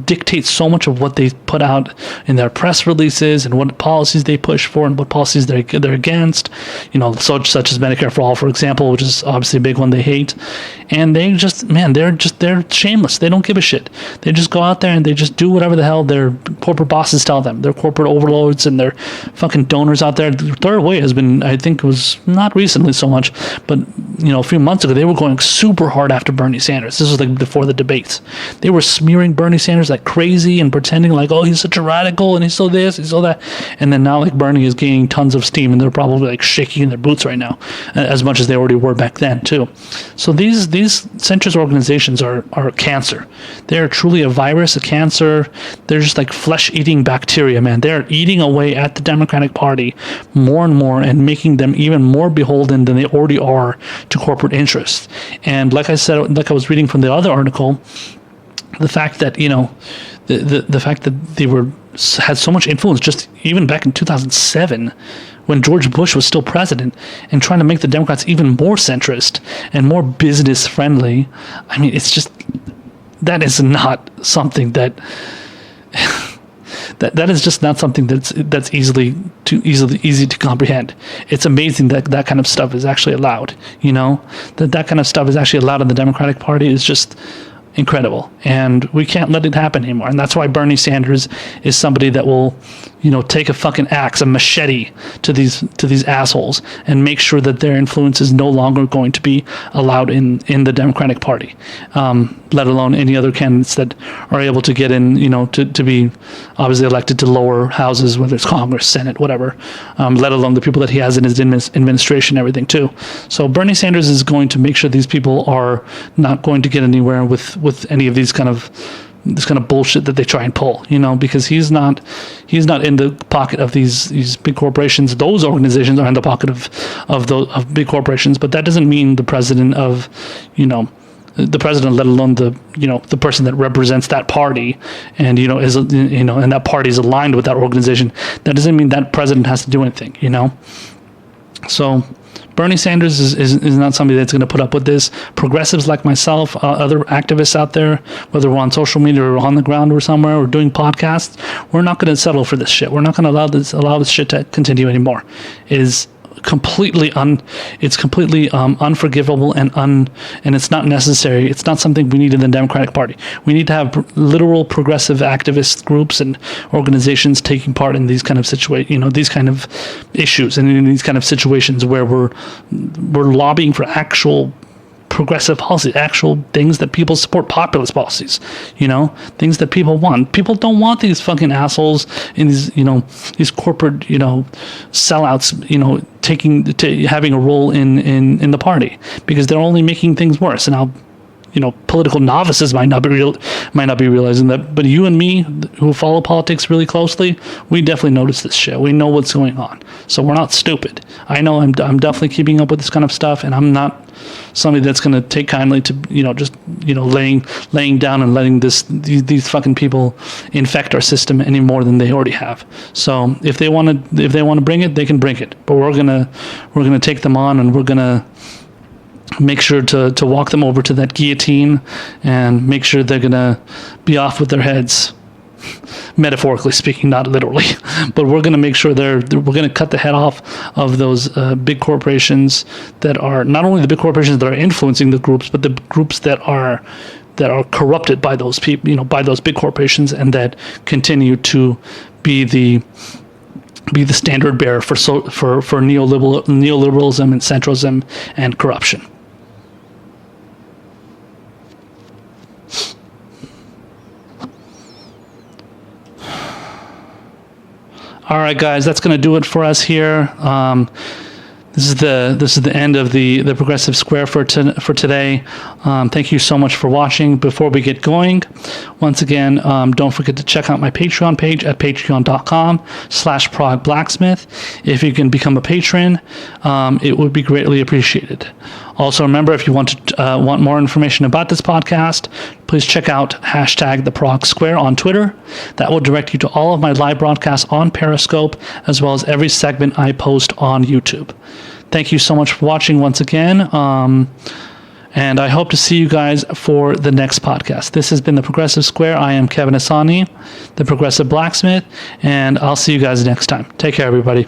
dictate so much of what they put out in their press releases and what policies they push for and what policies they're against. Such as Medicare for All, for example, which is obviously a big one they hate. And they're shameless. They don't give a shit. They just go out there and they just do whatever the hell their corporate bosses tell them. Their corporate overlords and their fucking donors out there. The Third Way has been, I think it was not recently so much, but a few months ago, they were going super hard after Bernie Sanders. This was like before the debates. They were smearing Bernie Sanders like crazy and pretending like, oh, he's such a radical and he's so this, he's so that. And then now like Bernie is gaining tons of steam and they're probably like shaking in their boots right now, as much as they already were back then too. So these centrist organizations are cancer. They're truly a virus, a cancer. They're just like flesh-eating bacteria, man. They're eating away at the Democratic Party more and more and making them even more beholden than they already are to corporate interests. And like I said, like I was reading from the other article, the fact that the fact that they had so much influence just even back in 2007 when George Bush was still president and trying to make the Democrats even more centrist and more business friendly. I mean, it's just, that is not something that that is just not something that's easy to comprehend. It's amazing that kind of stuff is actually allowed. That kind of stuff is actually allowed in the Democratic Party is just incredible, and we can't let it happen anymore. And that's why Bernie Sanders is somebody that will, take a fucking axe, a machete to these assholes, and make sure that their influence is no longer going to be allowed in the Democratic Party. Let alone any other candidates that are able to get in, to be obviously elected to lower houses, whether it's Congress, Senate, whatever. Let alone the people that he has in his administration, everything too. So Bernie Sanders is going to make sure these people are not going to get anywhere with any of this kind of bullshit that they try and pull, because he's not in the pocket of these big corporations. Those organizations are in the pocket of big corporations, but that doesn't mean the president of, the president, let alone the person that represents that party and and that party is aligned with that organization. That doesn't mean that president has to do anything, So Bernie Sanders is not somebody that's going to put up with this. Progressives like myself, other activists out there, whether we're on social media or on the ground or somewhere or doing podcasts, we're not going to settle for this shit. We're not going to allow this shit to continue anymore. It is completely unforgivable and it's not necessary. It's not something we need in the Democratic Party. We need to have literal progressive activist groups and organizations taking part in these kind of these kind of issues and in these kind of situations where we're lobbying for actual progressive policy, actual things that people support, populist policies, things that people want. People don't want these fucking assholes in these corporate, sellouts, having a role in the party, because they're only making things worse. And political novices might not be realizing that, but you and me who follow politics really closely, we definitely notice this shit. We know what's going on, so we're not stupid. I know I'm definitely keeping up with this kind of stuff, and I'm not somebody that's going to take kindly to laying down and letting these fucking people infect our system any more than they already have. So if they want to bring it, they can bring it, but we're gonna take them on, and we're gonna make sure to walk them over to that guillotine and make sure they're gonna be off with their heads, metaphorically speaking, not literally. But we're gonna make sure we're gonna cut the head off of those big corporations that are not only the big corporations that are influencing the groups, but the groups that are that are corrupted by those people, by those big corporations, and that continue to be the standard bearer for neoliberalism and centralism and corruption. All right, guys, that's going to do it for us here. This is the end of the Progressive Square for today. Thank you so much for watching. Before we get going, once again, don't forget to check out my Patreon page at patreon.com/ProgBlacksmith. If you can become a patron, it would be greatly appreciated. Also, remember, if you want more information about this podcast, please check out #TheProgSquare on Twitter. That will direct you to all of my live broadcasts on Periscope, as well as every segment I post on YouTube. Thank you so much for watching once again, and I hope to see you guys for the next podcast. This has been The Progressive Square. I am Kevin Asani, the Progressive Blacksmith, and I'll see you guys next time. Take care, everybody.